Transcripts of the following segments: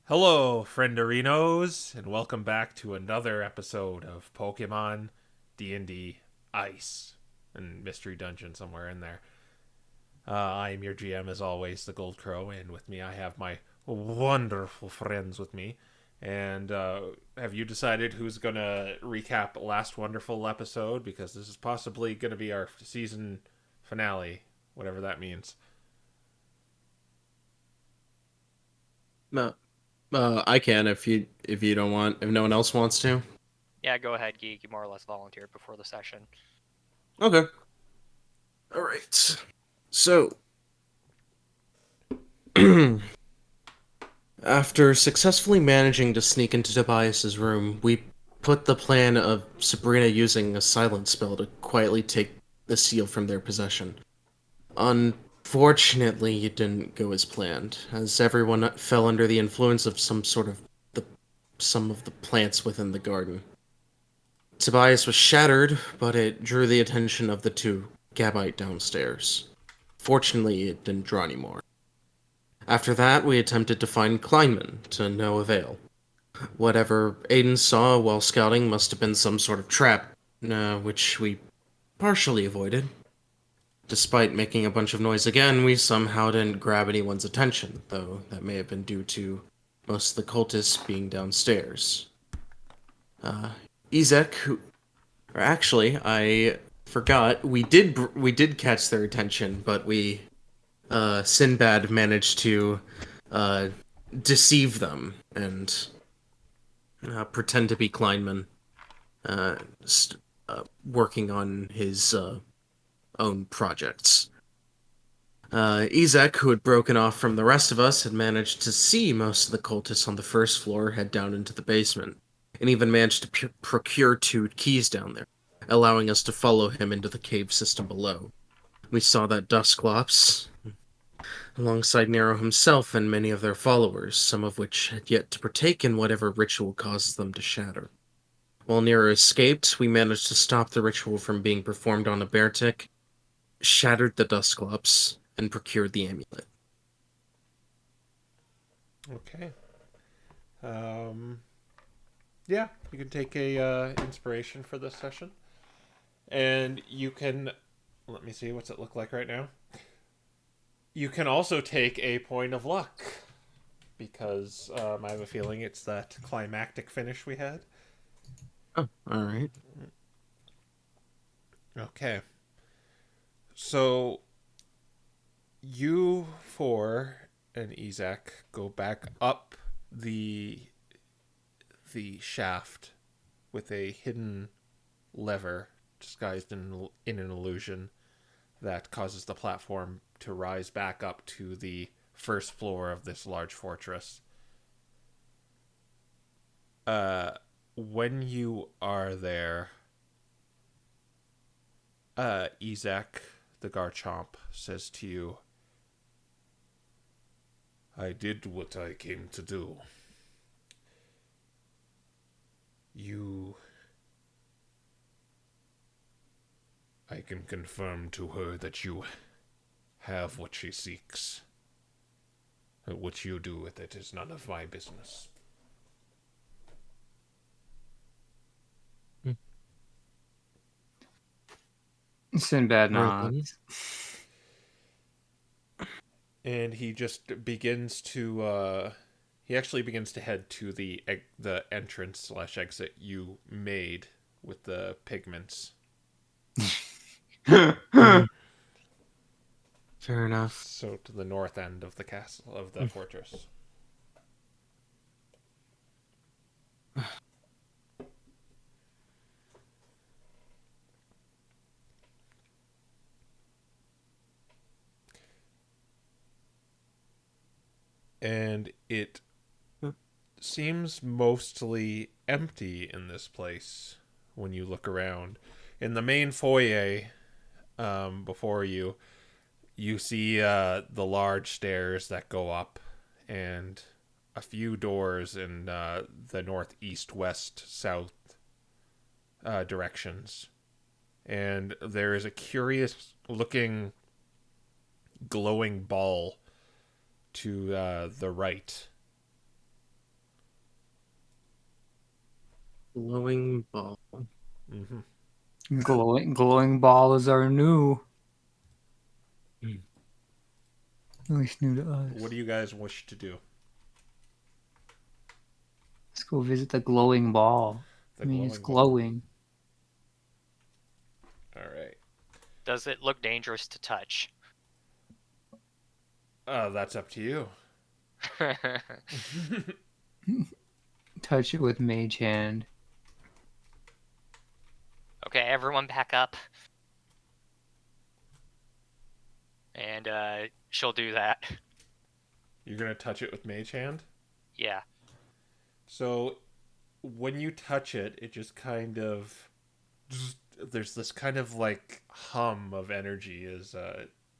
Hello, frienderinos, and welcome back to another episode of Pokemon D&D Ice and Mystery Dungeon somewhere in there. I am your GM as always, the Gold Crow, and with me I have my wonderful friends with me. And have you decided who's going to recap last wonderful episode? Because this is possibly going to be our season finale, whatever that means. No, I can if you don't want if no one else wants to. Yeah, go ahead, Geek. You more or less volunteered before the session. Okay. All right. So, after successfully managing to sneak into Tobias's room, we put the plan of Sabrina using a silent spell to quietly take the seal from their possession. Unfortunately, it didn't go as planned, as everyone fell under the influence of some of the plants within the garden. Tobias was shattered, but it drew the attention of the two Gabite downstairs. Fortunately, it didn't draw any more. After that, we attempted to find Kleinman, to no avail. Whatever Aiden saw while scouting must have been some sort of trap, which we partially avoided. Despite making a bunch of noise again, we somehow didn't grab anyone's attention, though that may have been due to most of the cultists being downstairs. Uh, Ezek, or actually, I forgot. We did catch their attention, but Sinbad managed to uh, deceive them and pretend to be Kleinman, uh, working on his own projects. Ezek, who had broken off from the rest of us, had managed to see most of the cultists on the first floor head down into the basement, and even managed to procure two keys down there, allowing us to follow him into the cave system below. We saw that Dusclops, alongside Nero himself and many of their followers, some of which had yet to partake in whatever ritual causes them to shatter. While Nero escaped, we managed to stop the ritual from being performed on a Beartic, shattered the Dusclops, and procured the amulet. Okay. Um, Yeah, you can take a inspiration for this session, and you can. Let me see. What's it look like right now? You can also take a point of luck because I have a feeling it's that climactic finish we had. Oh, alright. Okay, so you four and Ezek go back up the the shaft with a hidden lever disguised in an illusion that causes the platform to rise back up to the first floor of this large fortress. Uh, when you are there, Ezek, the Garchomp, says to you, I did what I came to do. You. I can confirm to her that you have what she seeks. What you do with it is none of my business. Sinbad Alright then. nods. And he just begins to he actually begins to head to the entrance slash exit you made with the pigments. Mm, fair enough. So to the north end of the castle of the fortress. And it seems mostly empty in this place when you look around. In the main foyer, before you, you see the large stairs that go up and a few doors in the northeast, west, south directions. And there is a curious looking glowing ball to the right. Glowing ball. Mm-hmm. Glowing ball is our new. Hmm. At least new to us. What do you guys wish to do? Let's go visit the glowing ball. The I mean, it's glowing ball. glowing. All right. Does it look dangerous to touch? That's up to you. Touch it with mage hand. Okay, everyone back up. And she'll do that. You're gonna touch it with mage hand. Yeah. So when you touch it, it just kind of there's this kind of like hum of energy as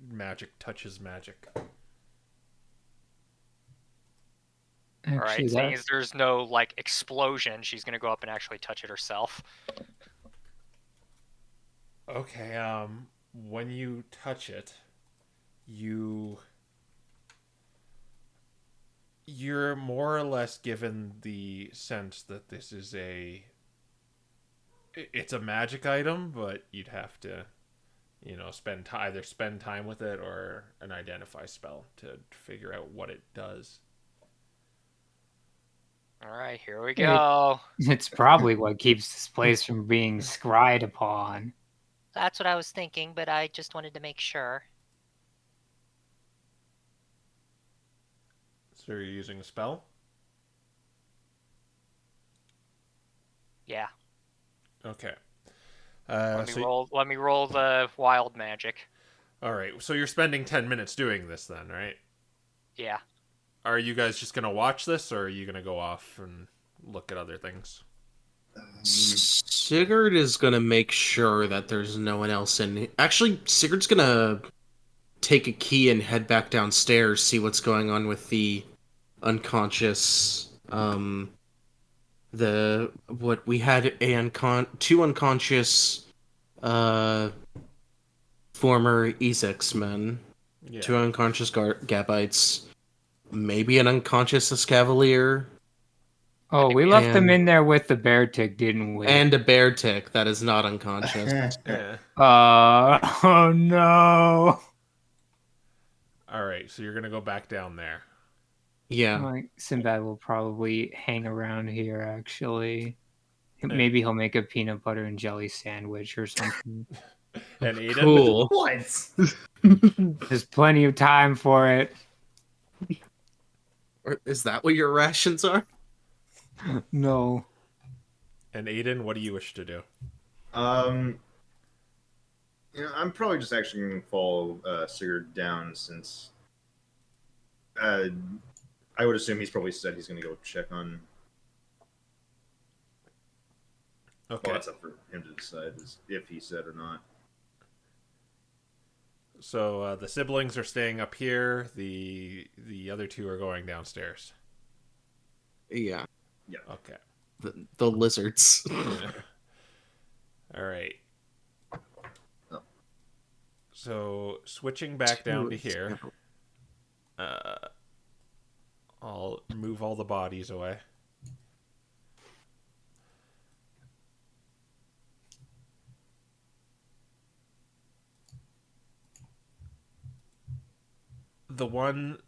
magic touches magic. All right. Actually, Seeing that as there's no like explosion, she's gonna go up and actually touch it herself. Okay. When you touch it, you're more or less given the sense that this is it's a magic item, but you'd have to, either spend time with it or an identify spell to figure out what it does. All right, here we go. it's probably what keeps this place from being scryed upon. That's what I was thinking, but I just wanted to make sure. So you're using a spell? Yeah. Okay. Let me roll the wild magic. All right. So you're spending 10 minutes doing this then, right? Yeah. Are you guys just going to watch this, or are you going to go off and look at other things? Sigurd is gonna make sure that there's no one else in. Actually, Sigurd's gonna take a key and head back downstairs, see what's going on with the unconscious. What we had two unconscious, former Ezek's men, Yeah. two unconscious Gabites, maybe an unconscious Escavalier. Oh, we left them And- in there with the bear tick, didn't we? And a bear tick that is not unconscious. Yeah. Oh no. All right. So you're going to go back down there. Yeah. Like Sinbad will probably hang around here. Actually, maybe he'll make a peanut butter and jelly sandwich or something. And Aiden? Cool. What? There's plenty of time for it. Or is that what your rations are? No. And Aiden, what do you wish to do? I'm probably just actually going to follow Sigurd down since I would assume he's probably said he's going to go check on. Okay. Well, that's up for him to decide if he said or not. So the siblings are staying up here. The other two are going downstairs. Yeah. Yeah. Okay. The lizards. All right. Oh. So switching back down to here, I'll move all the bodies away.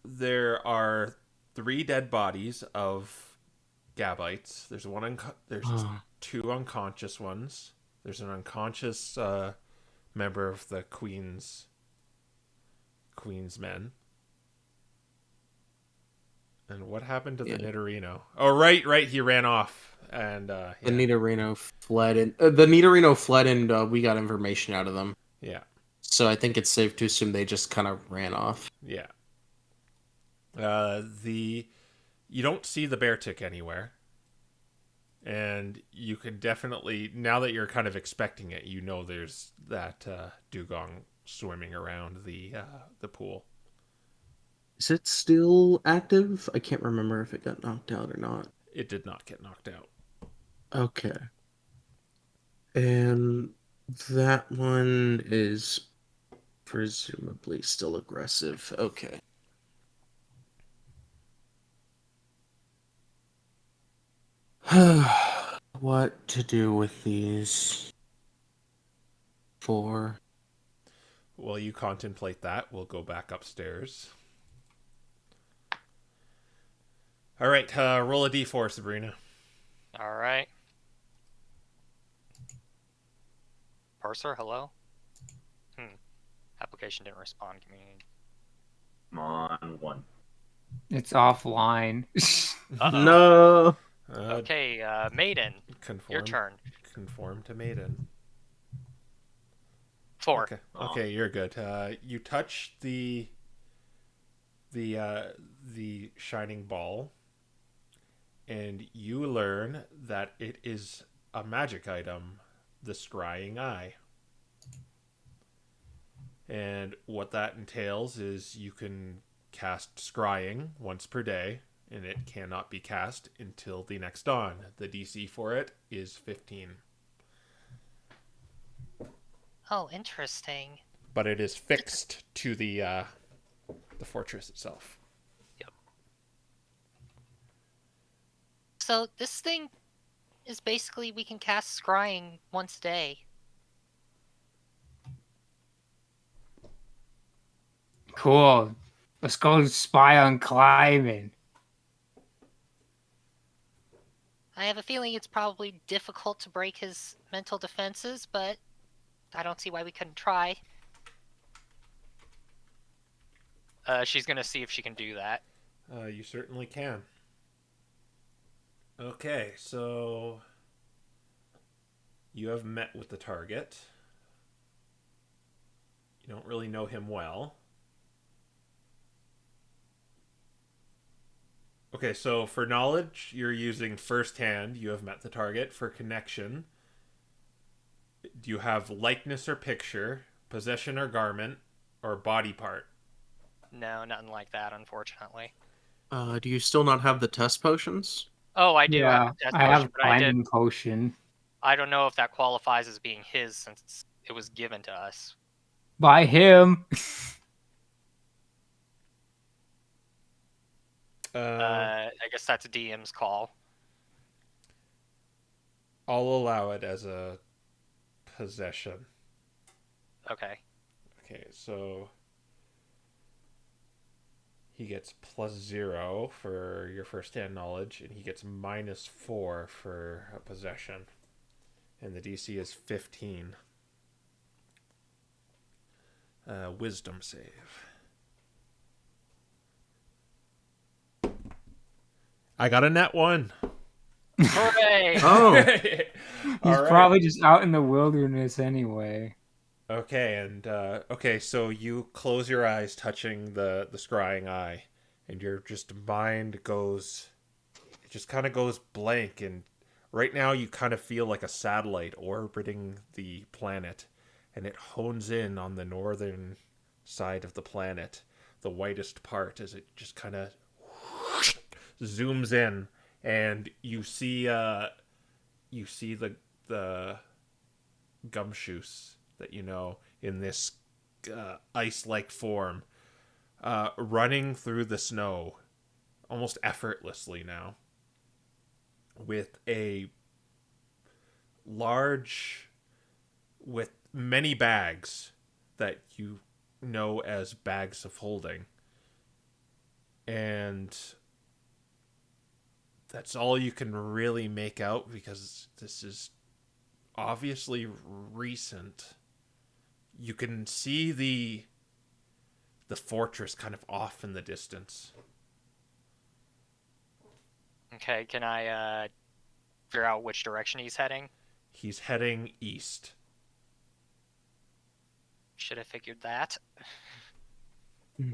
There are 3 dead bodies of Gabites. There's there's two unconscious ones. There's an unconscious member of the Queen's men. And what happened to the Nidorino? Oh, right, he ran off. And The Nidorino fled, and we got information out of them. Yeah. So I think it's safe to assume they just kind of ran off. Yeah. You don't see the bear tick anywhere. And you can definitely, now that you're kind of expecting it, there's that dugong swimming around the pool. Is it still active? I can't remember if it got knocked out or not. It did not get knocked out. Okay. And that one is presumably still aggressive. Okay. what to do with these 4. While you contemplate that, we'll go back upstairs. All right, roll a d4, Sabrina. All right. Parser, hello? Application didn't respond. Give me... Come on, 1. It's offline. Uh-oh. No. Okay, Maiden, Conform, your turn. Conform to Maiden. 4. Okay, okay, you're good. You touch the shining ball, and you learn that it is a magic item, the Scrying Eye. And what that entails is you can cast Scrying once per day, and it cannot be cast until the next dawn. The DC for it is 15. Oh, interesting. But it is fixed to the fortress itself. So this thing is basically we can cast scrying once a day. Cool. Let's go spy on Climbing. I have a feeling it's probably difficult to break his mental defenses, but I don't see why we couldn't try. She's gonna see if she can do that. You certainly can. Okay, so you have met with the target. You don't really know him well. Okay, so for knowledge, you're using first hand. You have met the target. For connection, do you have likeness or picture, possession or garment, or body part? No, nothing like that, unfortunately. Do you still not have the test potions? Oh, I do have Yeah, a test I potion, have but Climbing Potion. I don't know if that qualifies as being his since it was given to us. By him. I guess that's DM's call. I'll allow it as a possession. Okay. Okay, so he gets +0 for your first-hand knowledge, and he gets -4 for a possession. And the DC is 15. Wisdom save. I got a net 1. Hooray! Oh, He's probably just out in the wilderness anyway. Okay, and okay, so you close your eyes, touching the scrying eye, and your just mind goes, it just kind of goes blank, and right now you kind of feel like a satellite orbiting the planet, and it hones in on the northern side of the planet, the whitest part, as it just kind of zooms in, and you see the gumshoes that you know in this ice-like form, running through the snow almost effortlessly now, with with many bags that you know as bags of holding, and that's all you can really make out because this is obviously recent. You can see the fortress kind of off in the distance. Okay, can I figure out which direction he's heading? He's heading east. Should have figured that. Hmm.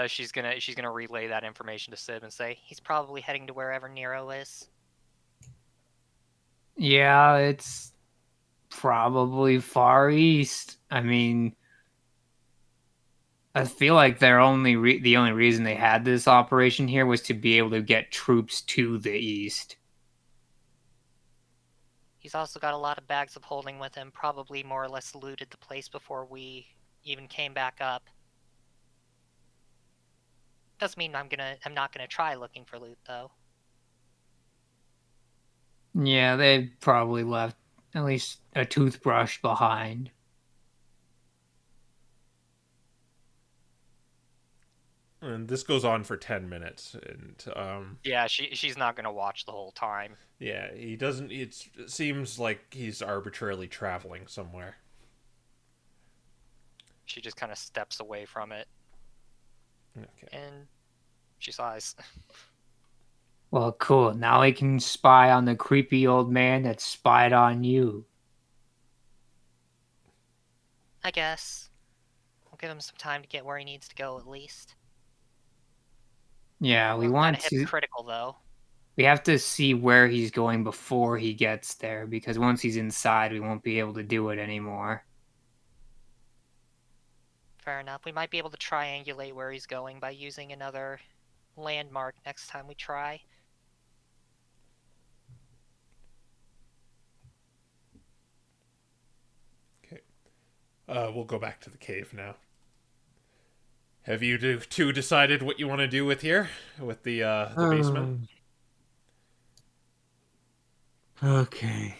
She's gonna relay that information to Sib and say, He's probably heading to wherever Nero is. Yeah, it's probably far east. I mean, I feel like the only reason they had this operation here was to be able to get troops to the east. He's also got a lot of bags of holding with him, probably more or less looted the place before we even came back up. Doesn't mean I'm not gonna try looking for loot though. Yeah, they probably left at least a toothbrush behind. And this goes on for 10 minutes, and Yeah, she's not gonna watch the whole time. yeah, he doesn't. It seems like he's arbitrarily traveling somewhere. She just kind of steps away from it Okay. and she sighs. Well, cool. Now I can spy on the creepy old man that spied on you. I guess. We'll give him some time to get where he needs to go, at least. Yeah, we Kind want of to. hypocritical, though. We have to see where he's going before he gets there, because once he's inside, we won't be able to do it anymore. Fair enough. We might be able to triangulate where he's going by using another landmark next time we try. Okay. We'll go back to the cave now. Have you two decided what you want to do with here, with the basement? Okay.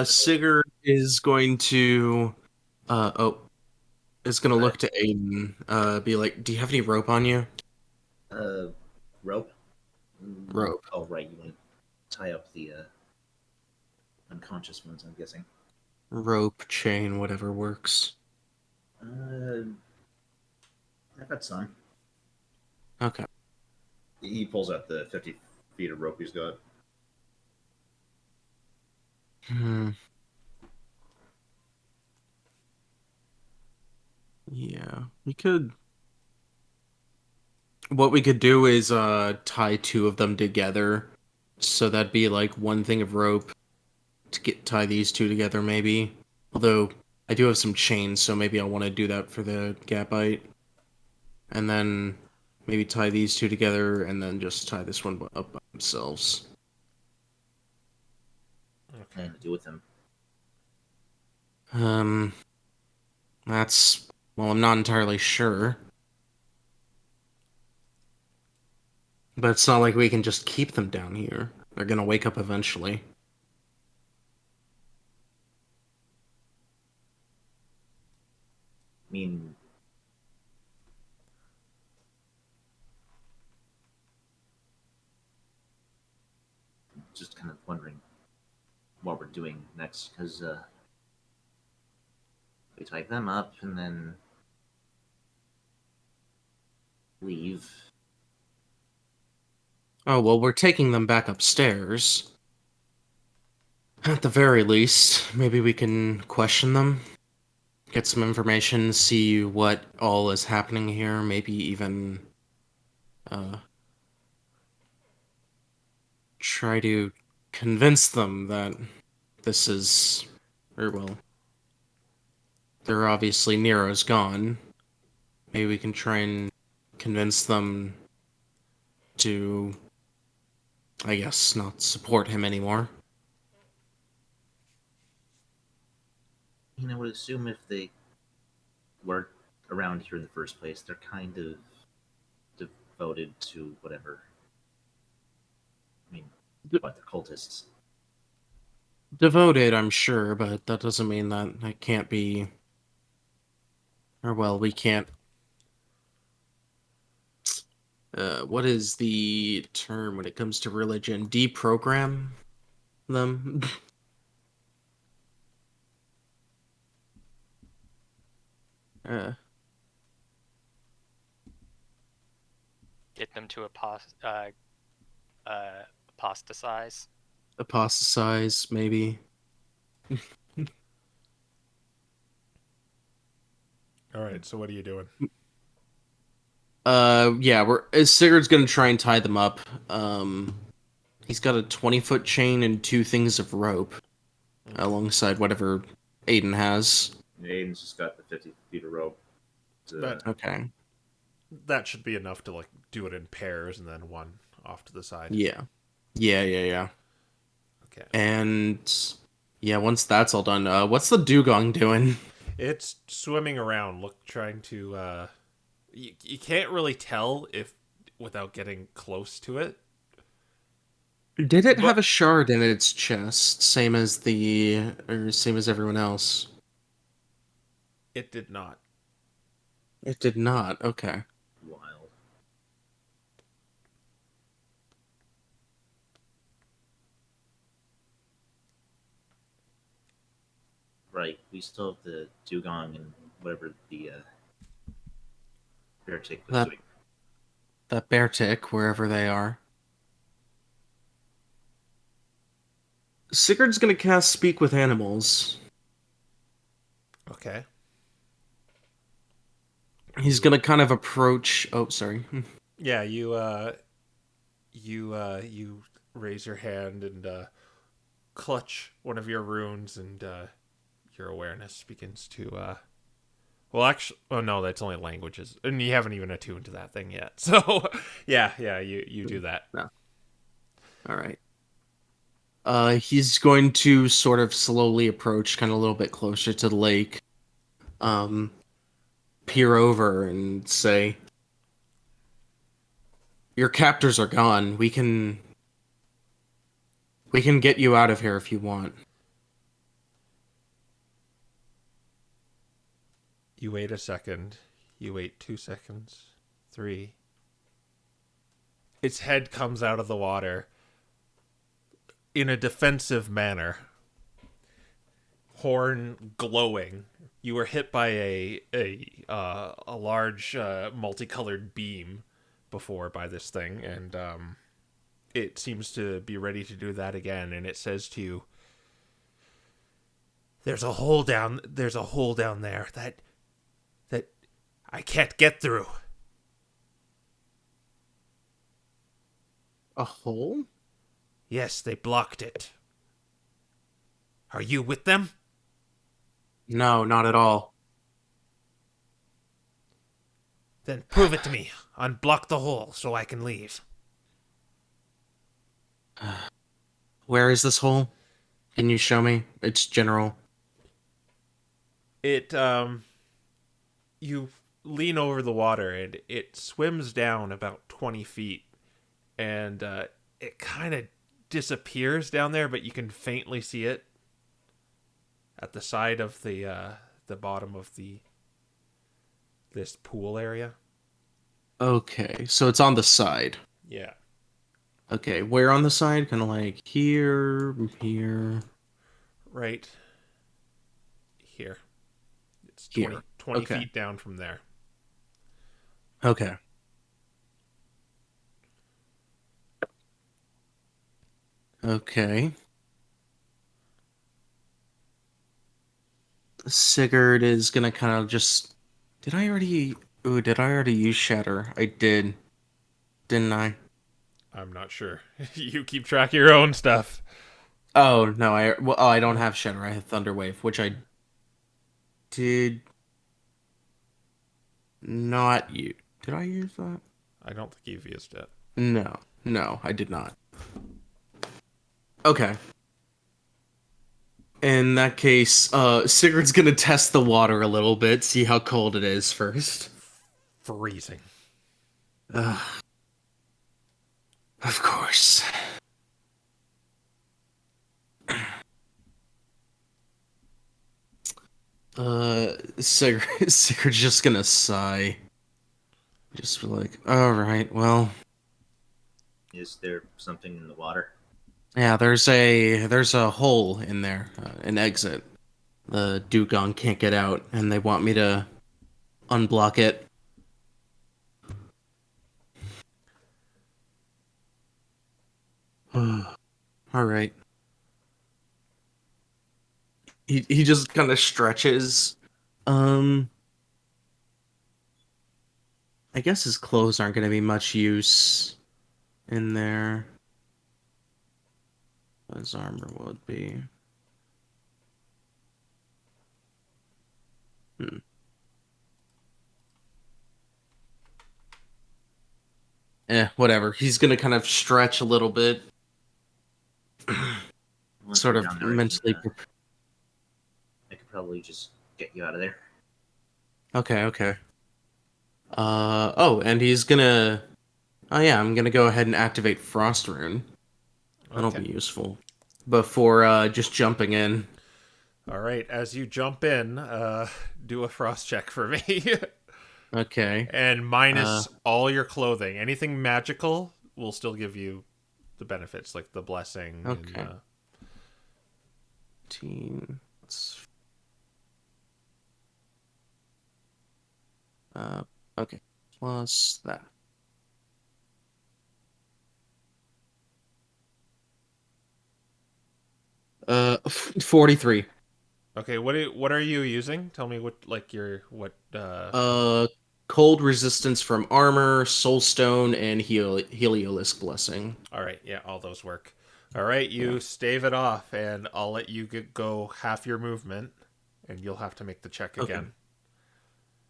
Sigurd is going to is gonna look to Aiden, be like, do you have any rope on you? Rope. Rope. Oh right, you want to tie up the unconscious ones, I'm guessing. Rope, chain, whatever works. I've got some. Okay. He pulls out the 50 feet of rope he's got. Yeah, we could. What we could do is tie two of them together, so that'd be like one thing of rope to tie these two together, maybe. Although I do have some chains, so maybe I'll want to do that for the Gapite, and then maybe tie these two together, and then just tie this one up by themselves. Okay. To do with them. That's, well, I'm not entirely sure. But it's not like we can just keep them down here. They're gonna wake up eventually. I mean, just kind of wondering what we're doing next, because we tie them up and then leave. Oh, well, we're taking them back upstairs. At the very least, maybe we can question them. Get some information, see what all is happening here, maybe even try to convince them that this is, or well, they're obviously Nero's gone. Maybe we can try and convince them to, I guess, not support him anymore. I would assume if they were around here in the first place, they're kind of devoted to whatever. I mean, what, they're cultists. Devoted, I'm sure, but that doesn't mean that it can't be. Or, well, we can't. What is the term when it comes to religion? Deprogram them? Get them to apostatize. Apostatize, maybe. All right. So what are you doing? Yeah, Sigurd's gonna try and tie them up. He's got a 20-foot chain and two things of rope, alongside whatever Aiden has. Aiden's just got the 50 feet of rope. Okay. That should be enough to like do it in pairs and then one off to the side. Yeah. Okay. And yeah, once that's all done, what's the dugong doing? It's swimming around, trying to. You can't really tell if without getting close to it. Did it have a shard in its chest, same as everyone else? It did not. It did not. Okay. Wild. Right. We still have the dugong and whatever the bear tick was That doing. that bear tick, wherever they are. Sigurd's gonna cast Speak with Animals. Okay. He's gonna kind of approach. Oh, sorry. Yeah, you raise your hand and clutch one of your runes, and your awareness begins to. Well, actually, oh no, that's only languages, and you haven't even attuned to that thing yet. So, yeah, you do that. No. All right. He's going to sort of slowly approach, kind of a little bit closer to the lake. Peer over and say, "Your captors are gone. We can get you out of here if you want." You wait a second. You wait 2 seconds. 3. Its head comes out of the water in a defensive manner. Horn glowing. You were hit by a large multicolored beam before by this thing, and it seems to be ready to do that again. And it says to you, "There's a hole down there that I can't get through." A hole? Yes, they blocked it. Are you with them? No, not at all. Then prove it to me. Unblock the hole so I can leave. Where is this hole? Can you show me? It's general. It you lean over the water and it swims down about 20 feet, and it kind of disappears down there, but you can faintly see it at the side of the bottom of this pool area. Okay, so it's on the side. Yeah. Okay, where on the side? Kind of like here, here, Right here. It's here. 20 Okay. feet down from there. Okay. Okay. Sigurd is gonna kind of just. Did I already? Ooh, did I already use Shatter? I did, didn't I? I'm not sure. You keep track of your own stuff. Oh no, I don't have Shatter. I have Thunderwave, which I did not use. Did I use that? I don't think you've used it. No, I did not. Okay. In that case, Sigurd's gonna test the water a little bit, see how cold it is first. Freezing. Of course. Sigurd's just gonna sigh. Just be like, alright, well. Is there something in the water? Yeah, there's a hole in there, an exit. The dugong can't get out, and they want me to unblock it. Alright. He just kind of stretches. I guess his clothes aren't going to be much use in there. His armor would be. Whatever. He's going to kind of stretch a little bit. Once Sort we're of down there, mentally. I could probably just get you out of there. Okay. Oh, and he's gonna. Oh yeah, I'm gonna go ahead and activate Frost Rune. That'll Okay. be useful. Before just jumping in. All right. As you jump in, do a frost check for me. Okay. And minus all your clothing. Anything magical will still give you the benefits, like the blessing. Okay. And, 15. Okay. Plus that. 43. okay. What are you using? Tell me what what. Cold resistance from armor, soulstone, and Heliolisk blessing. All right. Yeah, all those work. All right. You stave it off, and I'll let you go half your movement, and you'll have to make the check again.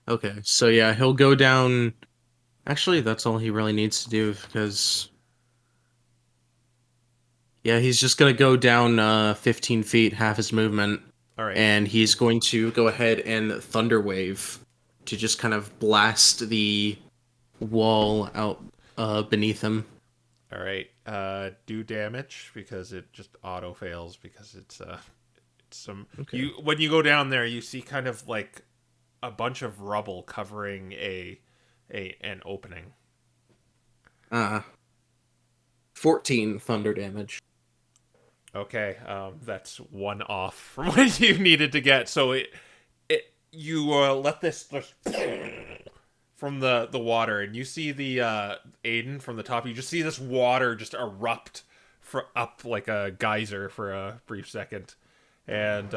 Okay. So yeah, he'll go down. Actually, that's all he really needs to do because. Yeah, he's just gonna go down 15 feet, half his movement. All right. And he's going to go ahead and Thunder Wave to just kind of blast the wall out beneath him. All right. Do damage because it just auto fails because it's some. Okay. When you go down there, you see kind of like a bunch of rubble covering an opening. 14 thunder damage. Okay, that's one off from what you needed to get. So you let this from the water, and you see the Aiden from the top. You just see this water just erupt up like a geyser for a brief second, and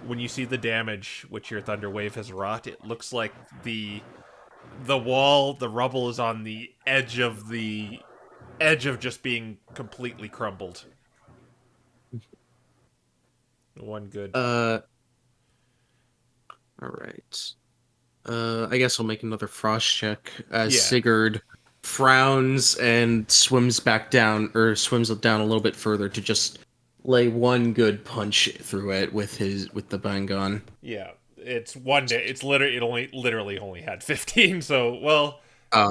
when you see the damage which your thunder wave has wrought, it looks like the wall, the rubble is on the edge of just being completely crumbled. One good. All right. I guess I'll make another frost check as Sigurd frowns and swims back down, or swims down a little bit further to just lay one good punch through it with the bangon. Yeah, it's one day. It's literally only had 15. So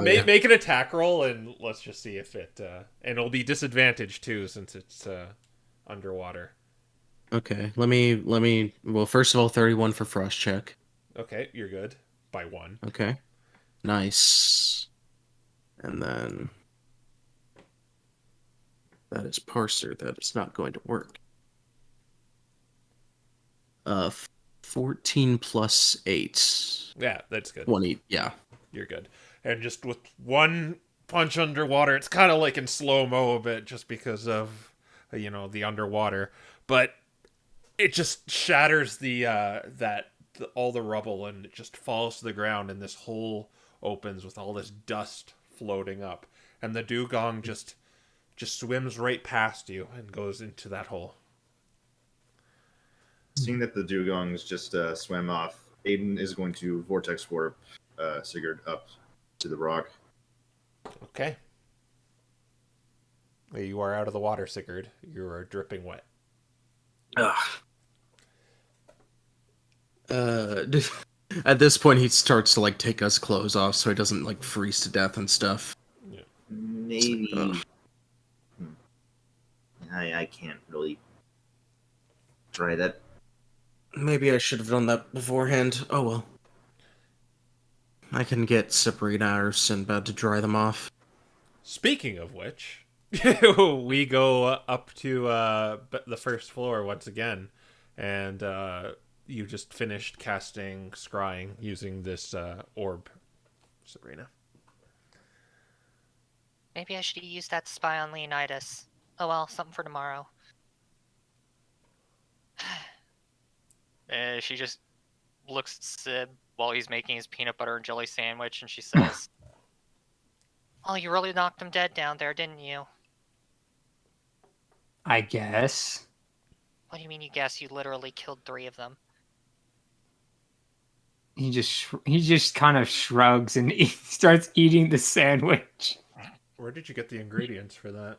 make an attack roll and let's just see if it. And it'll be disadvantaged too since it's underwater. Okay, let me. Well, first of all, 31 for frost check. Okay, you're good by 1. Okay, nice. And then that is parser. That is not going to work. 14 plus 8. Yeah, that's good. 20. Yeah, you're good. And just with one punch underwater, it's kind of like in slow-mo a bit, just because of the underwater, but it just shatters all the rubble, and it just falls to the ground, and this hole opens with all this dust floating up, and the dugong just swims right past you and goes into that hole. Seeing that the dugongs just swam off, Aiden is going to vortex warp Sigurd up to the rock. Okay. You are out of the water, Sigurd. You are dripping wet. At this point, he starts to take his clothes off so he doesn't freeze to death and stuff. Yeah. Maybe. I can't really try that. Maybe I should have done that beforehand. Oh well. I can get Sabrina or Sinbad to dry them off. Speaking of which, we go up to the first floor once again, and you just finished casting scrying using this orb, Sabrina. Maybe I should use that to spy on Leonidas. Oh well, something for tomorrow. She just looks at Sib while he's making his peanut butter and jelly sandwich, and she says, "Oh, you really knocked him dead down there, didn't you?" I guess. What do you mean you guess? You literally killed 3 of them. He just kind of shrugs and starts eating the sandwich. Where did you get the ingredients for that?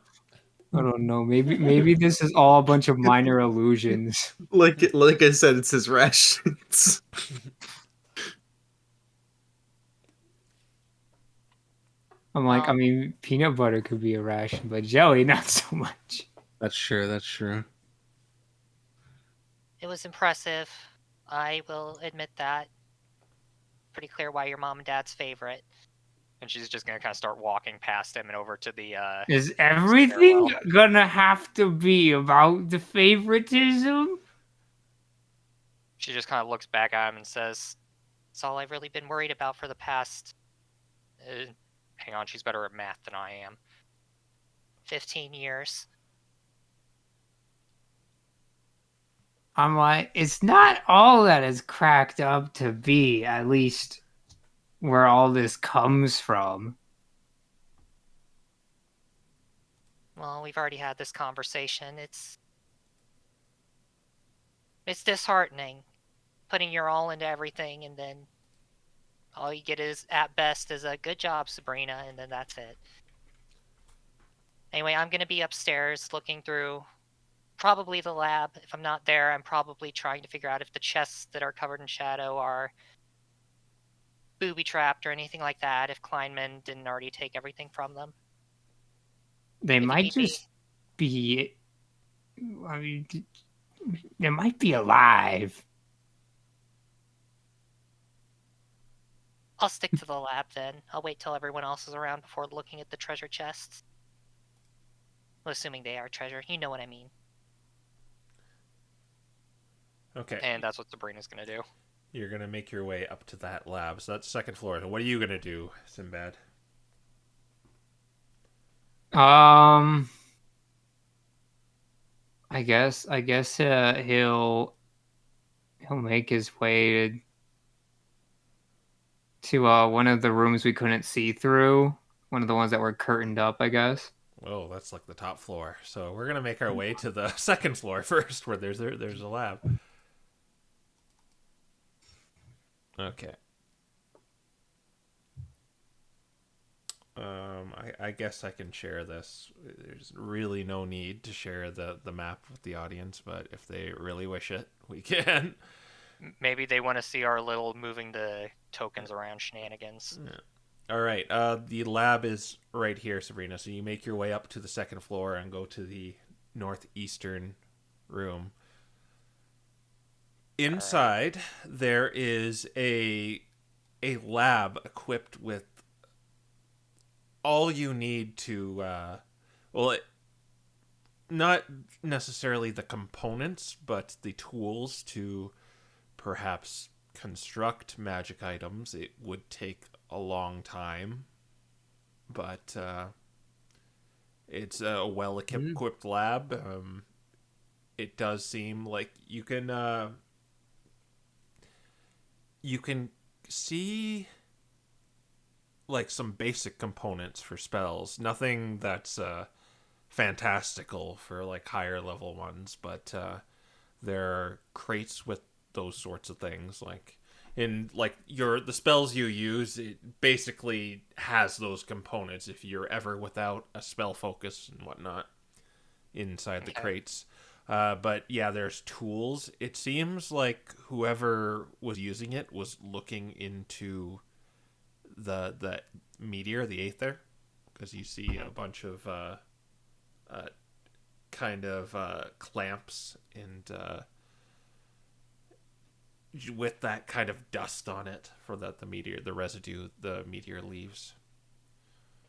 I don't know. Maybe this is all a bunch of minor illusions. Like I said, it's his rations. I'm like, I mean, peanut butter could be a ration, but jelly, not so much. That's true. That's true. It was impressive. I will admit that. Pretty clear why your mom and dad's favorite. And she's just gonna kind of start walking past him and over to the Is everything stairwell. gonna have to be about the favoritism? She just kind of looks back at him and says, It's all I've really been worried about for the past hang on, she's better at math than I am. 15 years. I'm like, it's not all that it's cracked up to be, at least where all this comes from. Well, we've already had this conversation. It's disheartening. Putting your all into everything and then all you get is, at best, is a good job, Sabrina, and then that's it. Anyway, I'm going to be upstairs looking through probably the lab. If I'm not there, I'm probably trying to figure out if the chests that are covered in shadow are booby-trapped or anything like that, if Kleinman didn't already take everything from them. They If might need be. just be. I mean, they might be alive. I'll stick to the lab then. I'll wait till everyone else is around before looking at the treasure chests. Well, assuming they are treasure. You know what I mean. Okay. And that's what Sabrina's gonna do. You're going to make your way up to that lab. So that's second floor. What are you going to do, Sinbad? I guess he'll make his way to one of the rooms we couldn't see through. One of the ones that were curtained up, I guess. Oh, that's like the top floor. So we're going to make our way to the second floor first, where there's a lab. Okay. I guess I can share this. There's really no need to share the map with the audience, but if they really wish it, we can. Maybe they want to see our little moving the tokens around shenanigans. Yeah. All right. The lab is right here, Sabrina. So you make your way up to the second floor and go to the northeastern room. Inside, there is a lab equipped with all you need to, not necessarily the components, but the tools to perhaps construct magic items. It would take a long time, but it's a well-equipped lab. It does seem like you can see like some basic components for spells. Nothing that's fantastical for like higher level ones, but there are crates with those sorts of things. Like in like the spells you use, it basically has those components if you're ever without a spell focus and whatnot inside the crates. But yeah, there's tools. It seems like whoever was using it was looking into the meteor, the aether, because you see a bunch of kind of clamps and with that kind of dust on it for the meteor, the residue the meteor leaves.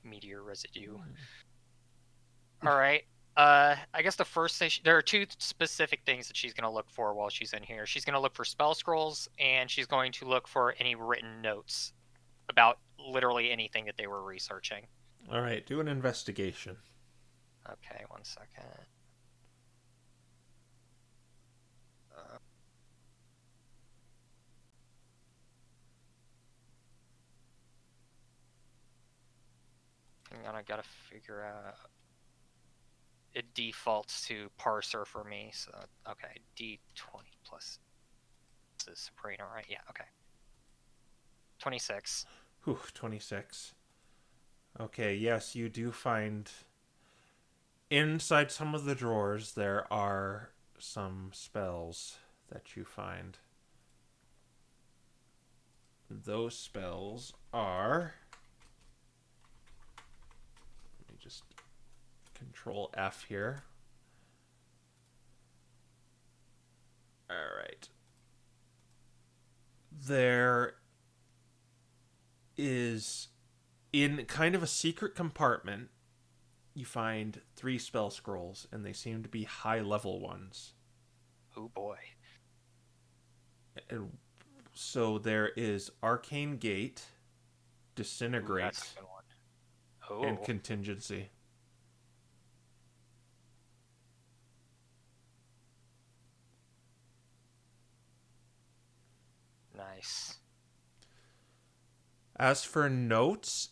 Meteor residue. All right. I guess the first thing there are two specific things that she's going to look for while she's in here. She's going to look for spell scrolls, and she's going to look for any written notes about literally anything that they were researching. All right, do an investigation. Okay, 1 second. Hang on, I gotta figure out. It defaults to parser for me, so okay, D20 plus. This is Sabrina, right? Yeah, okay. 26. Whew, 26. Okay, yes, you do find inside some of the drawers there are some spells that you find. Those spells are Control F here. All right. There is, in kind of a secret compartment, you find 3 spell scrolls, and they seem to be high-level ones. Oh boy. And so there is Arcane Gate, Ooh, Disintegrate, that's a good one. Oh, and Contingency. nice. As for notes,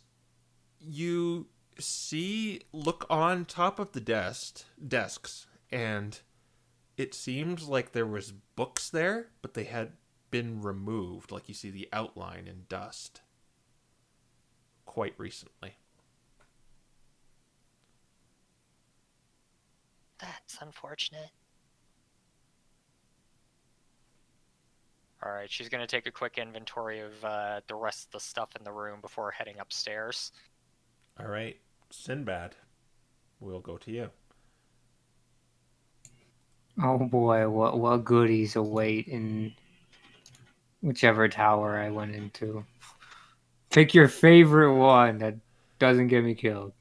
look on top of the desks, and it seems like there was books there, but they had been removed. Like you see the outline in dust quite recently. That's unfortunate. All right, she's gonna take a quick inventory of the rest of the stuff in the room before heading upstairs. All right, Sinbad, we'll go to you. Oh boy, what goodies await in whichever tower I went into. Pick your favorite one that doesn't get me killed.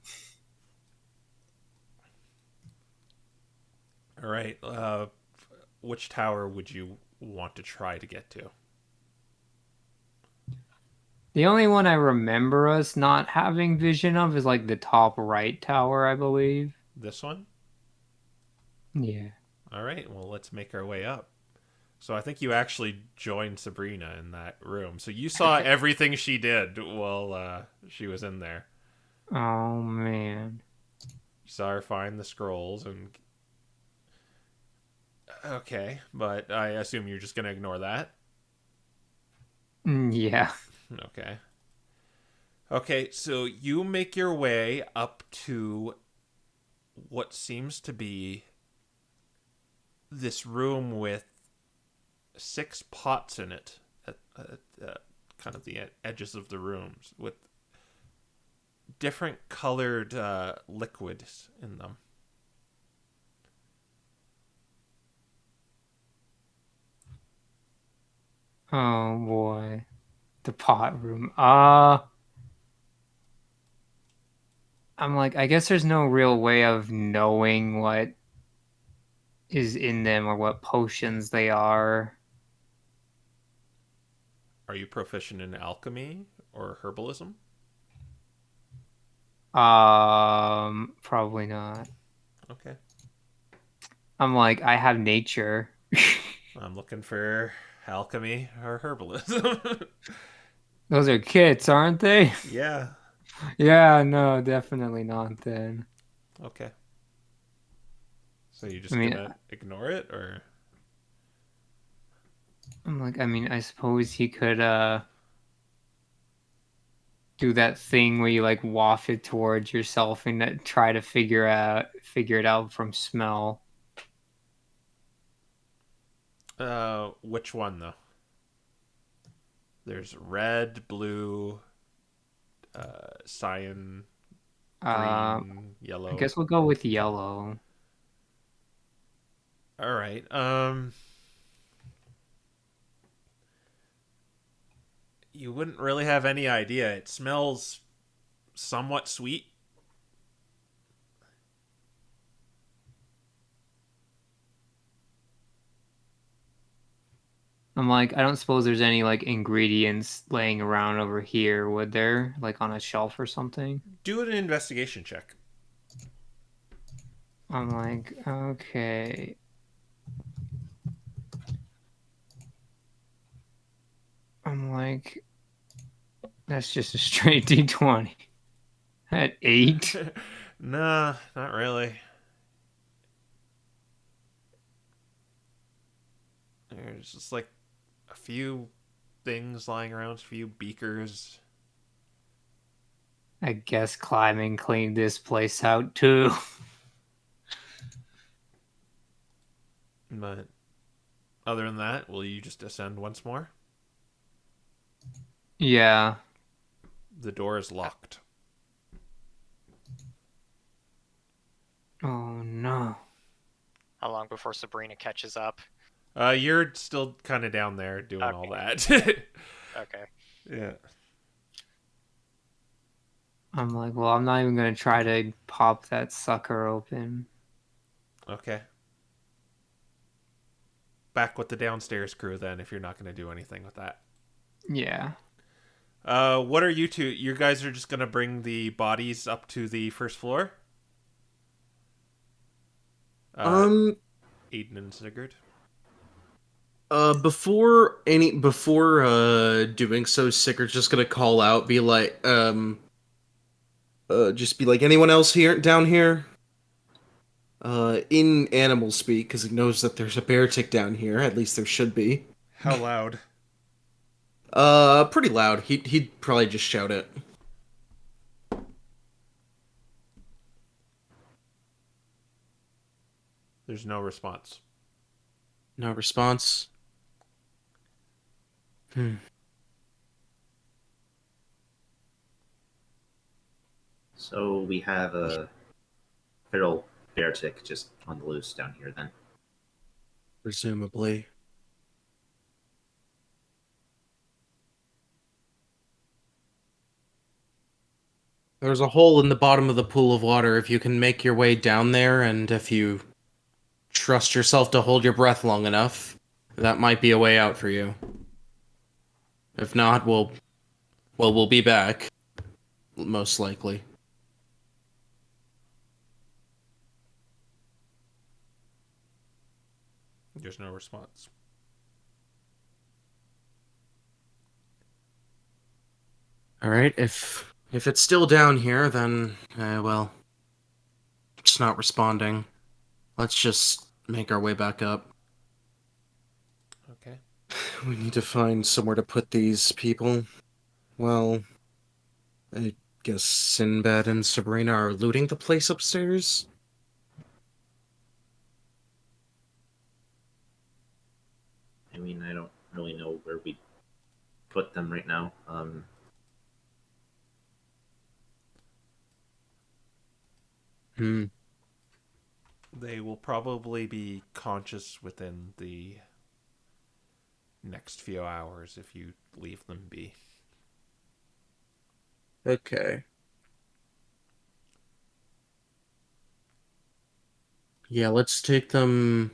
All right, which tower would you want to try to get to? The only one I remember us not having vision of is like the top right tower, I believe. This one? Yeah. All right, well, let's make our way up. So I think you actually joined Sabrina in that room. So you saw everything she did while she was in there. Oh man. You saw her find the scrolls and... Okay, but I assume you're just going to ignore that? Yeah. Okay. Okay, so you make your way up to what seems to be this room with 6 pots in it at kind of the edges of the rooms with different colored liquids in them. Oh boy. The pot room. I'm like, I guess there's no real way of knowing what is in them or what potions they are. Are you proficient in alchemy or herbalism? Probably not. Okay. I'm like, I have nature. I'm looking for alchemy or herbalism. Those are kits, aren't they? Yeah. Yeah, no, definitely not then. Okay. So you're I just mean, gonna ignore it, or? I'm like, I mean, I suppose he could do that thing where you like waft it towards yourself and try to figure it out from smell. Which one though? There's red, blue, cyan, green, yellow. I guess we'll go with yellow. All right. You wouldn't really have any idea. It smells somewhat sweet. I'm like, I don't suppose there's any like ingredients laying around over here, would there? Like on a shelf or something? Do an investigation check. I'm like, okay. I'm like, that's just a straight D20. At 8? Nah, not really. There's just like a few things lying around, a few beakers. I guess climbing cleaned this place out too. But other than that, will you just ascend once more? Yeah. The door is locked. Oh no. How long before Sabrina catches up? You're still kind of down there doing all that. Okay. Yeah. I'm like, well, I'm not even gonna try to pop that sucker open. Okay. Back with the downstairs crew then, if you're not going to do anything with that. Yeah. What are you two? You guys are just going to bring the bodies up to the first floor? Aiden and Sigurd. Before doing so, Sigurd's just gonna call out, be like, just be like, anyone else here down here? In animal speak, because he knows that there's a bear tick down here. At least there should be. How loud? Pretty loud. He'd probably just shout it. There's no response. No response. So we have a feral bear tick just on the loose down here then. Presumably. There's a hole in the bottom of the pool of water. If you can make your way down there, and if you trust yourself to hold your breath long enough, that might be a way out for you. If not, we'll be back. Most likely. There's no response. Alright, if it's still down here, then, well, it's not responding. Let's just make our way back up. Okay. We need to find somewhere to put these people. Well, I guess Sinbad and Sabrina are looting the place upstairs? I mean, I don't really know where we put them right now. They will probably be conscious within the next few hours if you leave them be. Okay. Yeah, let's take them...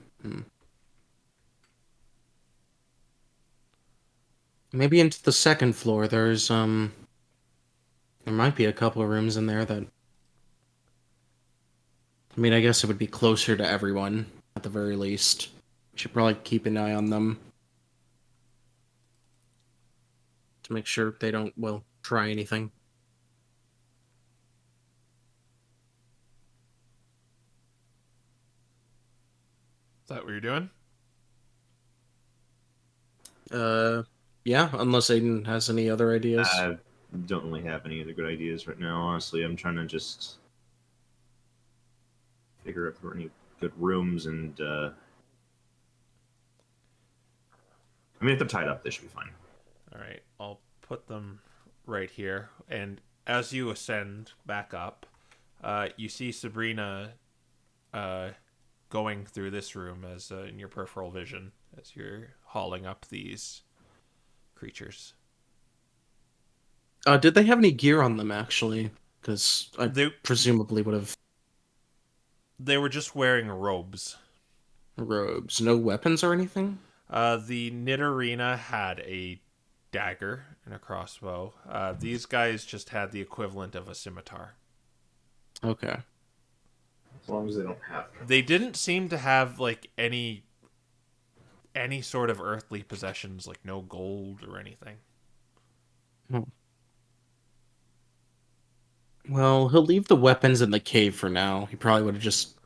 Maybe into the second floor. There's, there might be a couple of rooms in there that... I mean, I guess it would be closer to everyone, at the very least. Should probably keep an eye on them. To make sure they don't, well, try anything. Is that what you're doing? Yeah, unless Aiden has any other ideas. I don't really have any other good ideas right now, honestly. I'm trying to just figure out if there are any good rooms and, I mean, if they're tied up, they should be fine. All right. I'll put them right here. And as you ascend back up, you see Sabrina going through this room as in your peripheral vision as you're hauling up these creatures. Did they have any gear on them, actually? Because I They presumably would have were just wearing robes. robes. No weapons or anything? The Nidorina had a dagger and a crossbow. These guys just had the equivalent of a scimitar. Okay. As long as they don't have to. They didn't seem to have like any sort of earthly possessions, like no gold or anything. Well, he'll leave the weapons in the cave for now. He probably would have just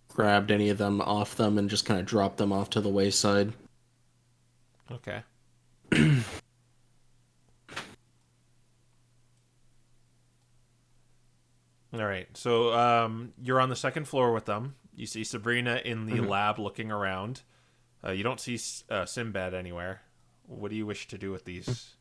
grabbed any of them off them and just kind of dropped them off to the wayside. Okay. All right. So you're on the second floor with them. You see Sabrina in the lab looking around. You don't see Sinbad anywhere. What do you wish to do with these?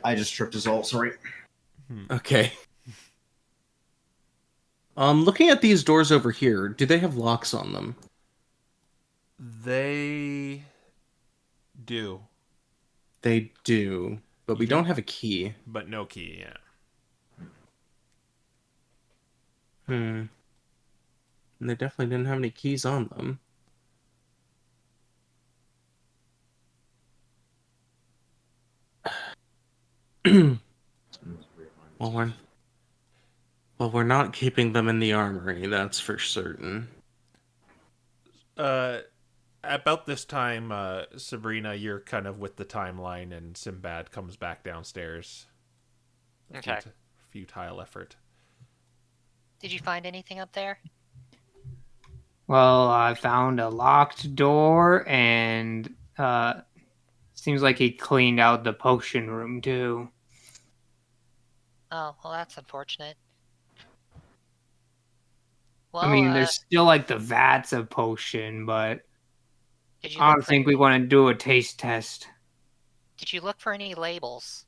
I just tripped us all. Sorry. Okay. Looking at these doors over here, do they have locks on them? They do, They do, but we You can- don't have a key. but no key. Yeah. Hmm. And they definitely didn't have any keys on them. Well, we're not keeping them in the armory, that's for certain. About this time, Sabrina, you're kind of with the timeline, and Sinbad comes back downstairs. Okay. Futile effort. Did you find anything up there? Well, I found a locked door, and seems like he cleaned out the potion room too. Oh, well, that's unfortunate. Well, I mean, there's still like the vats of potion, but did you I look don't for think we want to do a taste test. Did you look for any labels?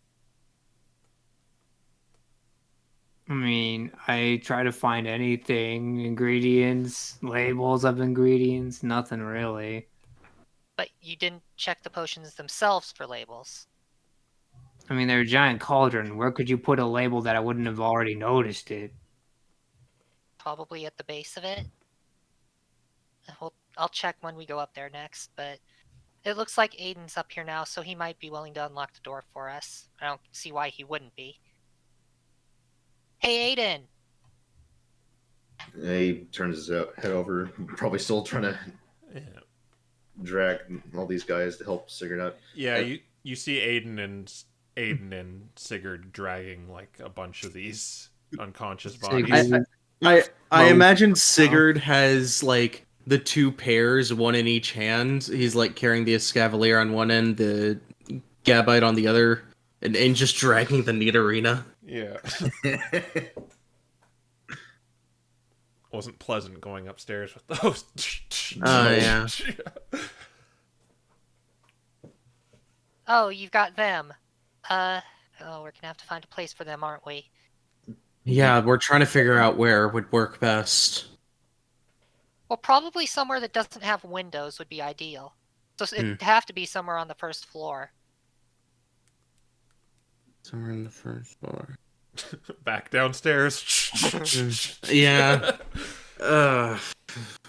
I mean, I try to find anything, ingredients, labels of ingredients, nothing really. But you didn't check the potions themselves for labels. I mean, they're a giant cauldron. Where could you put a label that I wouldn't have already noticed it? Probably at the base of it. Well, I'll check when we go up there next, but it looks like Aiden's up here now, so he might be willing to unlock the door for us. I don't see why he wouldn't be. Hey, Aiden! He turns his head over, probably still trying to Yeah. drag all these guys to help Sigurd out. Yeah, you see Aiden and Sigurd dragging like a bunch of these unconscious bodies. Sigurd- I Well, imagine Sigurd has like the two pairs, one in each hand. He's like carrying the Escavalier on one end, the Gabite on the other, and just dragging the Nidorina. Yeah. Wasn't pleasant going upstairs with those. Yeah. Oh, you've got them. Oh, we're gonna have to find a place for them, aren't we? Yeah, we're trying to figure out where would work best. Well, probably somewhere that doesn't have windows would be ideal. So it'd have to be somewhere on the first floor. Somewhere in the first floor. Back downstairs. Yeah. All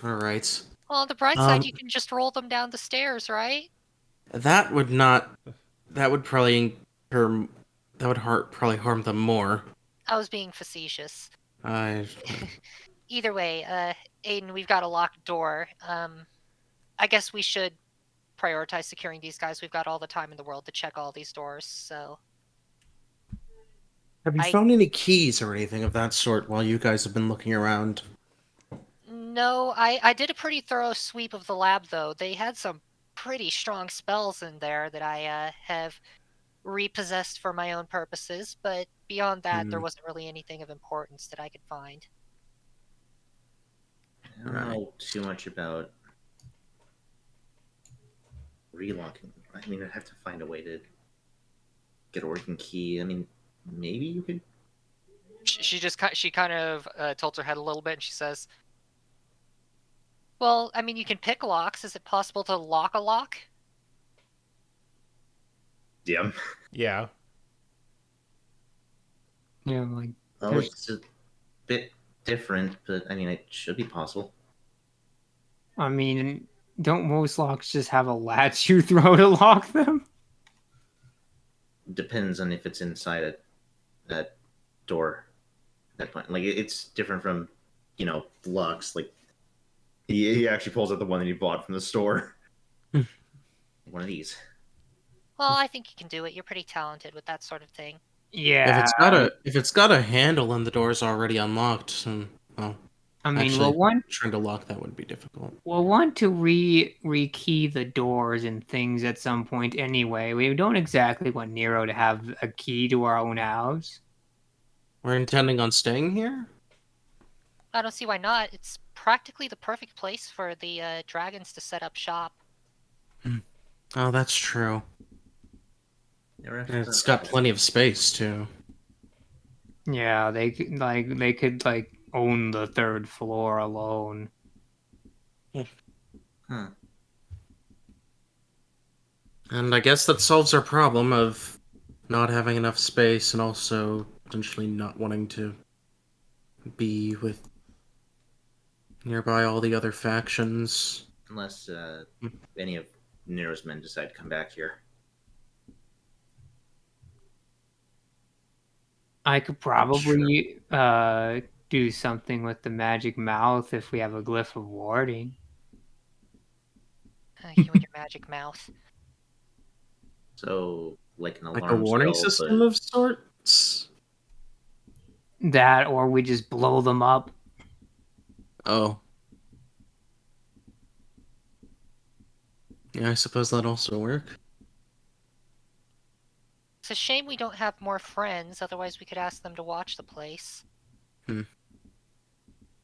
right. Well, on the bright side, you can just roll them down the stairs, right? That would not. That would probably probably harm them more. I was being facetious. I. Either way, Aiden, we've got a locked door. I guess we should prioritize securing these guys. We've got all the time in the world to check all these doors, so... Have you found any keys or anything of that sort while you guys have been looking around? No, I did a pretty thorough sweep of the lab, though. They had some pretty strong spells in there that I have repossessed for my own purposes, but beyond that, there wasn't really anything of importance that I could find. I don't know too much about relocking. I mean, I'd have to find a way to get a working key. I mean, maybe you could. She kind of tilts her head a little bit and she says, Well, I mean, you can pick locks. Is it possible to lock a lock? Yeah. Yeah. Yeah, like Oh, it's a bit different, but I mean, it should be possible. I mean, don't most locks just have a latch you throw to lock them? Depends on if it's inside that door. At that point, like it's different from, locks. Like He actually pulls out the one that he bought from the store. one of these. Well, I think you can do it. You're pretty talented with that sort of thing. Yeah. If it's got a handle and the door's already unlocked, well, I mean, actually, we'll trying to lock that would be difficult. want to rekey the doors and things at some point anyway. We don't exactly want Nero to have a key to our own house. We're intending on staying here? I don't see why not. It's practically the perfect place for the dragons to set up shop. Oh, that's true. Yeah, we're And actually it's got plenty of space too. Yeah, they could like own the third floor alone. Huh. And I guess that solves our problem of not having enough space and also potentially not wanting to be with nearby all the other factions. Unless any of Nero's men decide to come back here. I could probably do something with the magic mouth if we have a glyph of warding. You and your magic mouth. So, like an Like a alarm warning spell, system but of sorts? That, or we just blow them up. Oh. Yeah, I suppose that'd also work. It's a shame we don't have more friends, otherwise we could ask them to watch the place. Hmm.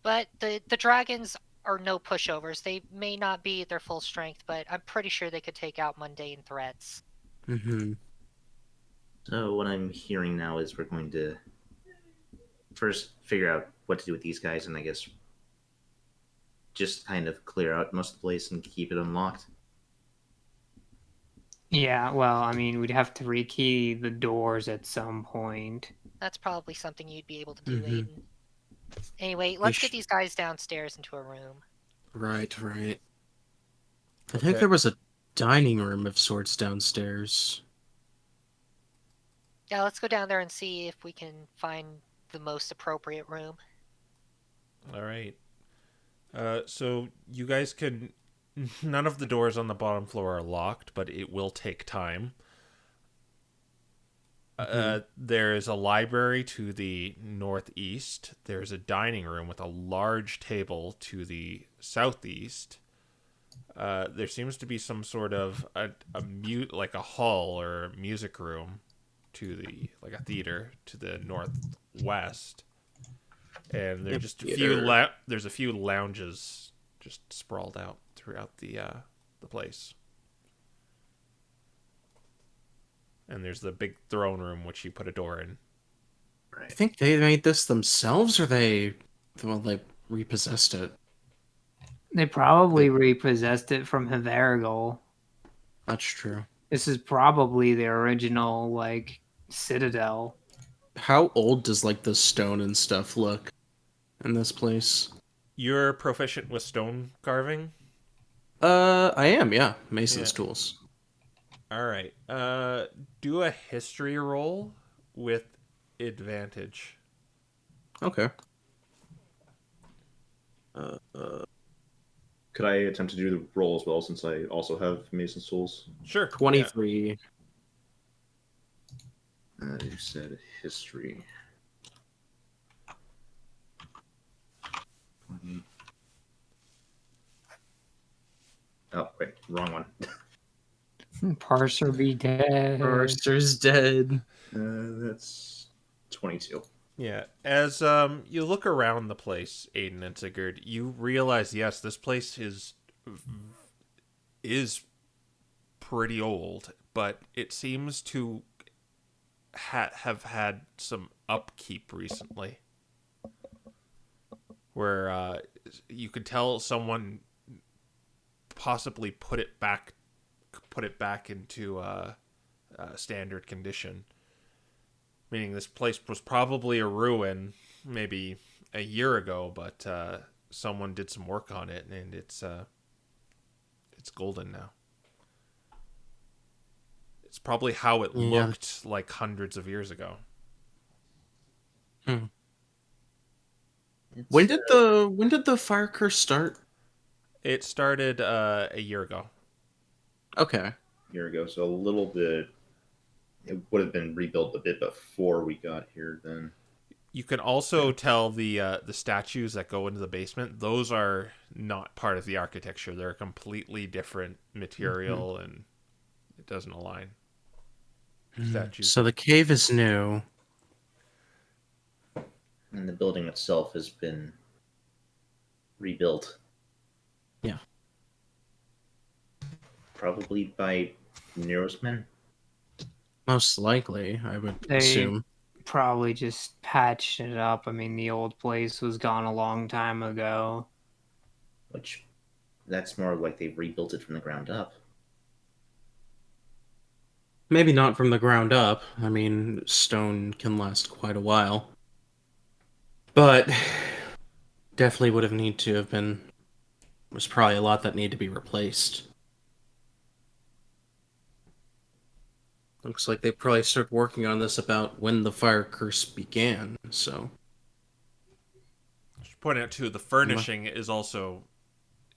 But the dragons are no pushovers. They may not be at their full strength, but I'm pretty sure they could take out mundane threats. Mm-hmm. so what I'm hearing now is we're going to first figure out what to do with these guys, and I guess just kind of clear out most of the place and keep it unlocked. Yeah, well, I mean, we'd have to rekey the doors at some point. That's probably something you'd be able to do, Mhm. Aiden. Anyway, let's get these guys downstairs into a room. Right, right. I Okay. think there was a dining room of sorts downstairs. Yeah, let's go down there and see if we can find the most appropriate room. All right. So you guys can. None of the doors on the bottom floor are locked, but it will take time. There's a library to the northeast. There's a dining room with a large table to the southeast. There seems to be some sort of like a hall or a music room to the like a theater to the northwest. And there's just a few there's a few lounges just sprawled out throughout the place. And there's the big throne room which you put a door in. I think they made this themselves, or they repossessed it. They probably repossessed it from Havarigal. That's true. This is probably the original, like, citadel. How old does like the stone and stuff look in this place? You're proficient with stone carving? I am, yeah. Mason's Yeah. tools. All right. Do a history roll with advantage. Okay. Could I attempt to do the roll as well, since I also have Mason's tools? Sure. 23. You said history. 20. Oh, wait, wrong one. Parser be dead. Parser's dead. That's 22. Yeah. As you look around the place, Aiden and Sigurd, you realize yes, this place is pretty old, but it seems to have had some upkeep recently, where you could tell someone possibly put it back into standard condition. Meaning this place was probably a ruin maybe a year ago, but someone did some work on it, and it's golden now. It's probably how it looked like hundreds of years ago. When did the fire curse start? It started a year ago. Okay. Here we go. So a little bit. It would have been rebuilt a bit before we got here. Then You can also tell the statues that go into the basement. Those are not part of the architecture. They're a completely different material, and it doesn't align. Statues. So the cave is new. And the building itself has been rebuilt. Yeah. Probably by Nero's men. Most likely, I would They assume. probably just patched it up. I mean, the old place was gone a long time ago. Which, that's more like they rebuilt it from the ground up. Maybe not from the ground up. I mean, stone can last quite a while. But definitely would have need to have been. There's probably a lot that need to be replaced. Looks like they probably started working on this about when the fire curse began, so. Just point out too, the furnishing is also,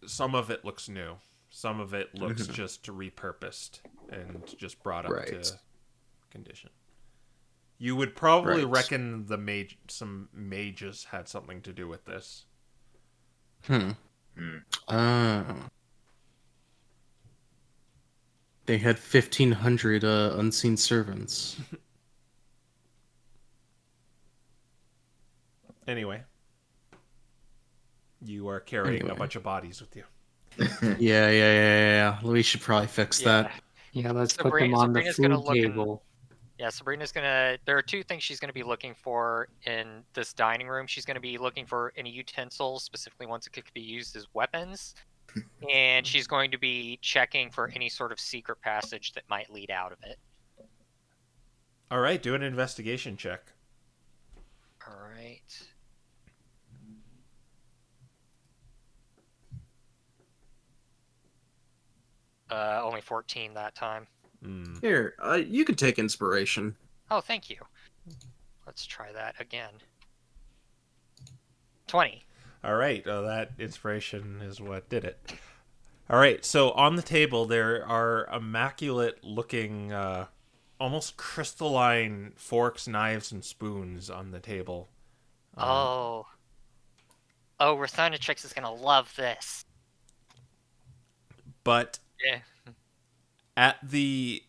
some of it looks new, some of it looks just repurposed and just brought up to condition. You would probably reckon some mages had something to do with this. They had 1,500 unseen servants. Anyway, you are carrying a bunch of bodies with you. Yeah. We should probably fix that. Yeah, let's put them on the food table. Sabrina's gonna. There are two things she's gonna be looking for in this dining room. She's gonna be looking for any utensils, specifically ones that could be used as weapons, and she's going to be checking for any sort of secret passage that might lead out of it. All right, do an investigation check. All right. Only 14 that time. Here, you can take inspiration. Oh, thank you. Let's try that again. 20. All right, that inspiration is what did it. All right, so on the table there are immaculate-looking, almost crystalline forks, knives, and spoons on the table. Oh, Rothonatrix is gonna love this. But Yeah. at the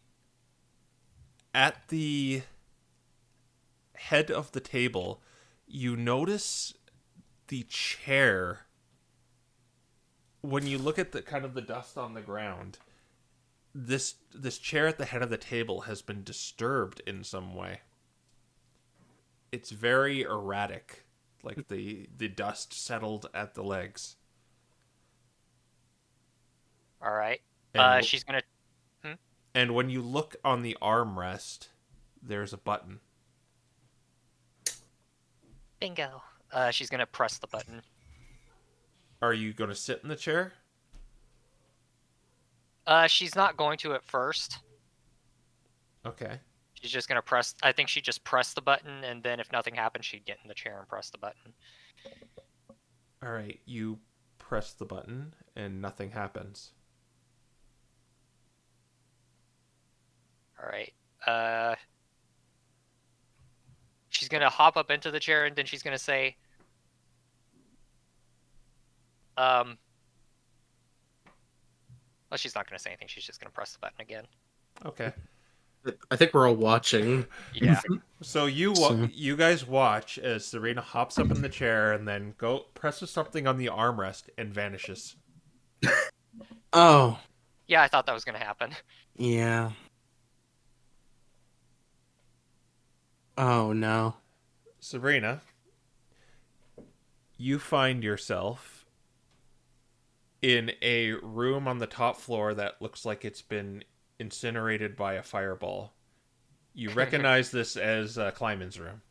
head of the table, you notice the chair. When you look at the kind of the dust on the ground, this chair at the head of the table has been disturbed in some way. It's very erratic, like the dust settled at the legs. All right. And She's gonna. And when you look on the armrest, there's a button. Bingo. She's gonna press the button. Are you going to sit in the chair? She's not going to at first. Okay. She's just gonna press. I think she just pressed the button, and then if nothing happens, she'd get in the chair and press the button. All right. You press the button, and nothing happens. All right. She's gonna hop up into the chair, and then she's gonna say, well, she's not gonna say anything. She's just gonna press the button again. Okay. I think we're all watching. Yeah. So you guys watch as Serena hops up in the chair and then presses something on the armrest and vanishes. Oh. Yeah, I thought that was gonna happen. Yeah. Oh, no. Sabrina, you find yourself in a room on the top floor that looks like it's been incinerated by a fireball. You recognize this as Kleiman's room.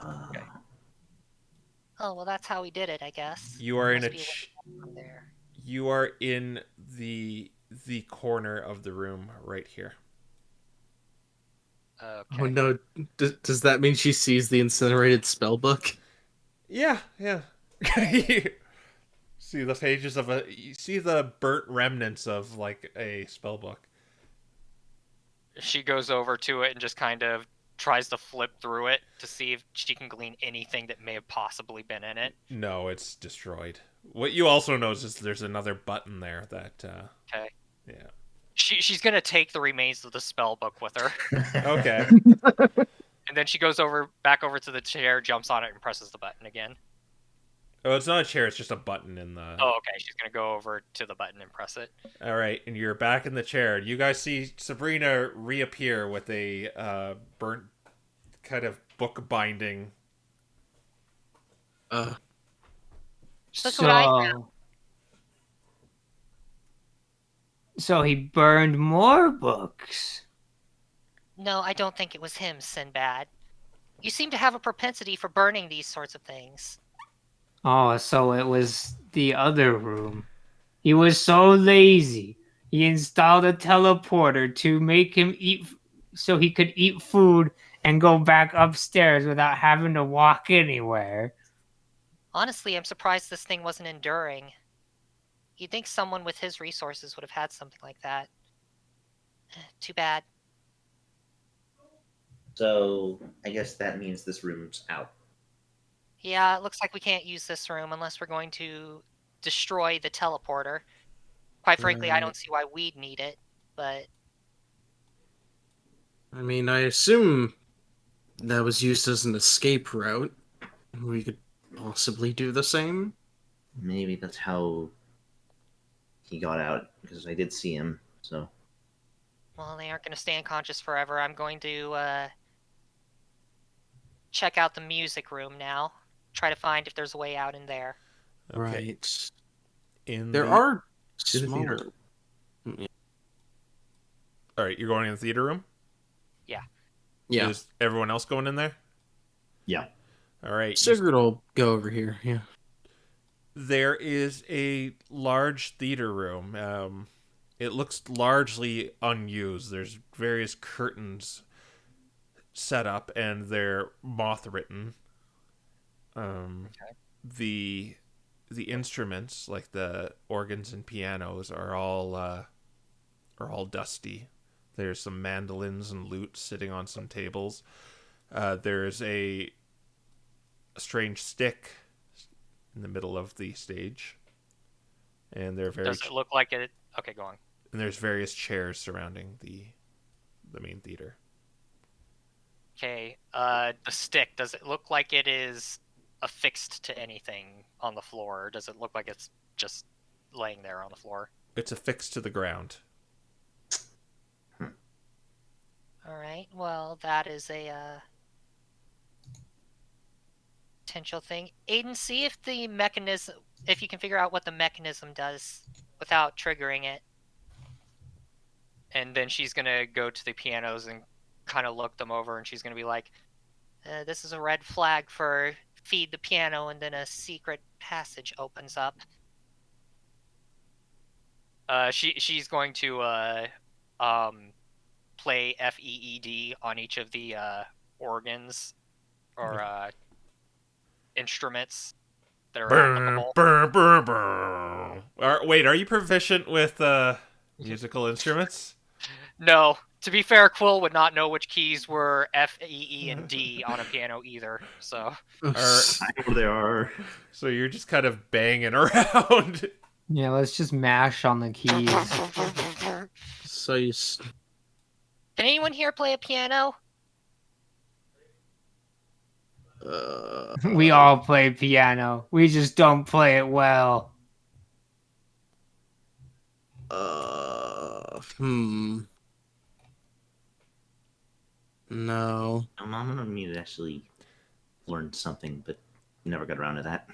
Okay. Oh well, that's how we did it, I guess. You are in Must a be from there. you are in the corner of the room right here. Okay. Oh, no. Does that mean she sees the incinerated spellbook? Yeah. See the pages of you see the burnt remnants of like a spellbook. She goes over to it and just kind of tries to flip through it to see if she can glean anything that may have possibly been in it. No, it's destroyed. What you also notice is there's another button there that Okay. yeah. She's gonna take the remains of the spell book with her. Okay. And then she goes back over to the chair, jumps on it, and presses the button again. Oh, it's not a chair. It's just a button in the. Oh, okay. She's gonna go over to the button and press it. All right, and you're back in the chair. You guys see Sabrina reappear with a burnt kind of book binding. Uh, Look what I So he burned more books. No, I don't think it was him, Sinbad. You seem to have a propensity for burning these sorts of things. Oh, so it was the other room. He was so lazy. He installed a teleporter to make him eat so he could eat food and go back upstairs without having to walk anywhere. Honestly, I'm surprised this thing wasn't enduring. You'd think someone with his resources would have had something like that. Too bad. So I guess that means this room's out. Yeah, it looks like we can't use this room unless we're going to destroy the teleporter. Quite frankly, I don't see why we'd need it, but I mean, I assume that was used as an escape route. We could possibly do the same. Maybe that's how he got out, because I did see him. So well, they aren't going to stay unconscious forever. I'm going to check out the music room now. Try to find if there's a way out in there. Okay. Right. In There the... are In the theater. smaller. All right, you're going in the theater room. Yeah. Is everyone else going in there? Yeah. All right. Sigurd will go over here. Yeah. There is a large theater room. It looks largely unused. There's various curtains set up, and they're moth-written. The instruments, like the organs and pianos, are all dusty. There's some mandolins and lutes sitting on some tables. There's a strange stick in the middle of the stage, and there are Does it look like it? Okay, go on. and there's various chairs surrounding the main theater. Okay, the stick. Does it look like it is affixed to anything on the floor, or does it look like it's just laying there on the floor? It's affixed to the ground. Alright, well, that is a potential thing. Aiden, see if the mechanism, if you can figure out what the mechanism does without triggering it. And then she's gonna go to the pianos and kind of look them over, and she's gonna be like, This is a red flag for feed the piano, and then a secret passage opens up. she's going to play FEED on each of the organs or instruments that are applicable. Wait, are you proficient with musical instruments? No, to be fair, Quill would not know which keys were F, E, E, and D on a piano either. So Or, I know where they are. so you're just kind of banging around. Yeah, let's just mash on the keys. So you. Can anyone here play a piano? We all play piano. We just don't play it well. No. I'm gonna need to actually learn something, but never got around to that.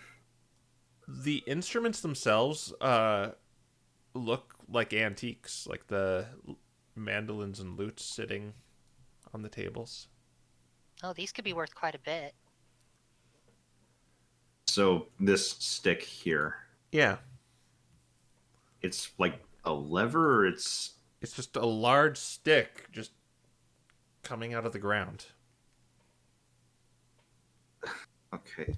The instruments themselves look like antiques, like the mandolins and lutes sitting on the tables. Oh, these could be worth quite a bit. So this stick here, Yeah, it's like a lever, or it's it's just a large stick just coming out of the ground. okay.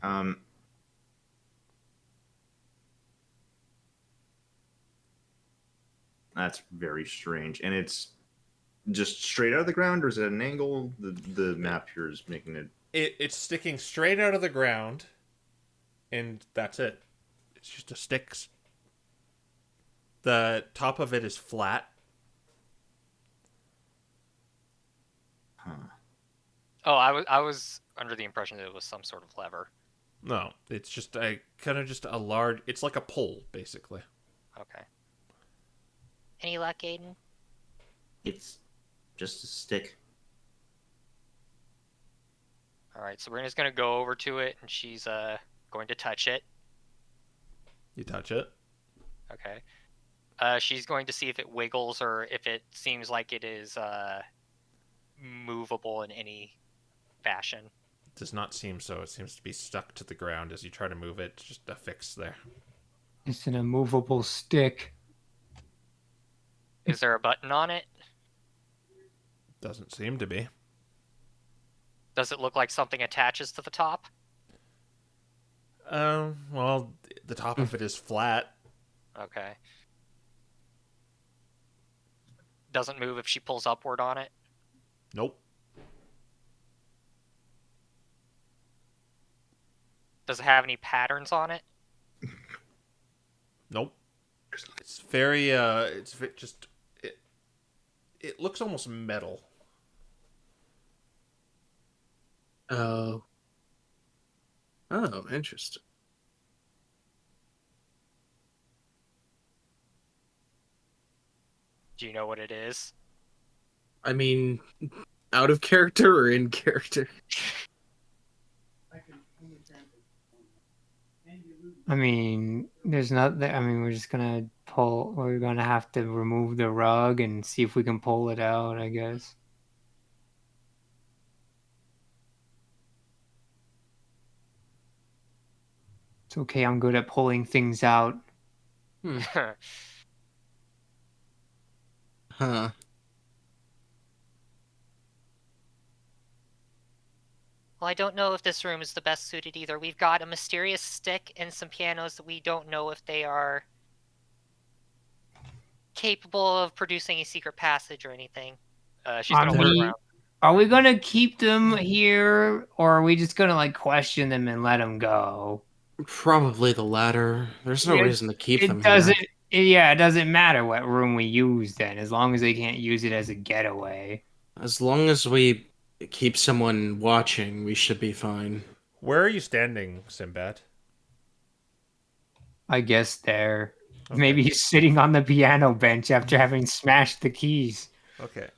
That's very strange, and it's just straight out of the ground, or is it an angle? The map here is making it. It's sticking straight out of the ground, and that's it. It's just a stick. The top of it is flat. Huh. oh, I was under the impression that it was some sort of lever. No, it's just a kind of just a large. It's like a pole, basically. Okay. Any luck, Aiden? It's just a stick. All right. Sabrina's gonna go over to it, and she's going to touch it. You touch it. Okay. She's going to see if it wiggles or if it seems like it is movable in any fashion. It does not seem so. It seems to be stuck to the ground as you try to move it. It's just affixed there. It's an immovable stick. Is there a button on it? Doesn't seem to be. Does it look like something attaches to the top? Well, the top of it is flat. Okay. Doesn't move if she pulls upward on it? Nope. Does it have any patterns on it? Nope. It's very just it looks almost metal. Oh. Oh, interesting. Do you know what it is? I mean, out of character or in character? I mean, there's not. I mean, we're just gonna pull. We're gonna have to remove the rug and see if we can pull it out, I guess. It's okay. I'm good at pulling things out. Huh. Well, I don't know if this room is the best suited either. We've got a mysterious stick and some pianos that we don't know if they are capable of producing a secret passage or anything. She's gonna look around. Are we gonna keep them here, or are we just gonna like question them and let them go? Probably the latter. There's no reason to keep them It doesn't. here. Yeah, it doesn't matter what room we use then, as long as they can't use it as a getaway. As long as we keep someone watching, we should be fine. Where are you standing, Sinbad? I guess there. Okay. Maybe he's sitting on the piano bench after having smashed the keys. Okay.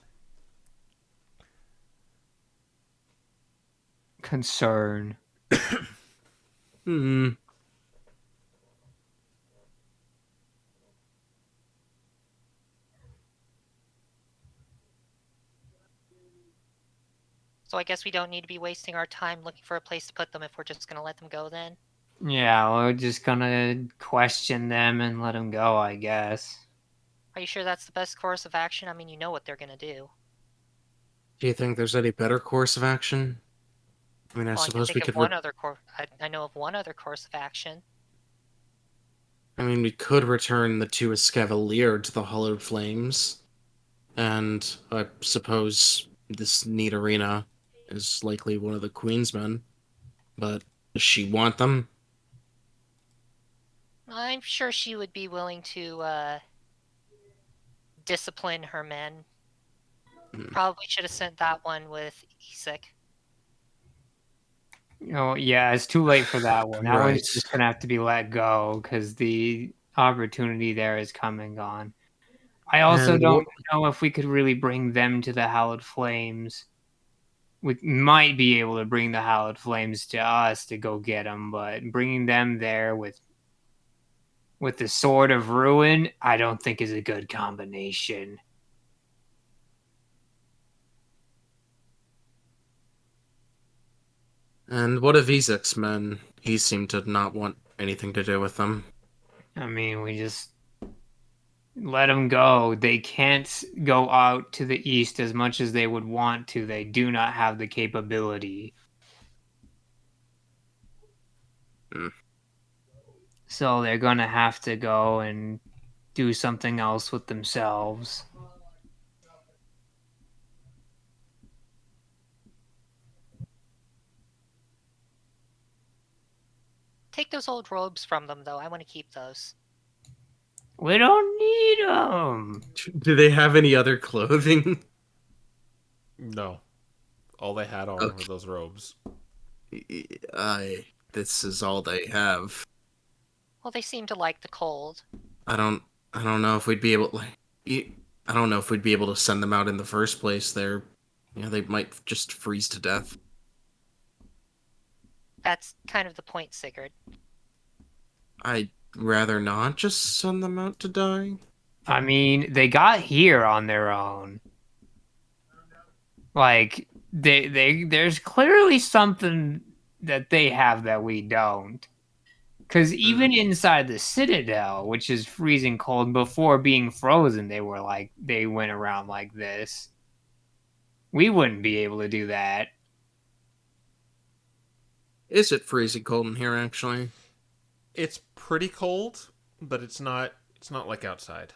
Concern. Hmm. So I guess we don't need to be wasting our time looking for a place to put them if we're just going to let them go then. Yeah, we're just gonna question them and let them go, I guess. Are you sure that's the best course of action? I mean, you know what they're going to do. Do you think there's any better course of action? I mean, I Well, I can suppose we think could. of one other course. I know of one other course of action. I mean, we could return the two Escavalier to the Hollowed Flames, and I suppose this neat arena is likely one of the Queen's men. But does she want them? I'm sure she would be willing to discipline her men. Probably should have sent that one with Isak. Oh, yeah, it's too late for that one. That Right. one's just gonna have to be let go because the opportunity there is come and gone. I also And don't know if we could really bring them to the Hallowed Flames. We might be able to bring the Hallowed Flames to us to go get them, but bringing them there with the Sword of Ruin, I don't think is a good combination. And what of Isak's men? He seemed to not want anything to do with them. I mean, we just let them go. They can't go out to the east as much as they would want to. They do not have the capability. So they're gonna have to go and do something else with themselves. Take those old robes from them, though. I want to keep those. We don't need them. Do they have any other clothing? No. All they had on were those robes. this is all they have. Well, they seem to like the cold. I don't know if we'd be able I don't know if we'd be able to send them out in the first place. They might just freeze to death. That's kind of the point, Sigurd. I'd rather not just send them out to die. I mean, they got here on their own. Like, there's clearly something that they have that we don't. Because even inside the Citadel, which is freezing cold, before being frozen, they went around like this. We wouldn't be able to do that. Is it freezing cold in here, actually? It's pretty cold, but it's not like outside.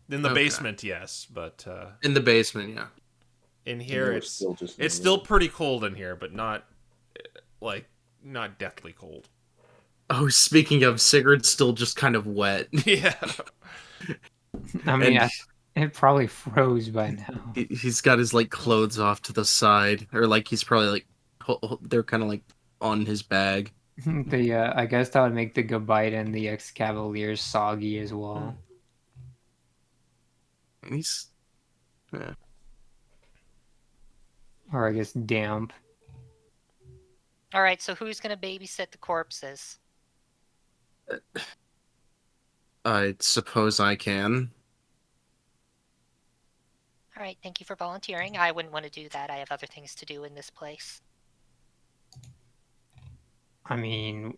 In the Okay. basement, yes, but In the basement, yeah. in here we're it's still just in it's the still room. pretty cold in here, but not deathly cold. Oh, speaking of, Sigurd's still just kind of wet. Yeah. I mean, And- it probably froze by now. He's got his like clothes off to the side, or like he's probably like they're kind of like on his bag. I guess that would make the Gabite and the Excavaliers soggy as well. And he's Or I guess damp. All right, so who's gonna babysit the corpses? I suppose I can. All right, thank you for volunteering. I wouldn't want to do that. I have other things to do in this place. I mean,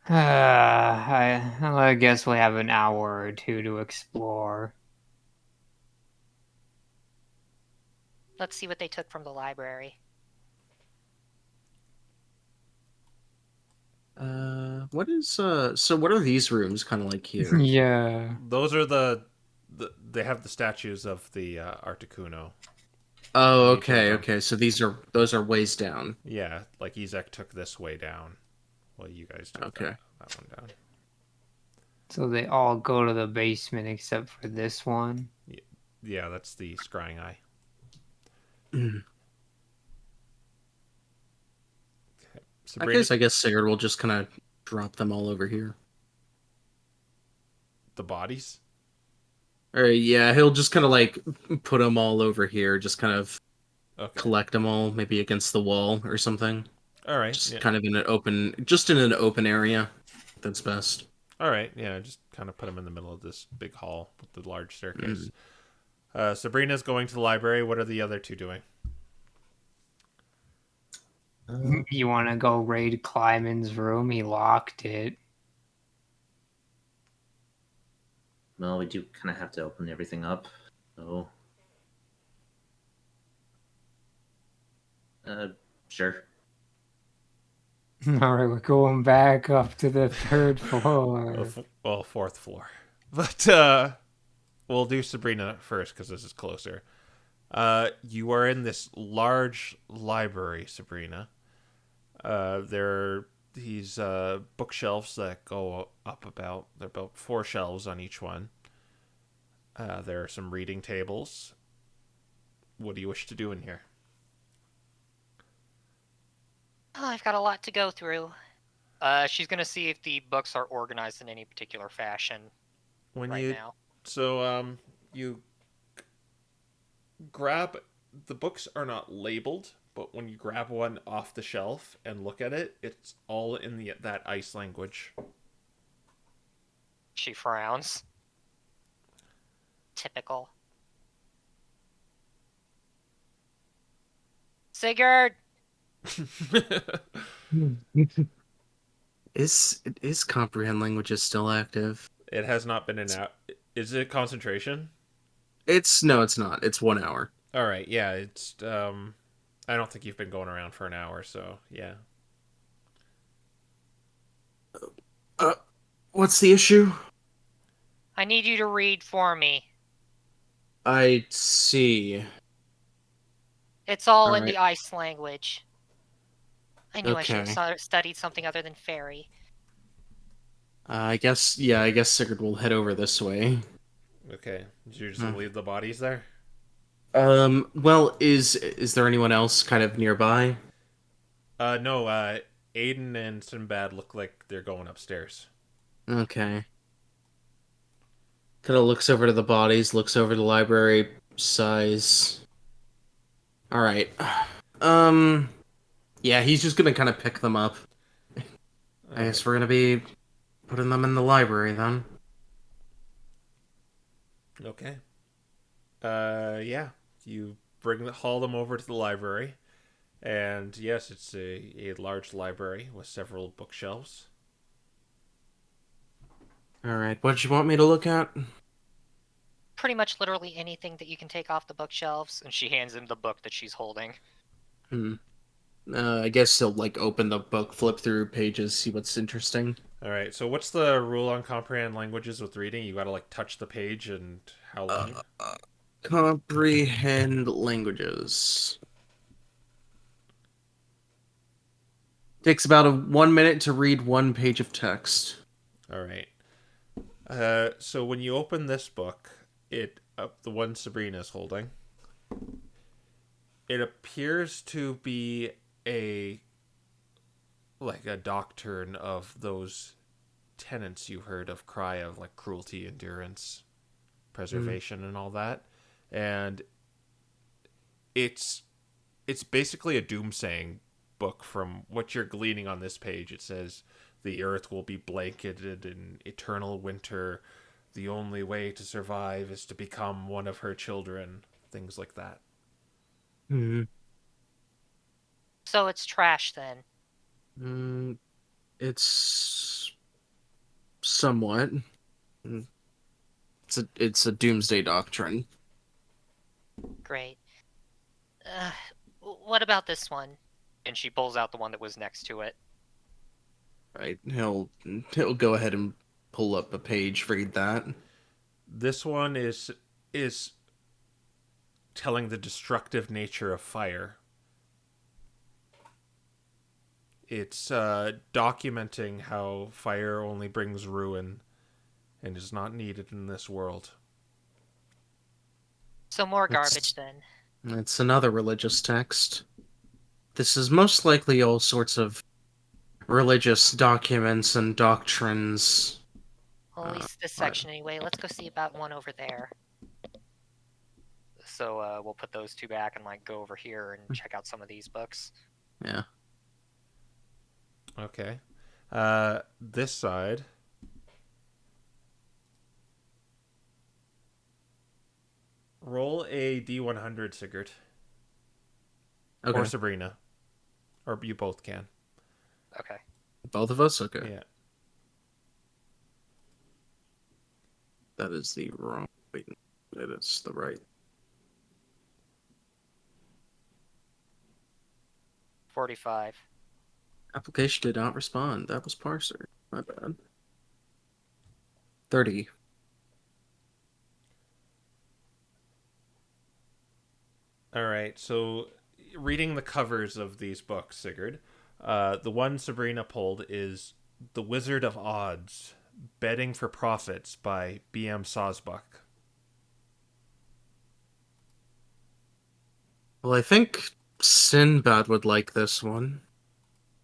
I guess we have an hour or two to explore. Let's see what they took from the library. What is so what are these rooms kind of like here? Yeah. Those are they have the statues of the Articuno. Oh, Each of okay, them. okay. So those are ways down. Yeah, like Ezek took this way down. Well, you guys took Okay. that one down. So they all go to the basement except for this one. Yeah, that's the scrying eye. Mm. Okay. Sabrina, I guess Sigurd will just kind of drop them all over here. the bodies. Or yeah, he'll just kind of like put them all over here, just kind of Okay. collect them all, maybe against the wall or something. All right. Just Yeah. kind of in an open area. That's best. All right. Yeah. Just kind of put them in the middle of this big hall with the large staircase. Sabrina's going to the library. What are the other two doing? You want to go raid Kleiman's room? He locked it. Well, we do kind of have to open everything up. So, sure. All right, we're going back up to the third floor. Well, fourth floor. But we'll do Sabrina first because this is closer. You are in this large library, Sabrina. There are these bookshelves that go up about. There are about 4 shelves on each one. There are some reading tables. What do you wish to do in here? Oh, I've got a lot to go through. She's gonna see if the books are organized in any particular fashion When right you now. you grab the books are not labeled, but when you grab one off the shelf and look at it, it's all in that ice language. She frowns. Typical. Sigurd! Is comprehend languages still active? It has not been an hour. Is it concentration? It's not. It's 1 hour. All right, yeah, it's I don't think you've been going around for an hour, so yeah. What's the issue? I need you to read for me. I see. It's all in Alright. the ice language. I knew I should Okay. have studied something other than fairy. I guess Sigurd will head over this way. Okay, did you just leave the bodies there? Well, is there anyone else kind of nearby? No, Aiden and Sinbad look like they're going upstairs. Okay. Kind of looks over to the bodies, looks over the library, sighs. All right. Yeah, he's just gonna kind of pick them up. I guess we're gonna be putting them in the library then. Okay. Yeah. You haul them over to the library. And yes, it's a large library with several bookshelves. All right. What did you want me to look at? Pretty much literally anything that you can take off the bookshelves. And she hands him the book that she's holding. I guess he'll like open the book, flip through pages, see what's interesting. All right. So what's the rule on comprehend languages with reading? You got to like touch the page, and how long? Comprehend languages. Takes about 1 minute to read 1 page of text. All right. So when you open this book, the one Sabrina's holding, it appears to be a doctrine of those tenets you heard of cry of, like cruelty, endurance, preservation, and all that. And it's basically a doomsaying book. From what you're gleaning on this page, it says the earth will be blanketed in eternal winter. The only way to survive is to become one of her children. Things like that. So it's trash then. It's somewhat. It's a doomsday doctrine. Great. What about this one? And she pulls out the one that was next to it. Right. He'll go ahead and pull up a page, read that. This one is telling the destructive nature of fire. It's documenting how fire only brings ruin and is not needed in this world. So more garbage then. It's another religious text. This is most likely all sorts of religious documents and doctrines. Well, at least this section anyway. Let's go see about one over there. So we'll put those two back and like go over here and check out some of these books. Yeah. Okay. This side. Roll a D100, Sigurd. Okay. Or Sabrina. Or you both can. Okay. Both of us? Okay. Yeah. That is the wrong. Wait, that is the right. 45. Application did not respond. That was parser. My bad. 30. All right. So, reading the covers of these books, Sigurd, the one Sabrina pulled is The Wizard of Odds, Betting for Profits by B.M. Sosbuck. Well, I think Sinbad would like this one.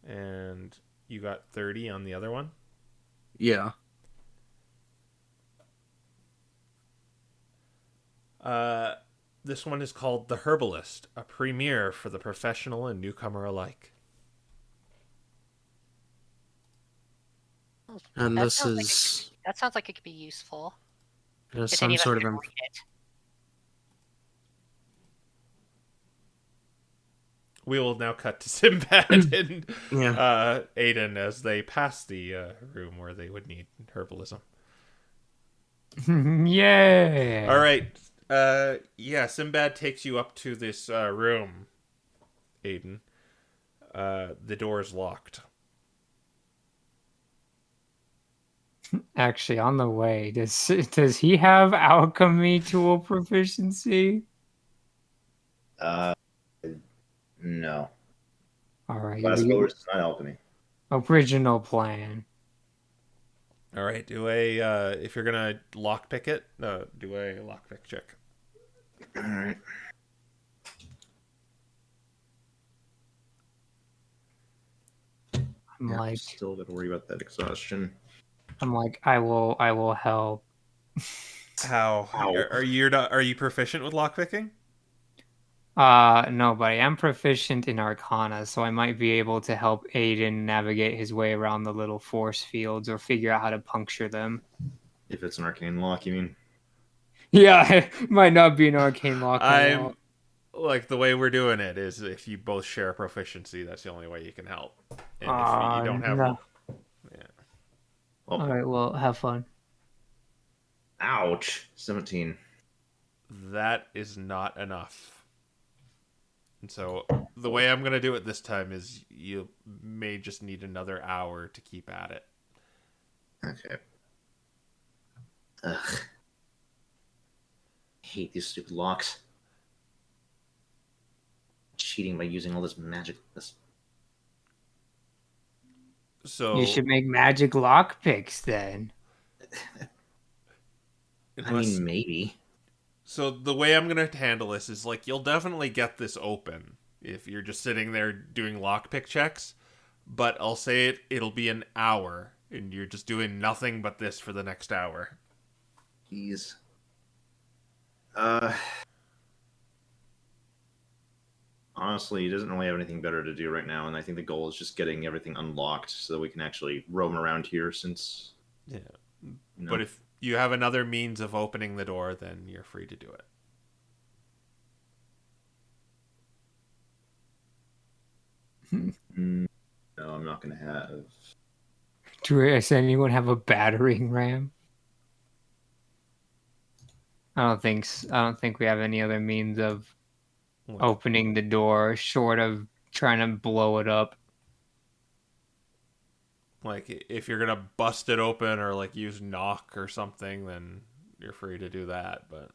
And you got 30 on the other one? Yeah. This one is called The Herbalist, a premiere for the professional and newcomer alike. And That this sounds like is That sounds like it could be useful. If some any of us sort of can read it. We will now cut to Sinbad and Yeah. Aiden as they pass the room where they would need herbalism. Yeah. All right. Yeah, Sinbad takes you up to this room, Aiden. The door is locked. Actually, on the way, does he have alchemy tool proficiency? No. All right. Class colors is not alchemy. Original plan. All right, do a if you're gonna lockpick it, do a lockpick check. All right. I'm Yeah, like, still got to worry about that exhaustion. I will help. How Ow. are you proficient with lockpicking? No, but I am proficient in Arcana, so I might be able to help Aiden navigate his way around the little force fields or figure out how to puncture them. If it's an arcane lock, you mean? Yeah, it might not be an arcane lock at all. I'm like the way we're doing it is if you both share proficiency, that's the only way you can help. And if you don't have, No. yeah. Oh, All right, well, have fun. ouch. 17. That is not enough. And so the way I'm gonna do it this time is you may just need another hour to keep at it. Okay. Ugh. I hate these stupid locks. Cheating by using all this magic. So You should make magic lockpicks then. I unless, mean, maybe. so the way I'm gonna handle this is like you'll definitely get this open if you're just sitting there doing lockpick checks, but I'll say it'll be an hour and you're just doing nothing but this for the next hour. Jeez. Honestly, he doesn't really have anything better to do right now, and I think the goal is just getting everything unlocked so that we can actually roam around here since... Yeah. You know, But if you have another means of opening the door, then you're free to do it. no, I'm not going to have... Does anyone have a battering ram? I don't think we have any other means of opening the door short of trying to blow it up. Like if you're gonna bust it open or like use knock or something, then you're free to do that. But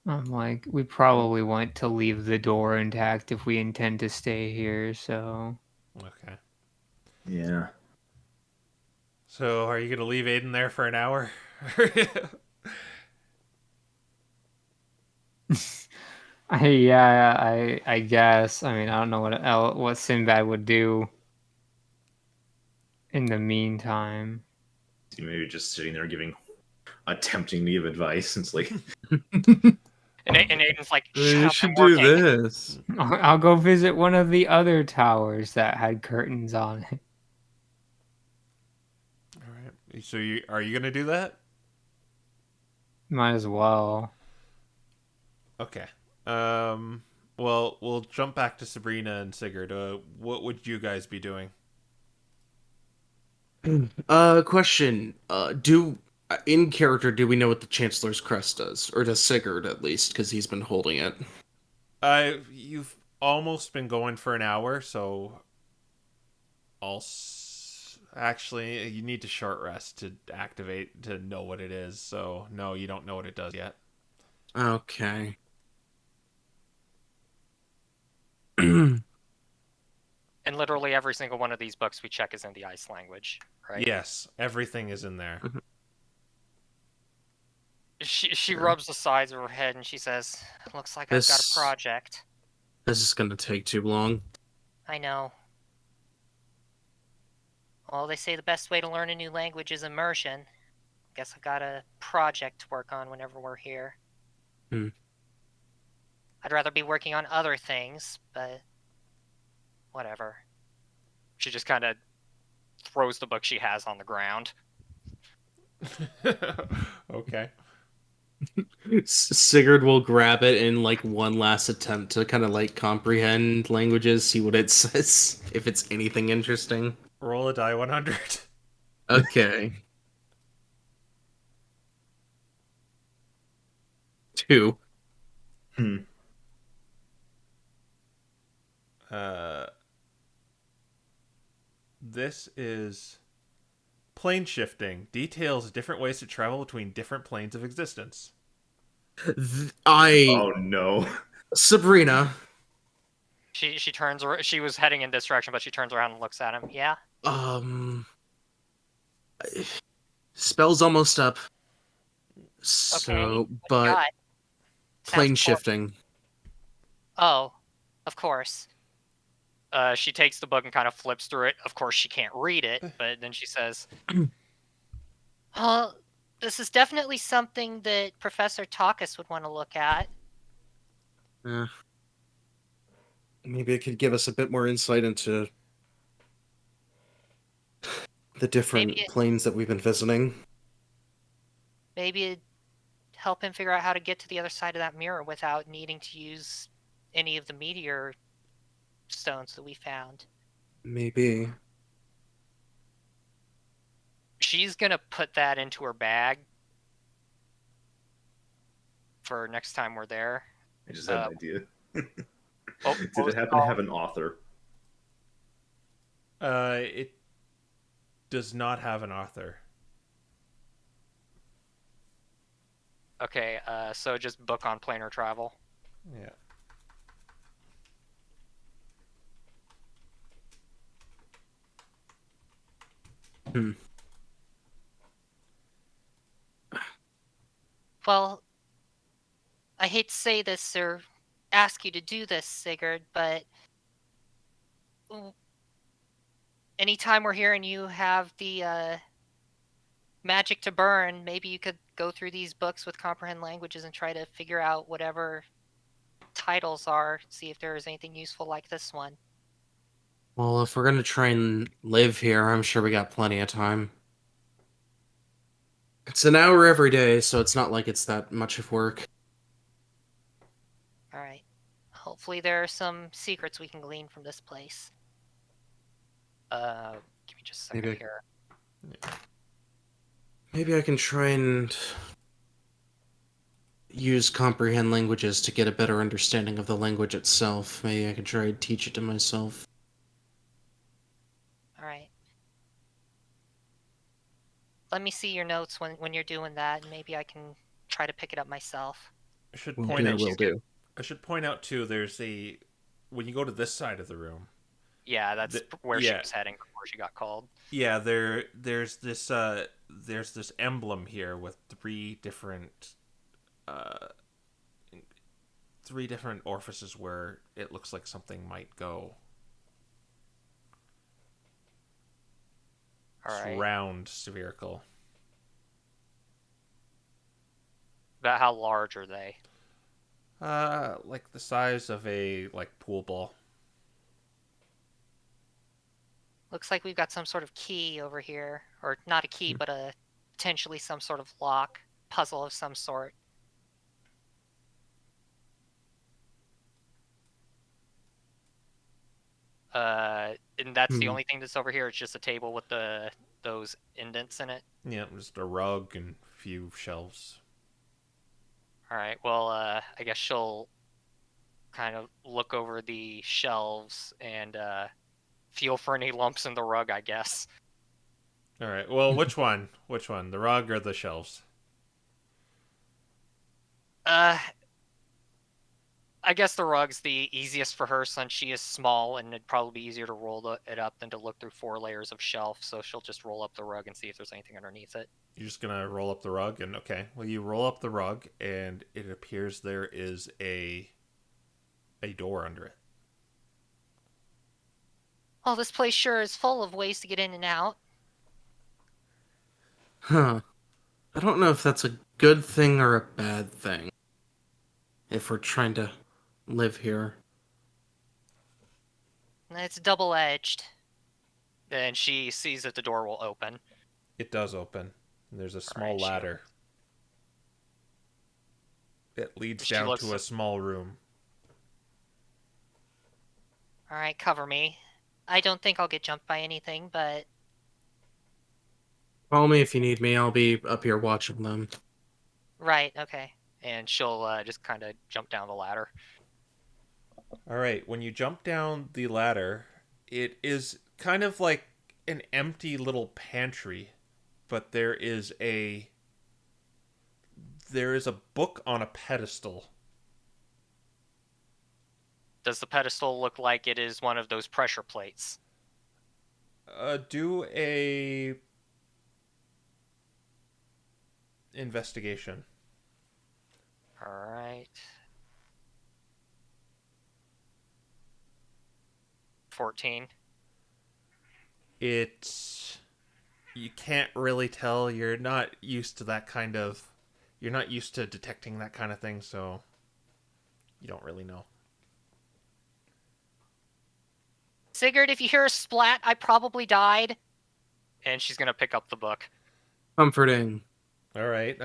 I'm like, we probably want to leave the door intact if we intend to stay here, so... okay. Yeah. So are you gonna leave Aiden there for an hour? I guess. I mean, I don't know what Sinbad would do in the meantime. Maybe just sitting there attempting to give advice. It's like... And Aiden's like, You shut up, should I'm do working. this. I'll go visit one of the other towers that had curtains on it. All right. So are you gonna do that? Might as well. Okay. Well, we'll jump back to Sabrina and Sigurd. What would you guys be doing? Question. In character, do we know what the Chancellor's Crest does? Or does Sigurd, at least, because he's been holding it? You've almost been going for an hour, so actually, you need to short rest to activate to know what it is. So no, you don't know what it does yet. Okay. And literally every single one of these books we check is in the ice language, right? Yes, everything is in there. She rubs the sides of her head and she says, "Looks like I've got a project." This is gonna take too long. I know. Well, they say the best way to learn a new language is immersion. Guess I got a project to work on whenever we're here. I'd rather be working on other things, but whatever. She just kind of throws the book she has on the ground. Okay. Sigurd will grab it in like one last attempt to kind of like comprehend languages, see what it says, if it's anything interesting. Roll a die 100. Okay. 2. This is plane shifting. Details different ways to travel between different planes of existence. Oh no. Sabrina. She turns. She was heading in this direction, but she turns around and looks at him. Yeah. Spell's almost up. So, Okay, what you but got? plane Sounds cool. shifting. Oh. Of course. She takes the book and kind of flips through it. Of course, she can't read it, but then she says, Well, this is definitely something that Professor Takas would want to look at. Maybe it could give us a bit more insight into the different Maybe planes that we've been visiting. it'd help him figure out how to get to the other side of that mirror without needing to use any of the meteor stones that we found. Maybe. she's going to put that into her bag for next time we're there. I just had an idea. Oh, Did it happen to have an author? It does not have an author. Okay, so just book on planar travel. Yeah. Well, I hate to say this or ask you to do this, Sigurd, but anytime we're here and you have the magic to burn, maybe you could go through these books with comprehend languages and try to figure out whatever titles are, see if there is anything useful like this one. Well, if we're gonna try and live here, I'm sure we got plenty of time. It's an hour every day, so it's not like it's that much of work. Alright. Hopefully there are some secrets we can glean from this place. Give me just a second Maybe. here. Maybe I can try and use comprehend languages to get a better understanding of the language itself. Maybe I can try and teach it to myself. Alright. Let me see your notes when you're doing that, and maybe I can try to pick it up myself. I should Will point do, out. will do. I should point out too. There's a when you go to this side of the room. Yeah, that's where she yeah. was heading before she got called. Yeah, there's this emblem here with three different orifices where it looks like something might go. All right. Round, spherical. About how large are they? Like the size of a pool ball. Looks like we've got some sort of key over here. Or not a key, but potentially some sort of lock. Puzzle of some sort. And that's the only thing that's over here. It's just a table with those indents in it. Yeah, just a rug and a few shelves. All right. Well, I guess she'll kind of look over the shelves and feel for any lumps in the rug, I guess. All right. Well, which one? Which one? The rug or the shelves? I guess the rug's the easiest for her since she is small, and it'd probably be easier to roll it up than to look through 4 layers of shelf. So she'll just roll up the rug and see if there's anything underneath it. You're just gonna roll up the rug, and okay. Well, you roll up the rug, and it appears there is a door under it. Well, this place sure is full of ways to get in and out. Huh. I don't know if that's a good thing or a bad thing. If we're trying to live here. It's double-edged. Then she sees that the door will open. It does open. And there's a small Alright, ladder. It leads She down looks- to a small room. Alright, cover me. I don't think I'll get jumped by anything, but... Call me if you need me. I'll be up here watching them. Right, okay. And she'll just kind of jump down the ladder. All right. When you jump down the ladder, it is kind of like an empty little pantry, but there is a book on a pedestal. Does the pedestal look like it is one of those pressure plates? Do a investigation. All right. 14. You can't really tell. You're not used to that kind of. You're not used to detecting that kind of thing, so you don't really know. Sigurd, if you hear a splat, I probably died. And she's gonna pick up the book. Comforting. All right.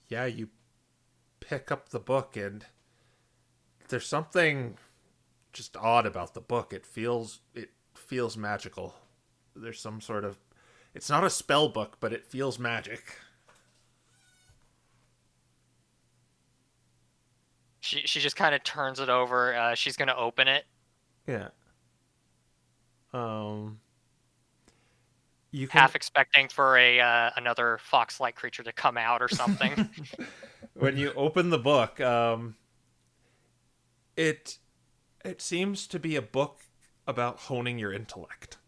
Yeah, you pick up the book, and there's something just odd about the book. It feels magical. There's some sort of. It's not a spell book, but it feels magic. She just kind of turns it over. She's gonna open it. Yeah. You can, Half expecting for another fox-like creature to come out or something. when you open the book, it seems to be a book about honing your intellect.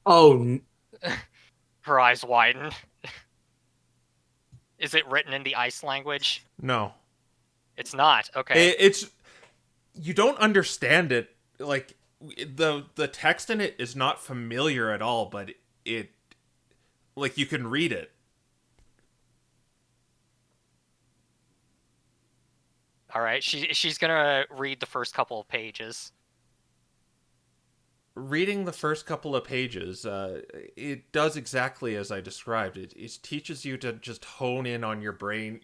Oh, Her eyes widen. Is it written in the ice language? No. It's not. Okay. It's you don't understand it. Like the text in it is not familiar at all, but it like you can read it. All right. She's gonna read the first couple of pages. Reading the first couple of pages, it does exactly as I described. It teaches you to just hone in on your brain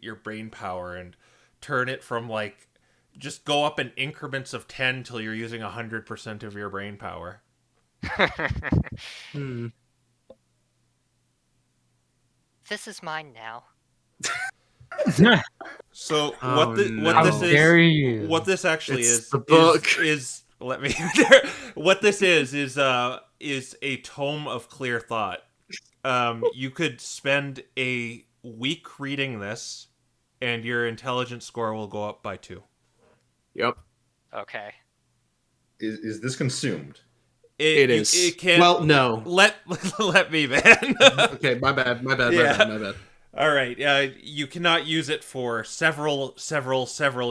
power, and turn it from like just go up in increments of 10 till you're using 100% of your brain power. This is mine now. So Oh, what no. this How dare is you. what this actually It's is the book. is let me what this is a tome of clear thought. You could spend a week reading this, and your intelligence score will go up by 2. Yep. Okay. Is this consumed? It is. It can. Well, no. Let me, man. Okay, my bad. Yeah. My bad. All right. You cannot use it for several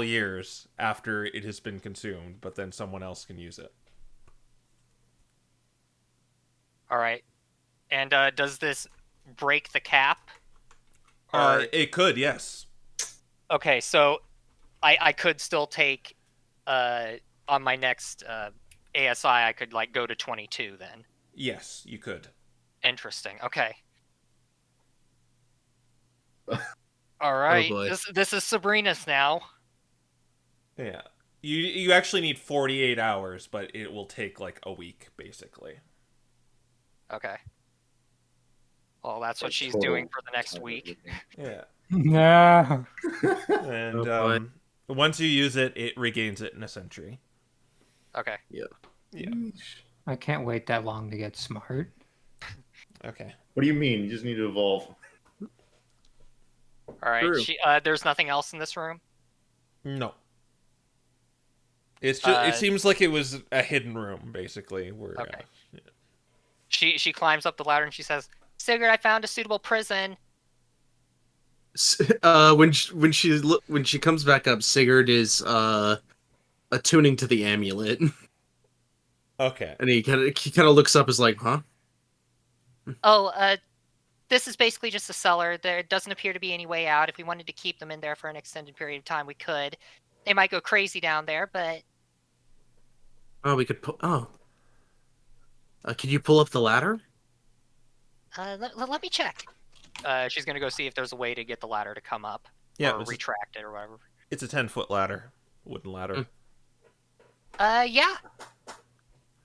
years after it has been consumed, but then someone else can use it. All right. And does this break the cap? Or It could, yes. okay, so I could still take on my next ASI. I could like go to 22 then. Yes, you could. Interesting. Okay. All right. boy. This is Sabrina's now. Yeah. You actually need 48 hours, but it will take like a week, basically. Okay. Well, that's what Like she's total doing for the next time week. everything. Yeah. No. And Oh, boy. once you use it, it regains it in a century. Okay. Yeah. I can't wait that long to get smart. Okay. What do you mean? You just need to evolve. All right. True. There's nothing else in this room. No. It's just. It seems like it was a hidden room, basically. Where. Okay. She climbs up the ladder and she says, "Sigurd, I found a suitable prison." When she comes back up, Sigurd is attuning to the amulet, Okay. and he kind of looks up, as like, huh? Oh, this is basically just a cellar. There doesn't appear to be any way out. If we wanted to keep them in there for an extended period of time, we could. They might go crazy down there, but Oh, we could can you pull up the ladder? let me check. She's gonna go see if there's a way to get the ladder to come up. Yeah, Or retract it or whatever. it's a 10-foot ladder, wooden ladder. Yeah.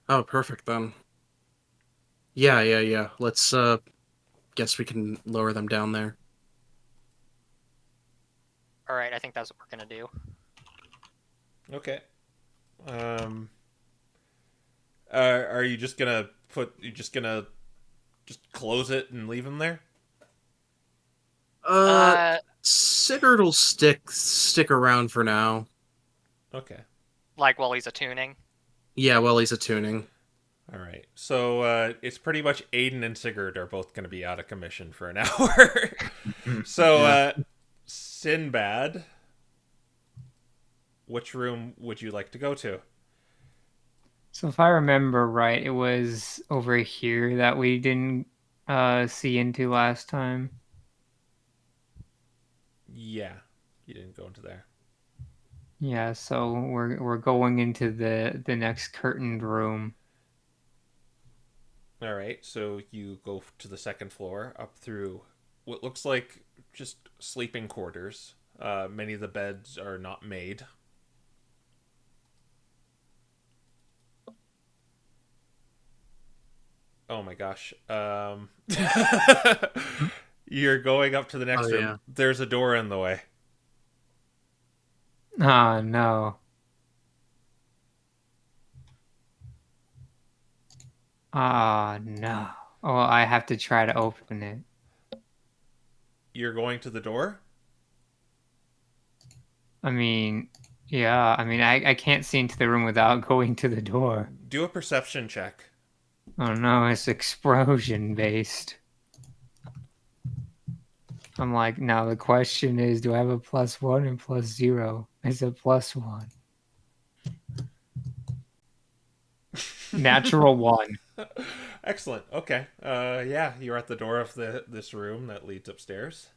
Oh, perfect then. Yeah. Let's guess we can lower them down there. All right, I think that's what we're gonna do. Okay. Are you just gonna just close it and leave him there? Sigurd will stick around for now. Okay. Like while he's attuning. Yeah, while he's attuning. All right. So it's pretty much Aiden and Sigurd are both going to be out of commission for an hour. So Sinbad, which room would you like to go to? So if I remember right, it was over here that we didn't see into last time. Yeah, you didn't go into there. Yeah, so we're going into the next curtained room. All right, so you go to the second floor, up through what looks like just sleeping quarters. Many of the beds are not made. Oh my gosh. You're going up to the next Oh, room. yeah. There's a door in the way. Oh no. Oh no. Oh, I have to try to open it. You're going to the door? I mean, yeah, I can't see into the room without going to the door. Do a perception check. Oh no, it's explosion based. I'm like, now the question is, do I have a +1 and +0? It's a +1. Natural 1. Excellent. Okay. Yeah, you're at the door of this room that leads upstairs.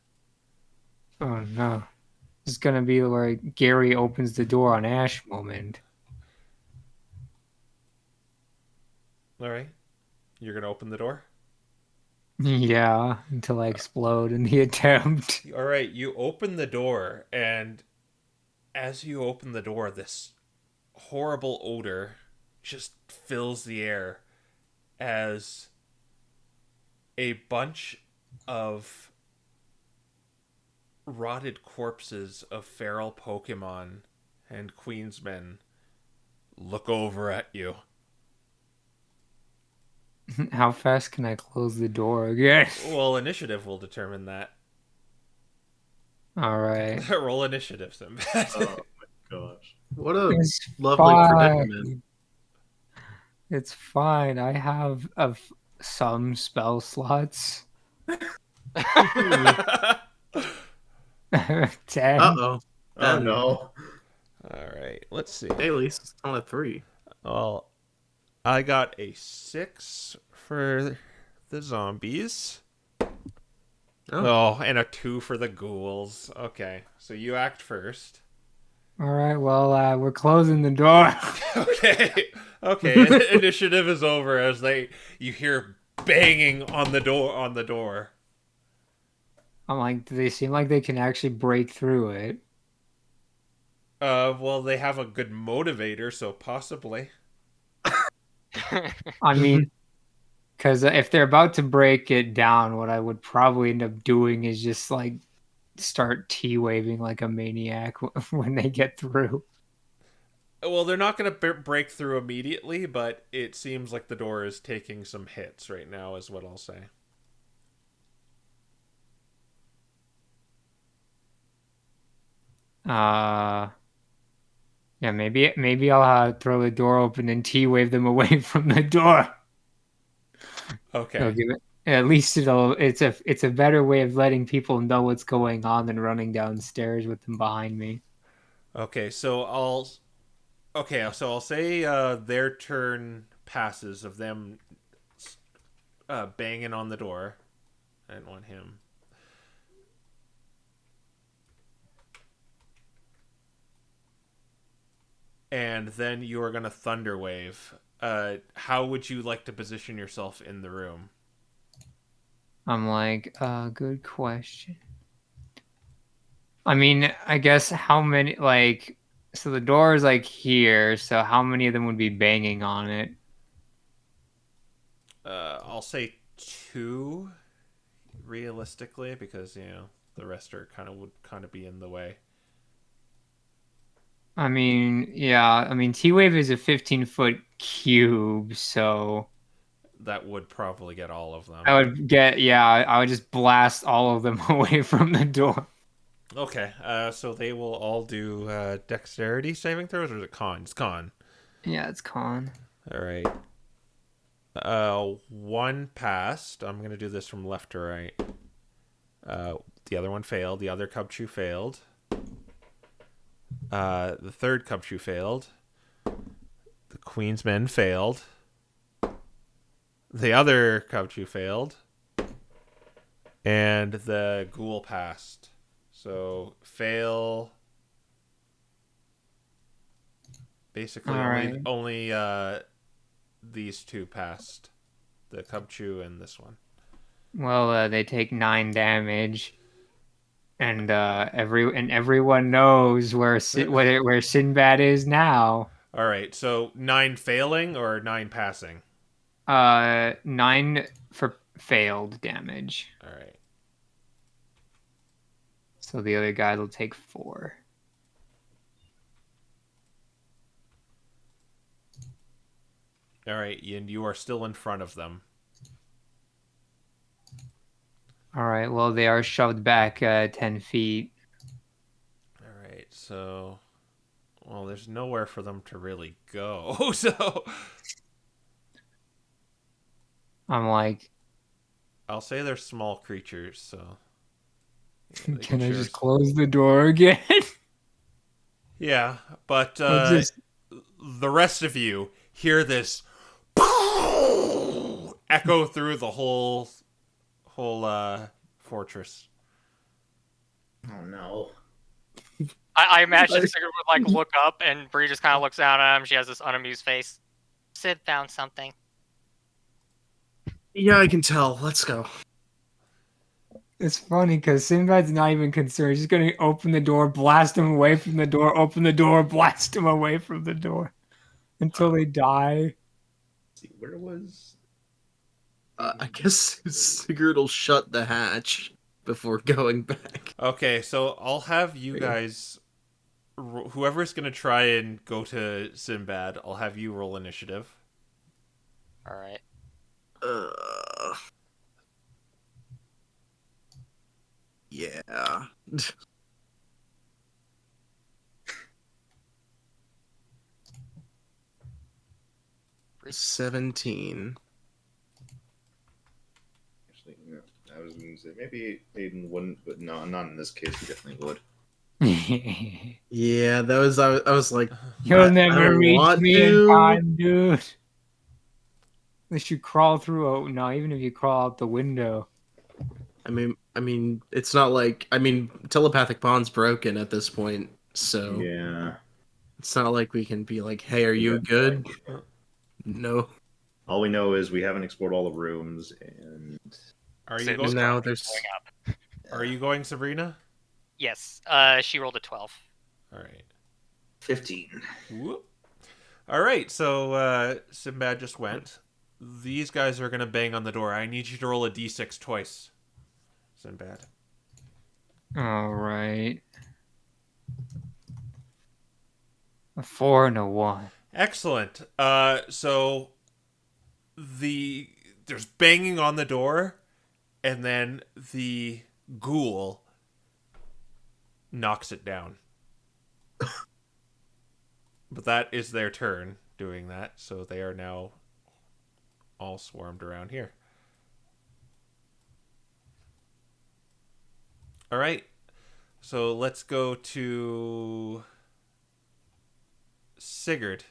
Oh no. It's gonna be where Gary opens the door on Ash moment. All right. You're going to open the door? Yeah, until I explode in the attempt. All right, you open the door, and as you open the door, this horrible odor just fills the air as a bunch of rotted corpses of feral Pokemon and Queensmen look over at you. How fast can I close the door again? Well, initiative will determine that. Alright. Roll initiative, Sinbad. Oh my gosh. What a It's lovely fine. predicament. It's fine. I have some spell slots. 10. Uh-oh. Oh no. All right, let's see. Hey, at least it's not a 3. Well, I got a 6 for the zombies. Oh, and a 2 for the ghouls. Okay, so you act first. Alright, well, we're closing the door. Okay. Initiative is over as you hear banging on the door. I'm like, do they seem like they can actually break through it? Well, they have a good motivator, so possibly. I mean, because if they're about to break it down, what I would probably end up doing is just like start T-waving like a maniac when they get through. Well, they're not going to break through immediately, but it seems like the door is taking some hits right now, is what I'll say. Yeah, maybe I'll throw the door open and T-wave them away from the door. Okay. It'll give it, at least it's a better way of letting people know what's going on than running downstairs with them behind me. Okay, so I'll say their turn passes of them banging on the door. I didn't want him. And then you are going to thunder wave. How would you like to position yourself in the room? I'm like, good question. I mean, I guess how many, like, so the door is like here, so how many of them would be banging on it? I'll say 2 realistically, because the rest would be in the way. I mean, yeah, T-Wave is a 15-foot cube, so That would probably get all of them. I would just blast all of them away from the door. Okay, so they will all do dexterity saving throws, or is it con? It's con. Yeah, it's con. All right. 1 passed. I'm going to do this from left to right. The other one failed. The other Cubchoo failed. The third Cubchoo failed. The Queen's Men failed. The other Cubchoo failed. And the Ghoul passed. So, fail... Basically, All right. only these two passed. The Cubchoo and this one. Well, they take 9 damage, and everyone knows where where Sinbad is now. All right, so 9 failing or 9 passing? 9 for failed damage. All right. So the other guys will take 4. All right, and you are still in front of them. All right. Well, they are shoved back 10 feet. All right, so... Well, there's nowhere for them to really go, so... I'm like, I'll say they're small creatures, so... Yeah, they can I sure just as- close the door again? Yeah, but I'll just- the rest of you hear this echo through the whole fortress. Oh no. I imagine Sigurd would like look up, and Bree just kind of looks down at him. She has this unamused face. Sid found something. Yeah, I can tell. Let's go. It's funny because Sinbad's not even concerned. He's just gonna open the door, blast him away from the door, open the door, blast him away from the door until they die. Let's see, where was... I guess Sigurd will shut the hatch before going back. Okay, so I'll have you guys... Whoever's going to try and go to Sinbad, I'll have you roll initiative. All right. Yeah. 17. Actually, no, I was going to say maybe Aiden wouldn't, but no, not in this case. He definitely would. Yeah, that was I was like, You'll I never don't reach want me to. in time, dude. Unless you crawl through. Oh no! Even if you crawl out the window. I mean, it's not like telepathic bond's broken at this point, so Yeah. it's not like we can be like, "Hey, are you Yeah. good?" No. All we know is we haven't explored all the rooms, and Are you Sid going? just Now kinda there's- going up. Are you going, Sabrina? Yes. She rolled a 12. All right. 15. Whoop. All right. So Sinbad just went. These guys are gonna bang on the door. I need you to roll a d6 twice. Sinbad. All right. A 4 and a 1. Excellent. So there's banging on the door, and then the ghoul knocks it down. But that is their turn doing that, so they are now all swarmed around here. All right. So let's go to Sigurd.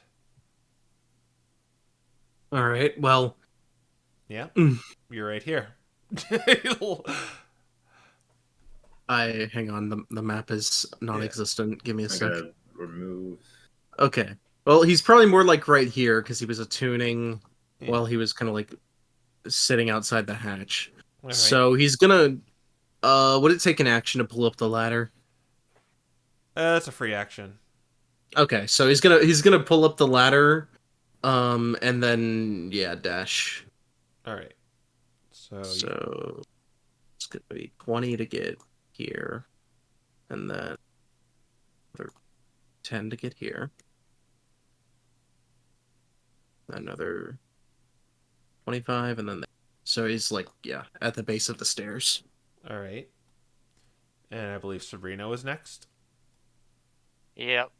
All right. Well, Yeah, Mm. you're right here. I hang on. The map is non-existent. Give me a I sec. gotta remove. Okay. Well, he's probably more like right here because he was attuning Yeah. while he was kind of like sitting outside the hatch. All right. So he's gonna. Would it take an action to pull up the ladder? That's a free action. Okay, so he's gonna pull up the ladder, and then dash. All right. So, So it's gonna be 20 to get here, and then another 10 to get here. Another 25, and then so he's like at the base of the stairs. all right. And I believe Sabrina was next. Yep.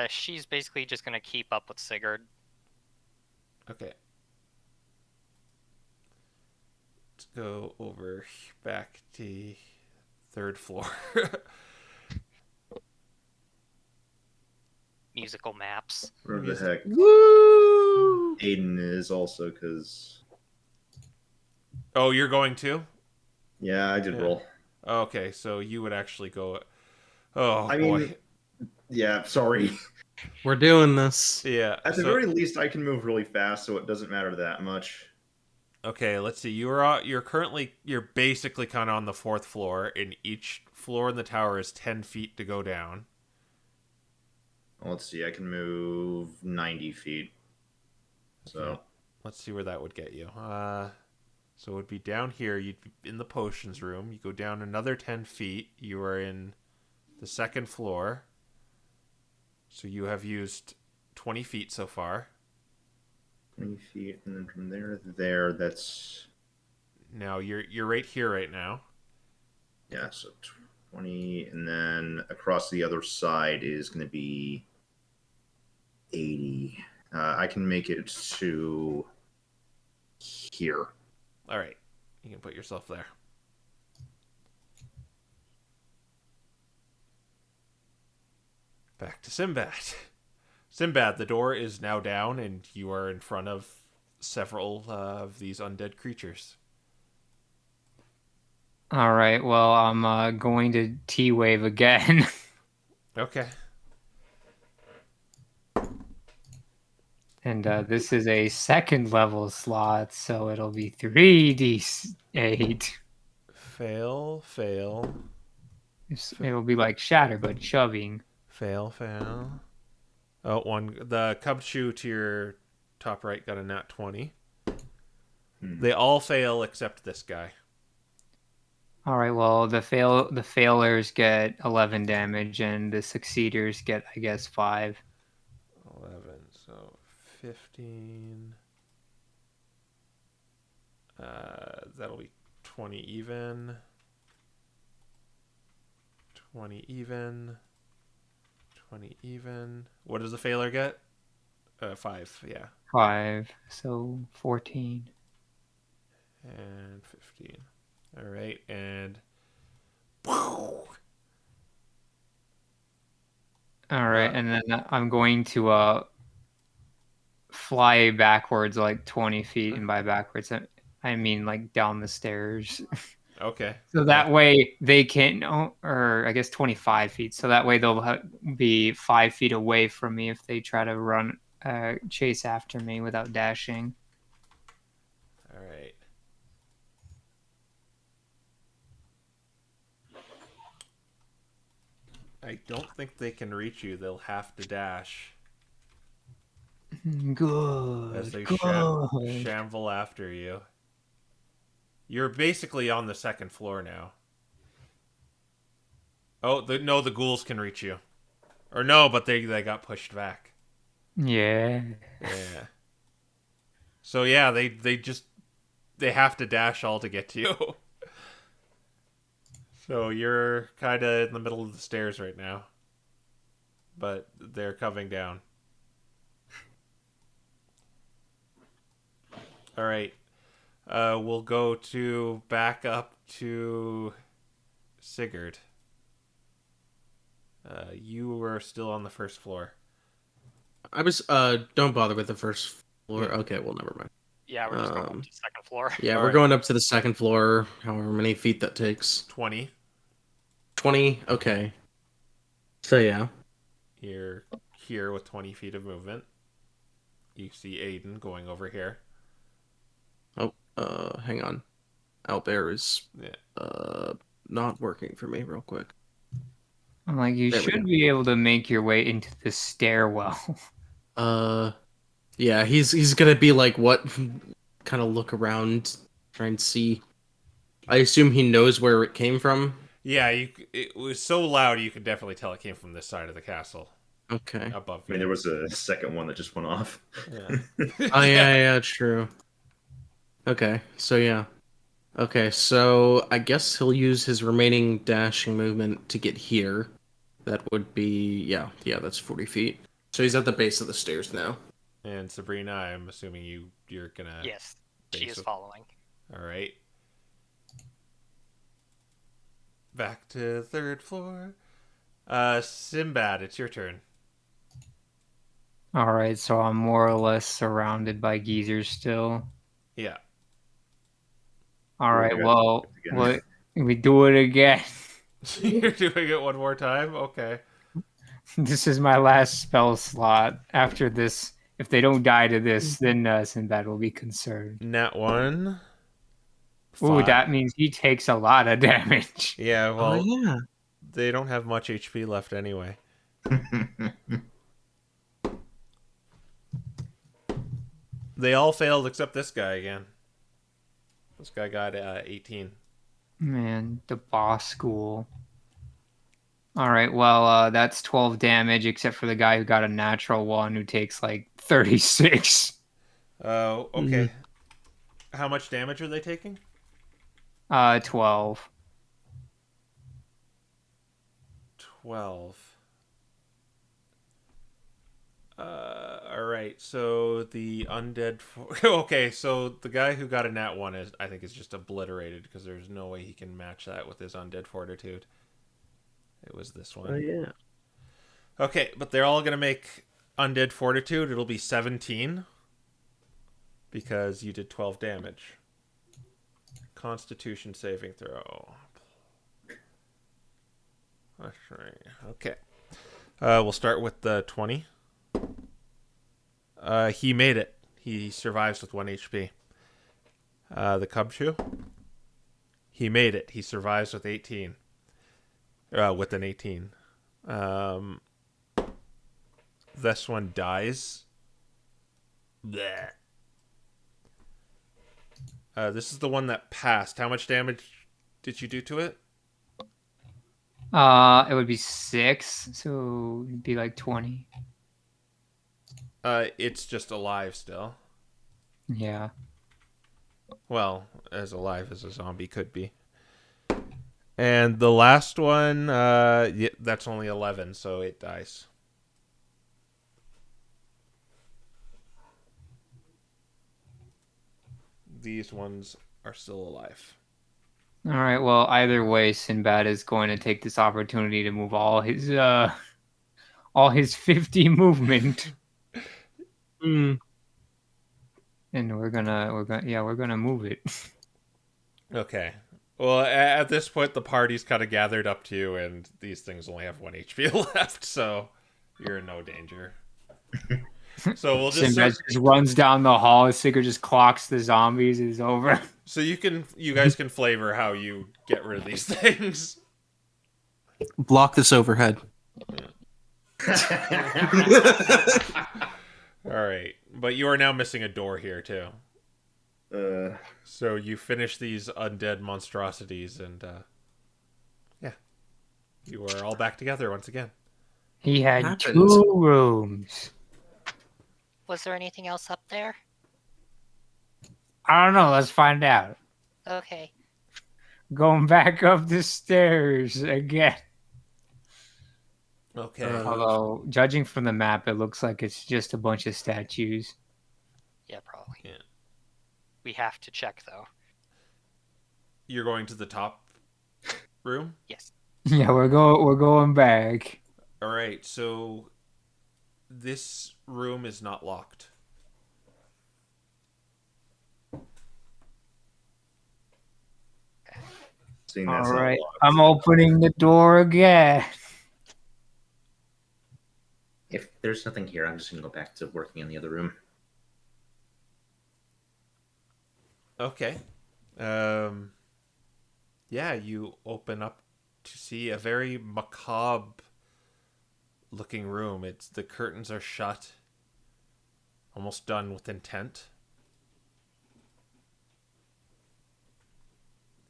She's basically just gonna keep up with Sigurd. Okay. Let's go over back to third floor. musical maps. Whatever the heck Woo! Aiden is also, because... Oh, you're going too? Yeah, I did Yeah. roll. Okay, so you would actually go. Oh I boy. mean, yeah, sorry. We're doing this. Yeah. At the So very least, I can move really fast, so it doesn't matter that much. okay, let's see. You're basically kind of on the 4th floor, and each floor in the tower is 10 feet to go down. Well, let's see, I can move 90 feet. So, Okay. Let's see where that would get you. So it would be down here. You'd be in the potions room. You go down another 10 feet. You are in the 2nd floor. So you have used 20 feet so far. 20 feet, and then from there to there, that's... Now you're right here right now. Yeah, so 20, and then across the other side is going to be 80. I can make it to here. All right. You can put yourself there. Back to Sinbad. Sinbad, the door is now down, and you are in front of several of these undead creatures. All right. Well, I'm going to T-wave again. Okay. And this is a 2nd level slot, so it'll be 3d8. Fail, fail, It'll be like shatter, but shoving. fail. Oh, the cub shoe to your top right got a nat 20. They all fail except this guy. All right. Well, the failures get 11 damage, and the succeeders get, I guess, 5. 11, so 15. That'll be 20 even. 20 even. 20 even. What does the failure get? 5, yeah. 5. So 14. And 15. All right, and... All right, and then I'm going to fly backwards like 20 feet, and by backwards I mean like down the stairs. Okay. So that way they can, or I guess 25 feet. So that way they'll be 5 feet away from me if they try to run, chase after me without dashing. All right. I don't think they can reach you. They'll have to dash Good. as they good. shamble after you. You're basically on the 2nd floor now. Oh, no, the ghouls can reach you. Or no, but they got pushed back. Yeah. Yeah. So yeah, they have to dash all to get to you. So you're kind of in the middle of the stairs right now. But they're coming down. All right. We'll go back up to Sigurd. You were still on the 1st floor. I was don't bother with the 1st floor. Okay, well never mind. Yeah, we're just going up to the 2nd floor. Yeah, All we're right. going up to the 2nd floor, however many feet that takes. 20. 20? Okay. So yeah. You're here with 20 feet of movement. You see Aiden going over here. Oh, hang on. Owlbear is Yeah. not working for me real quick. I'm like, you There we should go. be able to make your way into the stairwell. Yeah, he's gonna be like what? Kind of look around, try and see. I assume he knows where it came from. Yeah, it was so loud you could definitely tell it came from this side of the castle. Okay. Above I mean, you. there was a second one that just went off. Yeah. Oh yeah, true. Okay, so yeah. Okay, so I guess he'll use his remaining dashing movement to get here. That would be yeah, that's 40 feet. So he's at the base of the stairs now. And Sabrina, I'm assuming you're gonna. Yes, she is base- following. All right. Back to 3rd floor. Sinbad, it's your turn. All right, so I'm more or less surrounded by geezers still. Yeah. All right, Yeah. well, Again. what we do it again. You're doing it one more time? Okay. This is my last spell slot. After this, if they don't die to this, then Sinbad will be concerned. Nat 1. Ooh, 5. that means he takes a lot of damage. Yeah, Oh well, yeah. they don't have much HP left anyway. They all failed except this guy again. This guy got 18. Man, the boss school. All right, well, that's 12 damage, except for the guy who got a natural one who takes like 36. Okay. How much damage are they taking? 12. 12. Alright, so the undead... okay, so the guy who got a nat 1 I think is just obliterated because there's no way he can match that with his undead fortitude. It was this one. Oh yeah. Okay, but they're all going to make undead fortitude. It'll be 17 because you did 12 damage. Constitution saving throw. That's right. Okay. We'll start with the 20. He made it. He survives with 1 HP. The Cubshoe. He made it. He survives with 18. With an 18. This one dies. Blech. This is the one that passed. How much damage did you do to it? It would be 6, so it'd be like 20. It's just alive still. Yeah. Well, as alive as a zombie could be. And the last one, that's only 11, so it dies. These ones are still alive. All right, well, either way, Sinbad is going to take this opportunity to move all his 50 movement. Mm. And we're gonna move it. Okay. Well, at this point, the party's kind of gathered up to you, and these things only have 1 HP left, so you're in no danger. So we'll just Sinbad just runs down the hall. His Sigurd just clocks the zombies. It's over. so you guys can flavor how you get rid of these things. Block this overhead. All right, but you are now missing a door here too. So you finish these undead monstrosities, and yeah, you are all back together once again. He had Happens. 2 rooms. Was there anything else up there? I don't know. Let's find out. Okay. Going back up the stairs again. Okay. Although, judging from the map, it looks like it's just a bunch of statues. Yeah, probably. Yeah. We have to check though. You're going to the top room? Yes. Yeah, we're going back. All right, so this room is not locked. Seeing All that's not right, locked. I'm opening the door again. If there's nothing here, I'm just gonna go back to working in the other room. Okay. Yeah, you open up to see a very macabre looking room. The curtains are shut, almost done with intent.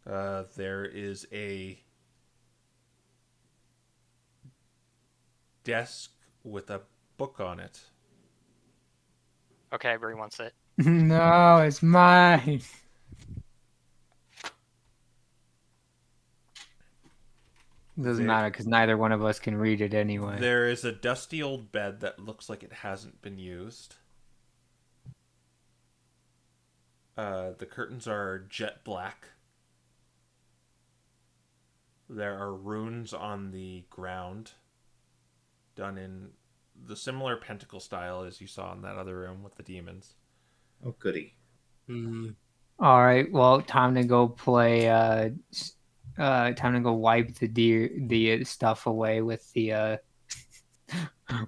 There is a desk with a book on it. Okay, Brie wants it. No, it's mine. Doesn't There- matter because neither one of us can read it anyway. There is a dusty old bed that looks like it hasn't been used. The curtains are jet black. There are runes on the ground, done in the similar pentacle style as you saw in that other room with the demons. Oh, goody. Hmm. All right, well, time to go play. Time to go wipe the stuff away with the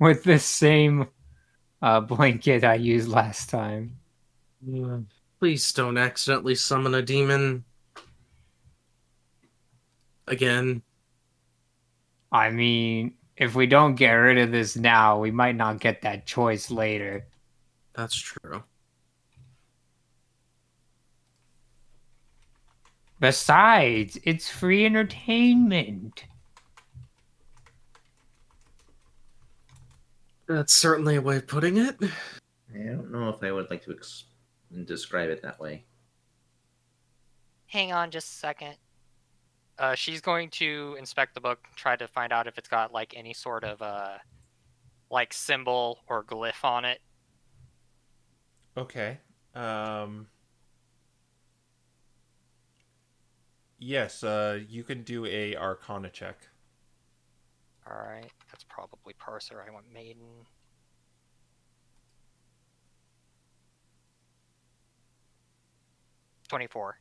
with the same blanket I used last time. Please don't accidentally summon a demon again. I mean, if we don't get rid of this now, we might not get that choice later. That's true. Besides, it's free entertainment. That's certainly a way of putting it. I don't know if I would like to describe it that way. Hang on just a second. She's going to inspect the book, try to find out if it's got like any sort of like symbol or glyph on it. Okay. Yes, you can do a Arcana check. All right, that's probably Parser. I want Maiden. $24.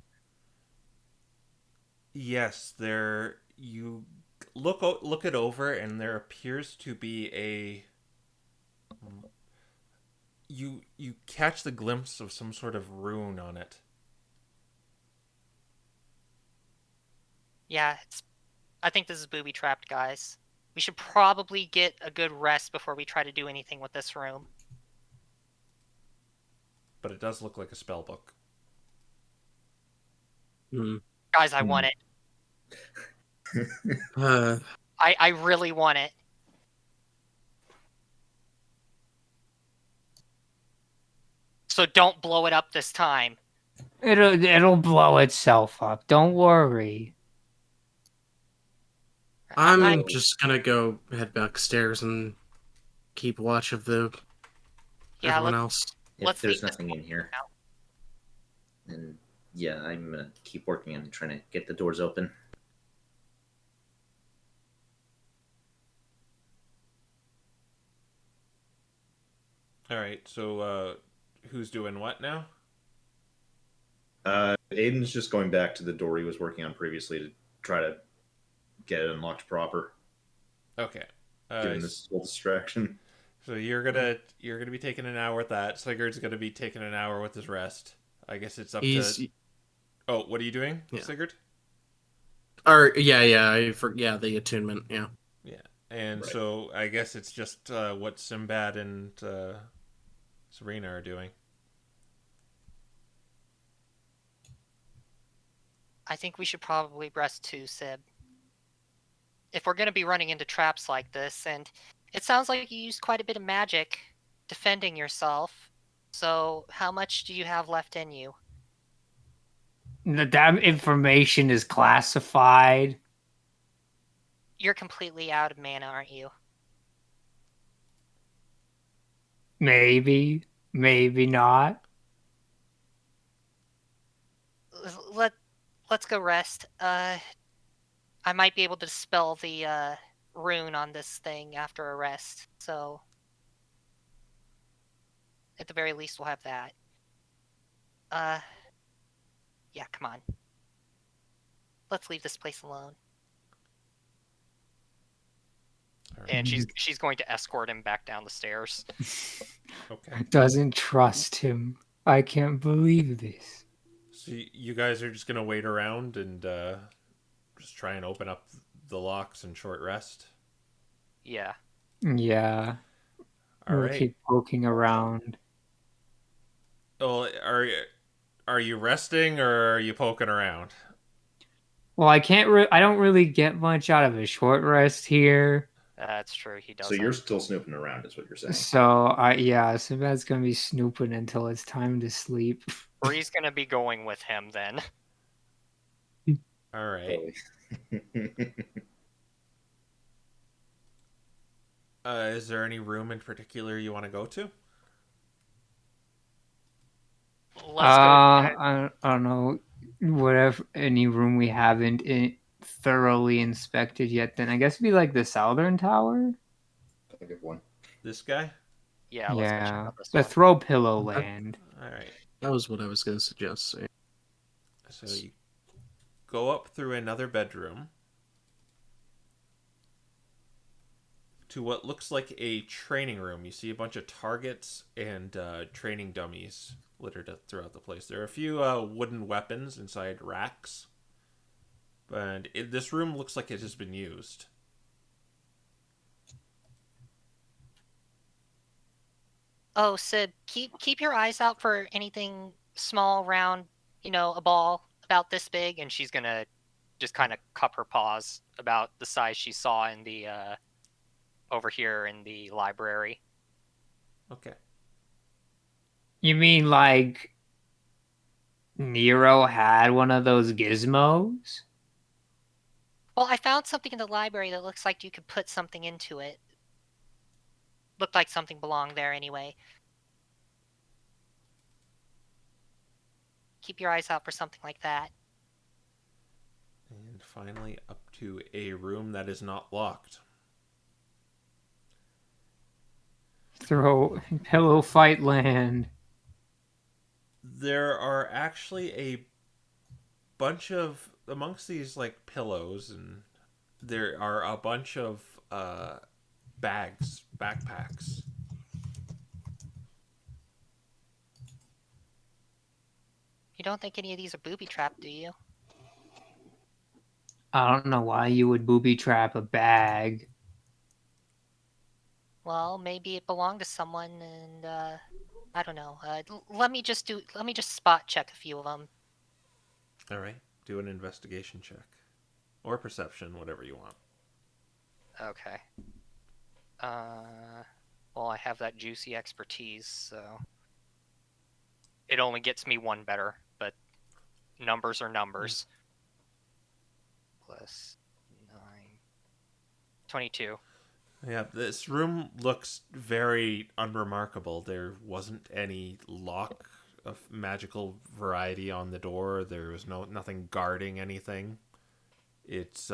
Yes, there you look it over, and there appears to be a you catch the glimpse of some sort of rune on it. Yeah, I think this is booby trapped, guys. We should probably get a good rest before we try to do anything with this room. But it does look like a spell book. Hmm. Guys, I want it. I really want it. So don't blow it up this time. It'll blow itself up. Don't worry. I'm just gonna go head back stairs and keep watch of Yeah, everyone else. If Let's there's leave this nothing in here. And yeah, I'm gonna keep working on trying to get the doors open. All right, so who's doing what now? Aiden's just going back to the door he was working on previously to try to get it unlocked proper, Okay. given this whole distraction. So you're gonna be taking an hour with that. Sigurd's gonna be taking an hour with his rest. I guess it's up to. Oh, what are you doing, Yeah. Sigurd? Or yeah, the attunement. Yeah. Yeah, and Right. so I guess it's just what Sinbad and Serena are doing. I think we should probably rest too, Sib. If we're going to be running into traps like this, and it sounds like you used quite a bit of magic defending yourself, so how much do you have left in you? That information is classified. You're completely out of mana, aren't you? Maybe, maybe not. Let's go rest. I might be able to dispel the rune on this thing after a rest, so at the very least we'll have that. Yeah, come on. Let's leave this place alone. All right. And she's going to escort him back down the stairs. Okay. Doesn't trust him. I can't believe this. So you guys are just gonna wait around and just try and open up the locks and short rest. Yeah. Yeah. All We'll right. keep poking around. Well, are you resting or are you poking around? Well, I don't really get much out of a short rest here. That's true. He does. So you're still snooping around, is what you're saying. So Sinbad's gonna be snooping until it's time to sleep. Bree's gonna be going with him then. All right. Is there any room in particular you want to go to? Let's go. I don't know. Whatever, any room we haven't thoroughly inspected yet, then I guess it'd be like the southern tower. I'll give one. This guy? Yeah, let's go check Yeah, out this the one. throw pillow land. Alright. That was what I was going to suggest. So you go up through another bedroom to what looks like a training room. You see a bunch of targets and training dummies littered throughout the place. There are a few wooden weapons inside racks, but this room looks like it has been used. Oh, Sid, keep your eyes out for anything small, round, a ball about this big. And she's gonna just kind of cup her paws about the size she saw in the over here in the library. Okay. You mean like Nero had one of those gizmos? Well, I found something in the library that looks like you could put something into it. Looked like something belonged there anyway. Keep your eyes out for something like that. And finally, up to a room that is not locked. Throw pillow fight land. There are actually a bunch of amongst these like pillows, and there are a bunch of backpacks. You don't think any of these are booby trapped, do you? I don't know why you would booby trap a bag. Well, maybe it belonged to someone, and I don't know. Let me just spot check a few of them. All right, do an investigation check or perception, whatever you want. Okay. Well, I have that juicy expertise, so it only gets me one better, but numbers are numbers. Plus 9. 22. Yeah, this room looks very unremarkable. There wasn't any lock of magical variety on the door. There was nothing guarding anything. It's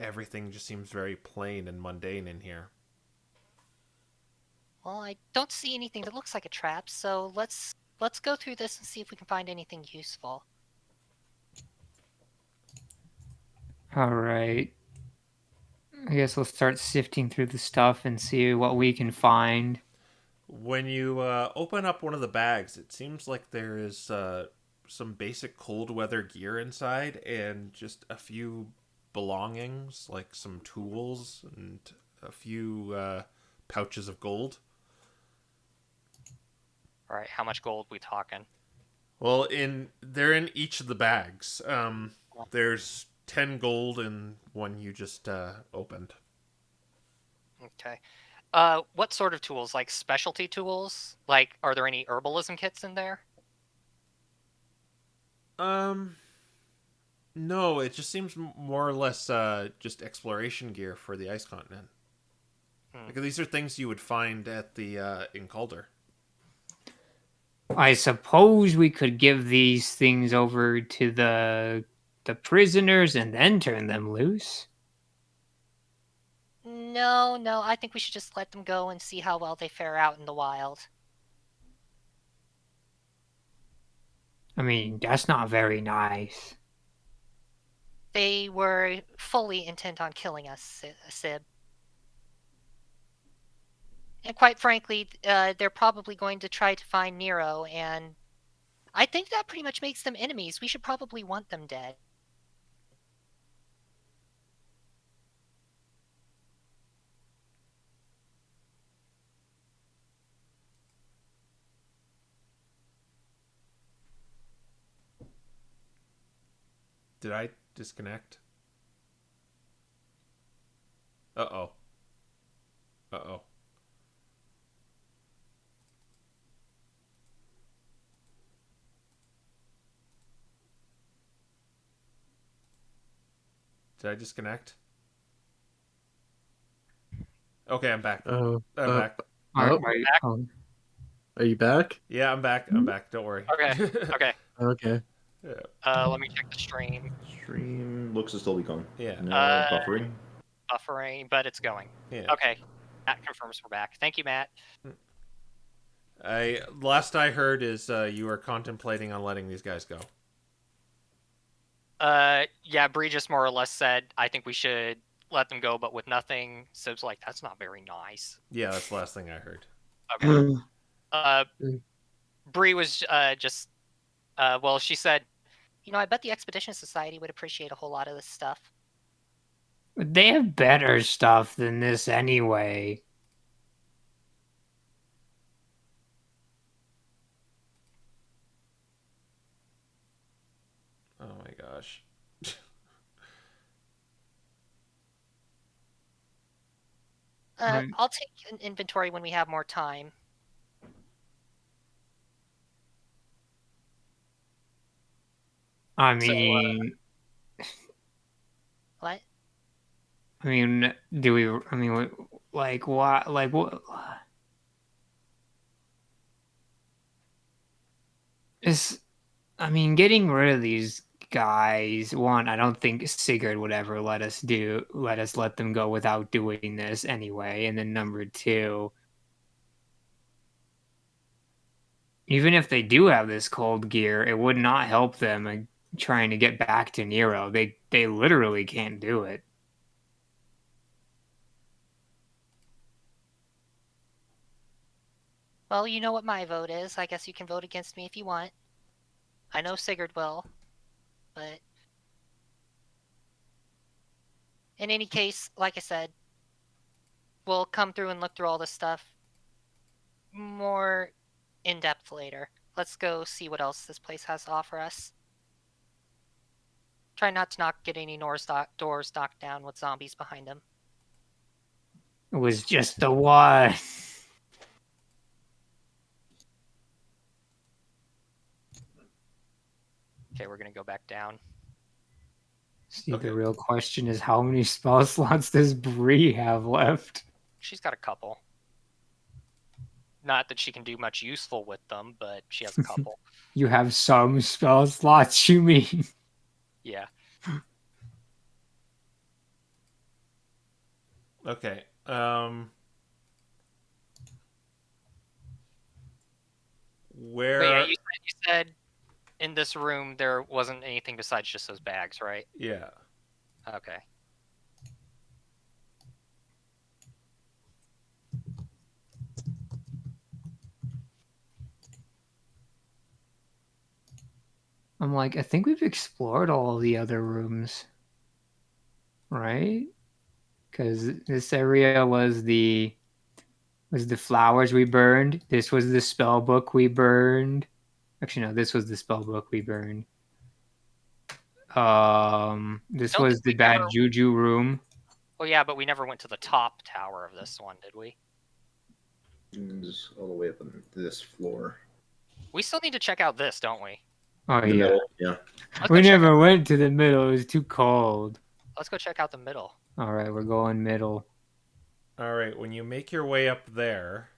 everything just seems very plain and mundane in here. Well, I don't see anything that looks like a trap, so let's go through this and see if we can find anything useful. All right. I guess we'll start sifting through the stuff and see what we can find. When you open up one of the bags, it seems like there is some basic cold weather gear inside and just a few belongings, like some tools and a few pouches of gold. All right, how much gold we talking? Well, they're in each of the bags. There's 10 gold in one you just opened. Okay. What sort of tools? Like specialty tools? Like, are there any herbalism kits in there? No, it just seems more or less just exploration gear for the ice continent. Like, these are things you would find at the in Calder. I suppose we could give these things over to the prisoners and then turn them loose. No, I think we should just let them go and see how well they fare out in the wild. I mean, that's not very nice. They were fully intent on killing us, Sib. And quite frankly, they're probably going to try to find Nero, and I think that pretty much makes them enemies. We should probably want them dead. Did I disconnect? Uh-oh. Uh-oh. Did I disconnect? Okay, I'm back. I'm back. Are you back? Yeah, I'm back. I'm back. Don't worry. Okay. Okay. Okay. Yeah. Let me check the stream. Stream looks to still be going. Yeah. No buffering. Buffering, but it's going. Yeah. Okay. Matt confirms we're back. Thank you, Matt. Last I heard is you are contemplating on letting these guys go. Yeah, Bree just more or less said, I think we should let them go, but with nothing. Sib's like, that's not very nice. Yeah, that's the last thing I heard. Okay. Bree was just, well, she said, I bet the Expedition Society would appreciate a whole lot of this stuff. They have better stuff than this anyway. Oh my gosh. Right. I'll take an inventory when we have more time. I mean, What? I mean, do we? I mean, like what? Like what? Is I mean, getting rid of these guys. One, I don't think Sigurd would ever let us let them go without doing this anyway. And then number two, even if they do have this cold gear, it would not help them trying to get back to Nero. They literally can't do it. Well, you know what my vote is. I guess you can vote against me if you want. I know Sigurd will, but in any case, like I said, we'll come through and look through all this stuff more in depth later. Let's go see what else this place has to offer us. Try not to get any doors knocked down with zombies behind them. It was just the one. okay, we're going to go back down. See, Okay. the real question is how many spell slots does Bree have left? She's got a couple. Not that she can do much useful with them, but she has a couple. You have some spell slots, you mean? Yeah. Okay. Where? But yeah, you said in this room there wasn't anything besides just those bags, right? Yeah. Okay. I'm like, I think we've explored all the other rooms, right? Because this area was the flowers we burned. This was the spell book we burned. Actually, no, this was the spell book we burned. This Don't was think the we bad ever- juju room. Well, yeah, but we never went to the top tower of this one, did we? Just all the way up on this floor. We still need to check out this, don't we? Oh The yeah, middle, yeah. Let's we go check never went to the middle. It was too cold. Let's go check out the middle. All right, we're going middle. All right. When you make your way up there,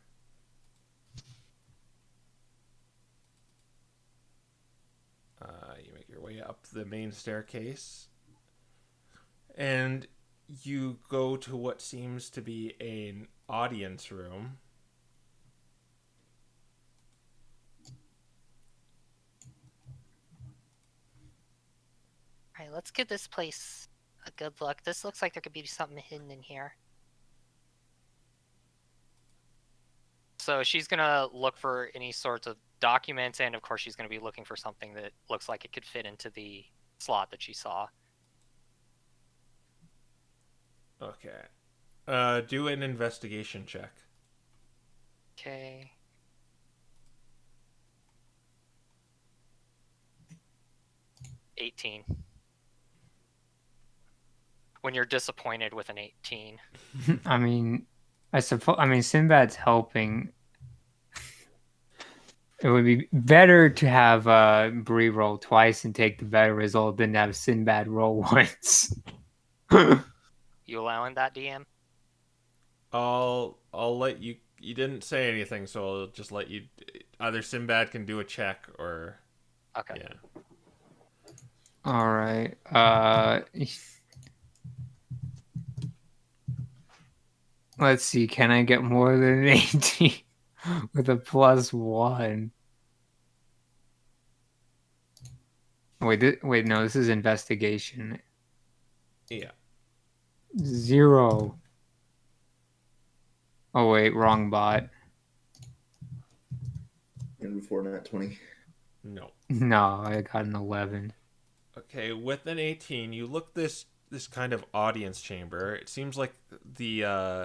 you make your way up the main staircase, and you go to what seems to be an audience room. Alright, let's give this place a good look. This looks like there could be something hidden in here. So she's gonna look for any sorts of documents, and of course she's gonna be looking for something that looks like it could fit into the slot that she saw. Okay. Do an investigation check. Okay. $18. When you're disappointed with an 18. I mean, I suppose. I mean, Sinbad's helping. It would be better to have Bree roll twice and take the better result than to have Sinbad roll once. You allowing that, DM? I'll let you. You didn't say anything, so I'll just let you. Either Sinbad can do a check, or Okay. yeah. All right. Let's see, can I get more than an 18 with a +1? Wait, no, this is investigation. Yeah. 0. Oh wait, wrong bot. And before nat 20. No. No, I got an 11. Okay, with an 18, you look this kind of audience chamber. It seems like the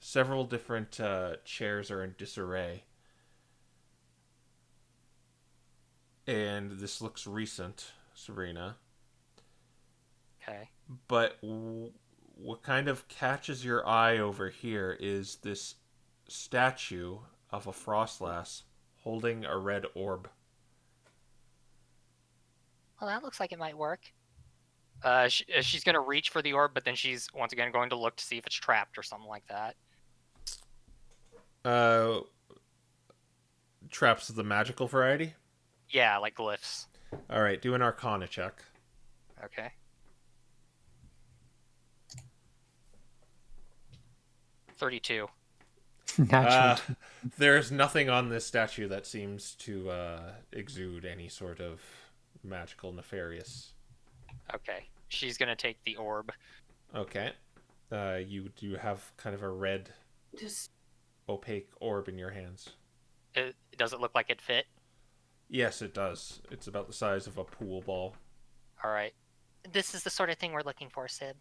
several different chairs are in disarray. And this looks recent, Sabrina. Okay. But what kind of catches your eye over here is this statue of a frostlass holding a red orb. Well, that looks like it might work. She's gonna reach for the orb, but then she's once again going to look to see if it's trapped or something like that. Traps of the magical variety. Yeah, like glyphs. All right, do an Arcana check. Okay. $32. Natural. There's nothing on this statue that seems to exude any sort of magical nefarious. Okay. She's gonna take the orb. Okay. You do have kind of a red, opaque orb in your hands. Does it look like it fit? Yes, it does. It's about the size of a pool ball. All right. This is the sort of thing we're looking for, Sib.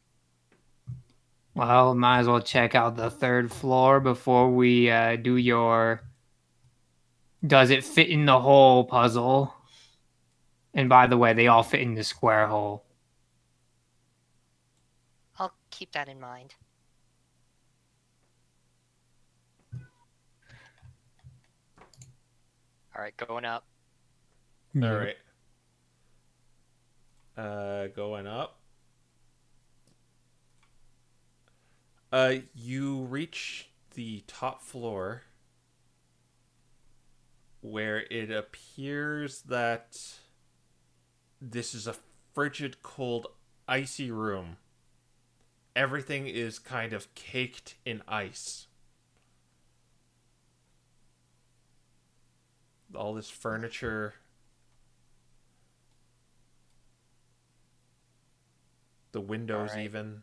Well, might as well check out the 3rd floor before we do your does it fit in the hole puzzle. And by the way, they all fit in the square hole. I'll keep that in mind. All right, going up. All right. Going up. You reach the top floor where it appears that this is a frigid, cold, icy room. Everything is kind of caked in ice. All this furniture. The windows, Alright. even.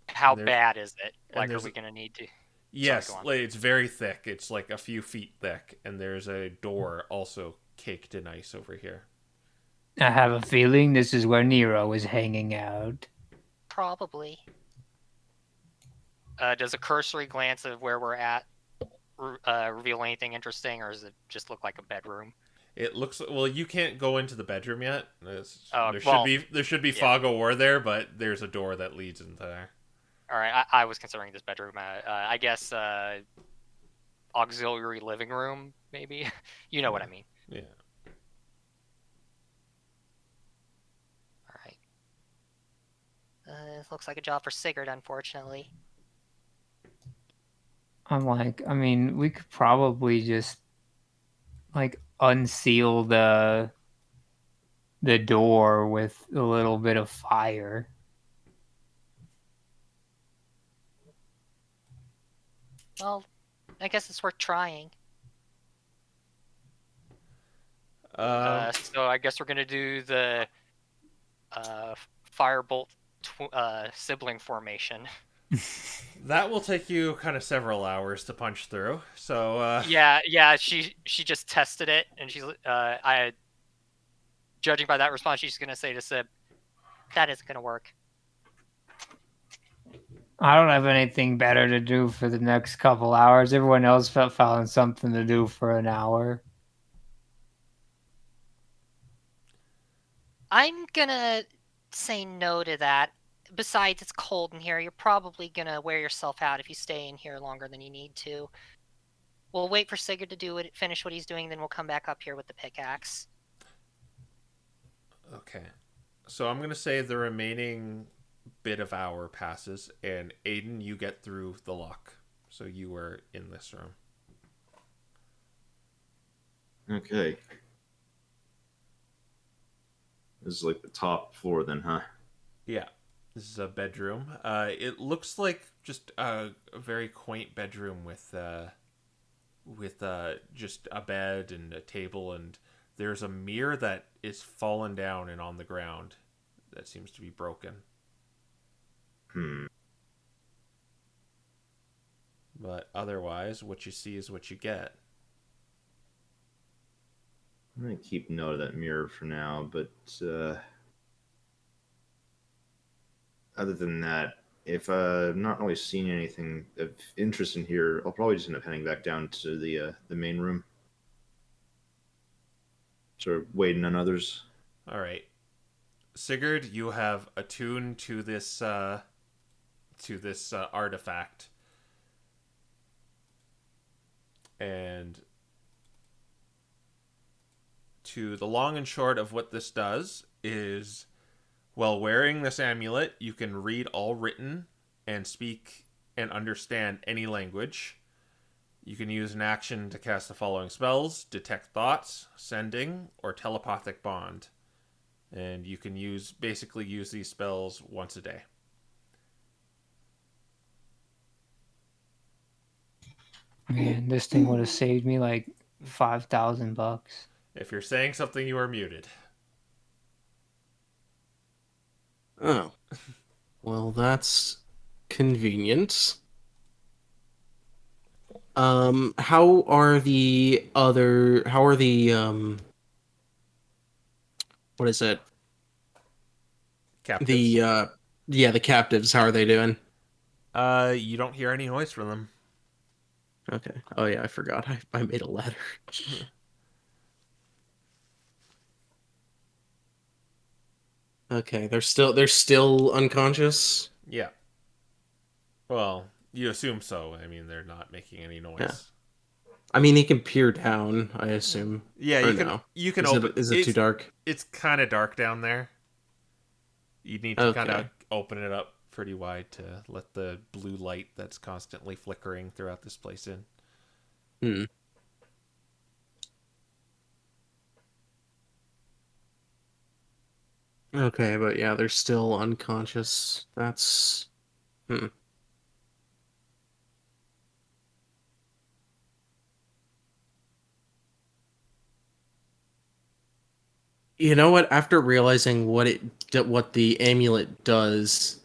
How There's- bad is it? and Like, are there's- we gonna need to? Yes, go on. like, it's very thick. It's like a few feet thick, and there's a door also caked in ice over here. I have a feeling this is where Nero was hanging out. Probably. Does a cursory glance of where we're at reveal anything interesting, or does it just look like a bedroom? It looks well. You can't go into the bedroom yet. Oh, there well, should be yeah. fog of war there, but there's a door that leads into there. All right, I was considering this bedroom. I guess auxiliary living room, maybe. You know what I mean. Yeah. All right. It looks like a job for Sigurd, unfortunately. I'm like, I mean, we could probably just like unseal the door with a little bit of fire. Well, I guess it's worth trying. So I guess we're gonna do the firebolt sibling formation. That will take you kind of several hours to punch through. So Yeah. She just tested it, and she's judging by that response, she's gonna say to Sib, That isn't going to work. I don't have anything better to do for the next couple hours. Everyone else found something to do for an hour. I'm going to say no to that. Besides, it's cold in here. You're probably going to wear yourself out if you stay in here longer than you need to. We'll wait for Sigurd to finish what he's doing, then we'll come back up here with the pickaxe. okay. So I'm gonna say the remaining bit of hour passes, and Aiden, you get through the lock. So you were in this room. Okay. This is like the top floor then, huh? Yeah. This is a bedroom. It looks like just a very quaint bedroom with just a bed and a table, and there's a mirror that is fallen down and on the ground that seems to be broken. Hmm. But otherwise, what you see is what you get. I'm gonna keep note of that mirror for now, but other than that, if I'm not really seeing anything of interest in here, I'll probably just end up heading back down to the main room. Sort of waiting on others. All right, Sigurd, you have attuned to this artifact, and to the long and short of what this does is, while wearing this amulet, you can read all written and speak and understand any language. You can use an action to cast the following spells: Detect Thoughts, Sending, or Telepathic Bond. And you can basically use these spells once a day. Man, this thing would have saved me like $5,000. If you're saying something, you are muted. Oh. Well, that's convenient. How are the what is it? Captives. The captives, how are they doing? You don't hear any noise from them. Okay. Oh yeah, I forgot. I made a ladder. Okay, they're still unconscious. Yeah. Well, you assume so. I mean, they're not making any noise. Yeah. I mean, he can peer down, I assume. Yeah, Or you can. no? You can Is open. Is it too dark? It's kind of dark down there. You need to kind of Okay. open it up pretty wide to let the blue light that's constantly flickering throughout this place in. Hmm. Okay, but yeah, they're still unconscious. That's hmm. You know what? After realizing what the amulet does,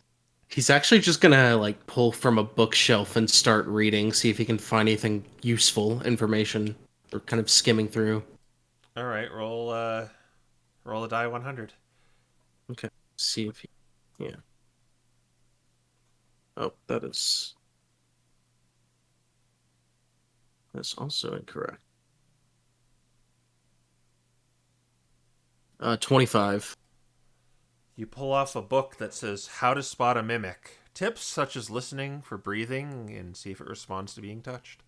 he's actually just gonna like pull from a bookshelf and start reading, see if he can find anything useful information, or kind of skimming through. All right, roll a die 100. Okay, see if he, yeah. Oh, that's also incorrect. 25. You pull off a book that says "How to Spot a Mimic." Tips such as listening for breathing and see if it responds to being touched.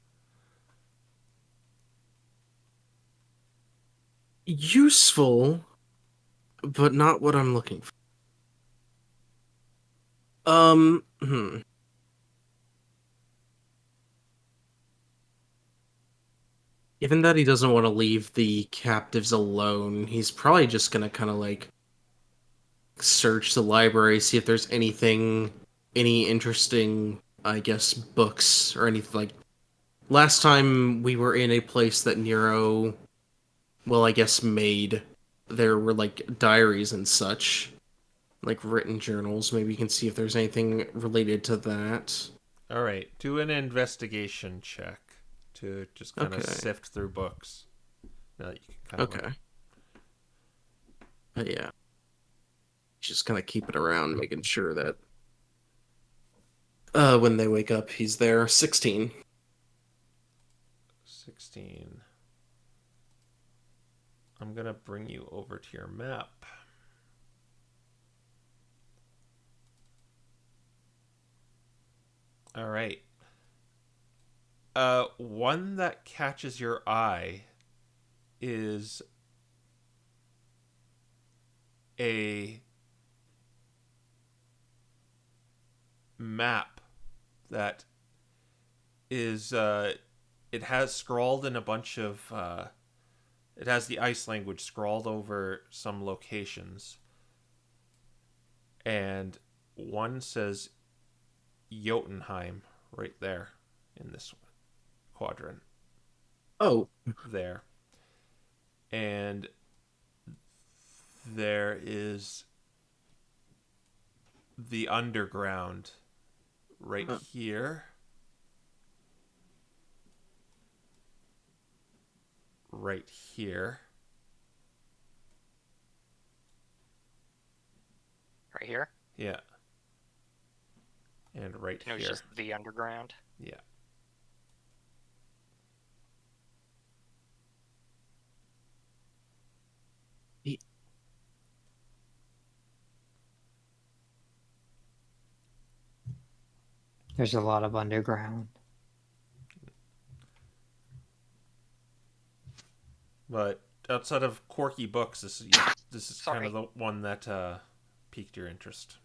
Useful, but not what I'm looking for. Hmm. Given that he doesn't want to leave the captives alone, he's probably just gonna kind of like search the library, see if there's any interesting, I guess, books or anything. Like last time we were in a place that Nero, well, I guess made. There were like diaries and such, like written journals. Maybe you can see if there's anything related to that. All right, do an investigation check to just kind of Okay. sift through books. Now that you can kind of Okay. But yeah. Just kind of keep it around, making sure that when they wake up, he's there. 16. 16. I'm gonna bring you over to your map. All right. One that catches your eye is a map that is it has scrawled in a bunch of it has the ice language scrawled over some locations, and one says Jotunheim right there in this quadrant. Oh, There. And there is the underground right here. Right here. Right here. Yeah. And right It was here. just the underground. Yeah. There's a lot of underground. But outside of quirky books, this is kind of the one that piqued your interest.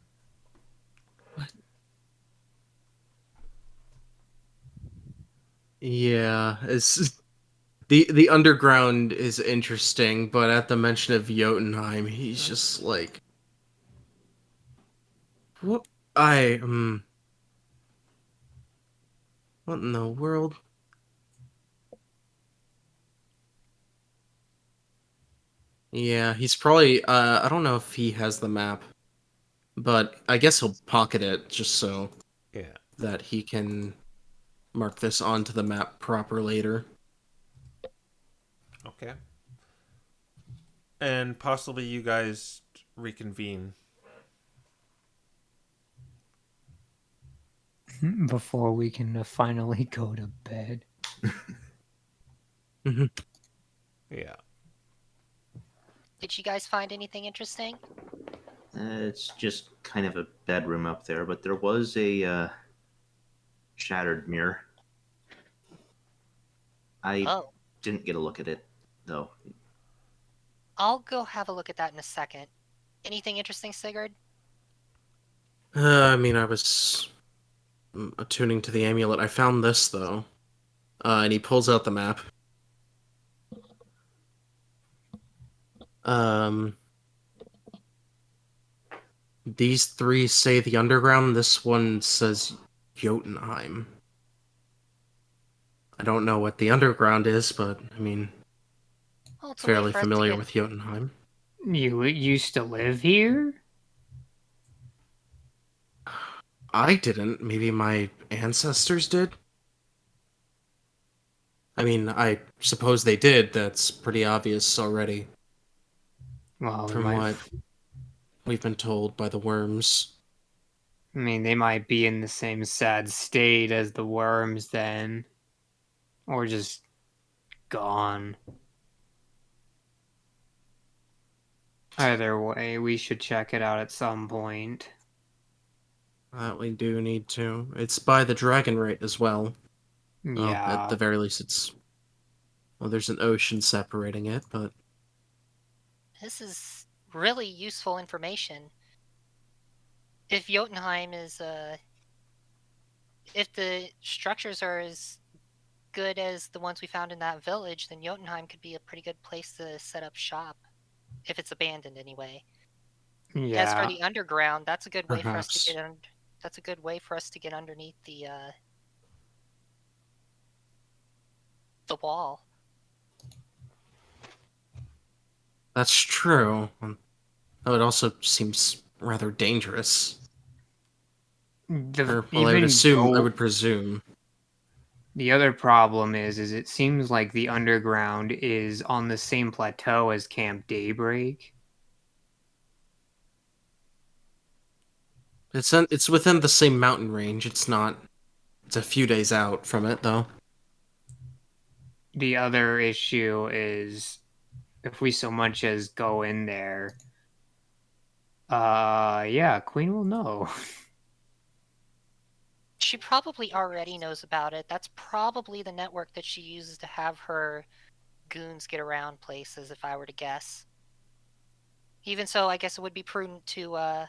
Yeah, it's the underground is interesting, but at the mention of Jotunheim, he's just like, what? What in the world? Yeah, he's probably. I don't know if he has the map, but I guess he'll pocket it just so that he can mark this onto the map proper later. Okay. And possibly you guys reconvene. Before we can finally go to bed. Yeah. Did you guys find anything interesting? It's just kind of a bedroom up there, but there was a shattered mirror. I didn't get a look at it, though. I'll go have a look at that in a second. Anything interesting, Sigurd? I mean, I was attuning to the amulet. I found this though, and he pulls out the map. These three say the underground. This one says Jotunheim. I don't know what the underground is, but I mean, Oh, it's a way fairly for us to familiar get- with Jotunheim. You used to live here? I didn't. Maybe my ancestors did? I mean, I suppose they did. That's pretty obvious already. Well, From what we've been told by the worms. I mean, they might be in the same sad state as the worms then. Or just gone. Either way, we should check it out at some point. That we do need to. It's by the dragon rate as well. Yeah. At the very least, it's... Well, there's an ocean separating it, but... This is really useful information. If Jotunheim is, if the structures are as good as the ones we found in that village, then Jotunheim could be a pretty good place to set up shop. If it's abandoned anyway. Yeah. As for the underground, that's a good way Perhaps. for us to get that's a good way for us to get underneath the wall. That's true. Though it also seems rather dangerous. Or, well, I would presume. The other problem is it seems like the underground is on the same plateau as Camp Daybreak. It's within the same mountain range. It's not... It's a few days out from it, though. The other issue is if we so much as go in there, yeah, Queen will know. She probably already knows about it. That's probably the network that she uses to have her goons get around places, if I were to guess. Even so, I guess it would be prudent to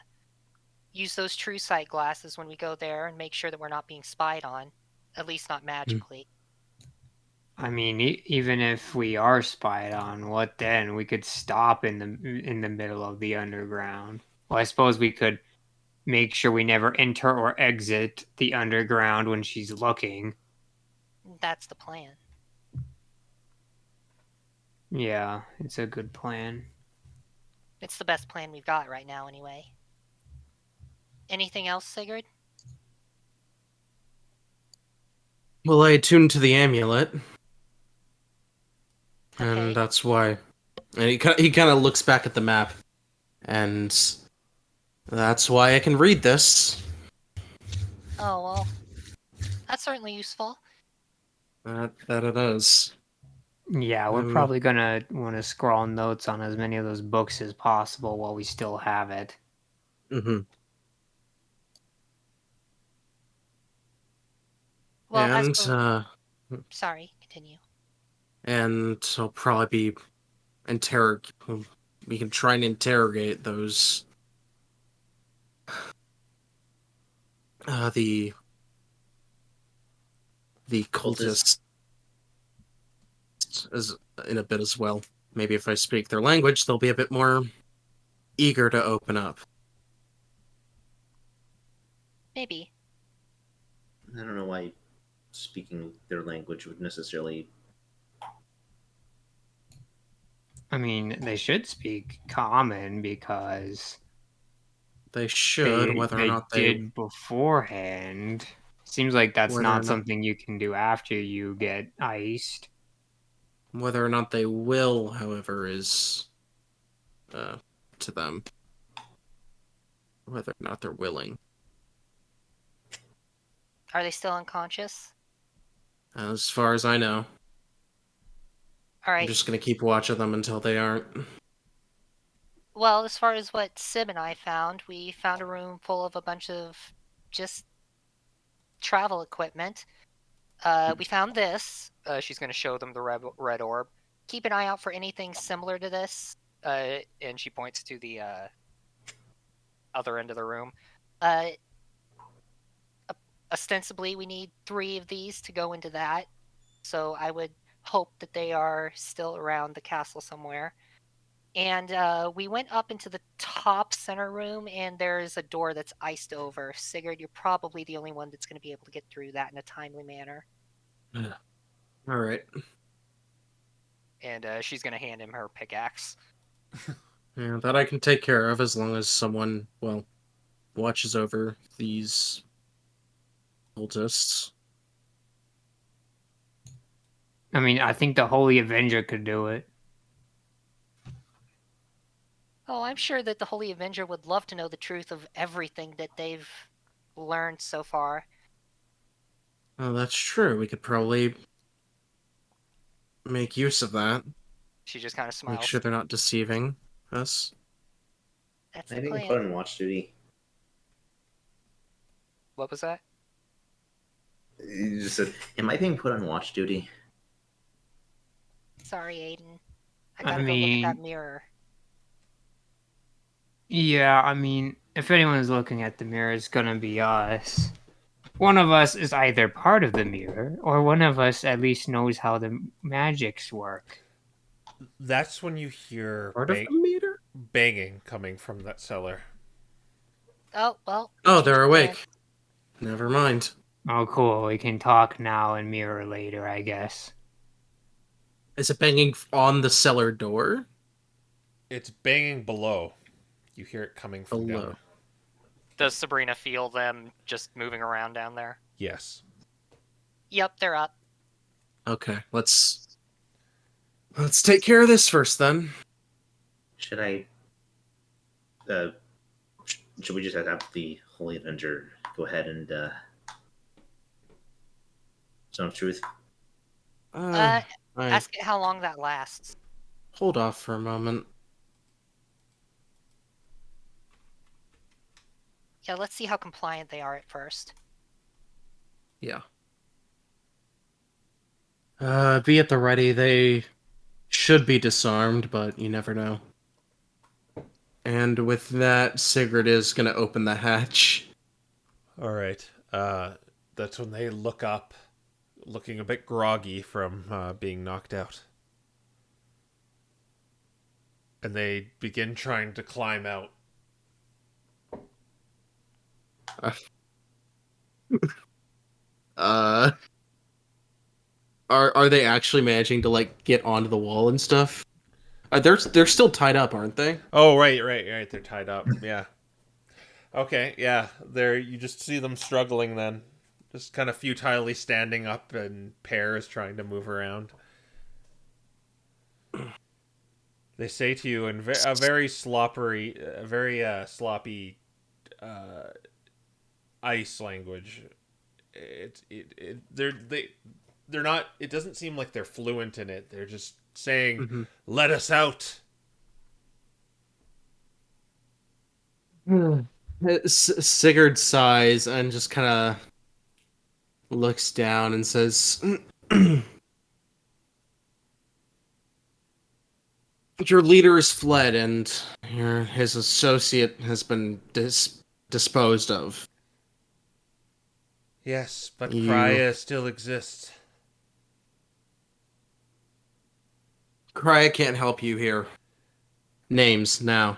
use those true sight glasses when we go there and make sure that we're not being spied on. At least not magically. I mean, even if we are spied on, what then? We could stop in the middle of the underground. Well, I suppose we could make sure we never enter or exit the underground when she's looking. That's the plan. Yeah, it's a good plan. It's the best plan we've got right now, anyway. Anything else, Sigurd? Well, I attuned to the amulet, Okay. and that's why. And he kind of looks back at the map, and that's why I can read this. Oh, well. That's certainly useful. That it is. Yeah, we're probably gonna want to scrawl notes on as many of those books as possible while we still have it. Mm-hmm. Well, as And for... Sorry, continue. and I'll probably be we can try and interrogate those the cultists as in a bit as well. Maybe if I speak their language, they'll be a bit more eager to open up. Maybe. I don't know why speaking their language would necessarily. I mean, they should speak common because They should, whether or they not they did beforehand. Seems like that's Whether or not not- something you can do after you get iced. whether or not they will, however, is to them. Whether or not they're willing. Are they still unconscious? As far as I know. All right. I'm just gonna keep watch of them until they aren't. Well, as far as what Sib and I found, we found a room full of a bunch of just travel equipment. We found this. She's going to show them the red orb. Keep an eye out for anything similar to this. And she points to the other end of the room. Ostensibly, we need 3 of these to go into that. So I would hope that they are still around the castle somewhere. And we went up into the top center room, and there's a door that's iced over. Sigurd, you're probably the only one that's going to be able to get through that in a timely manner. All right. And she's going to hand him her pickaxe. Yeah, that I can take care of as long as someone, watches over these cultists. I mean, I think the Holy Avenger could do it. Oh, I'm sure that the Holy Avenger would love to know the truth of everything that they've learned so far. Oh, that's true. We could probably make use of that. She just kind of smiles. Make sure they're not deceiving us. That's I the think plan. put on watch duty. What was that? You just said, "Am I being put on watch duty?" Sorry, Aiden. I I gotta go look mean- at that mirror. Yeah, I mean, if anyone's looking at the mirror, it's gonna be us. One of us is either part of the mirror, or one of us at least knows how the magics work. That's when you hear Part of the meter? banging coming from that cellar. Oh, well. Oh, they're change awake. plan. Never mind. Oh, cool. We can talk now and mirror later, I guess. Is it banging on the cellar door? It's banging below. You hear it coming from down Below. there. Does Sabrina feel them just moving around down there? Yes. Yep, they're up. Okay, let's take care of this first then. Should I? Should we just have the Holy Avenger go ahead and Zone of Truth? I- Ask it how long that lasts. Hold off for a moment. Yeah, let's see how compliant they are at first. Yeah. Be at the ready. They should be disarmed, but you never know. And with that, Sigurd is gonna open the hatch. All right. That's when they look up, looking a bit groggy from being knocked out. And they begin trying to climb out. Uh, are they actually managing to like get onto the wall and stuff? They're still tied up, aren't they? Oh, right. They're tied up. Yeah. Okay, yeah. There, you just see them struggling then. Just kind of futilely standing up in pairs trying to move around. They say to you in a very sloppy ice language. They're not. It doesn't seem like they're fluent in it. They're just saying, Mm-hmm. "Let us out." Sigurd sighs and just kind of looks down and says, "Your leader has fled, and his associate has been disposed of. Yes, but You Krya still exists. Krya can't help you here. Names now.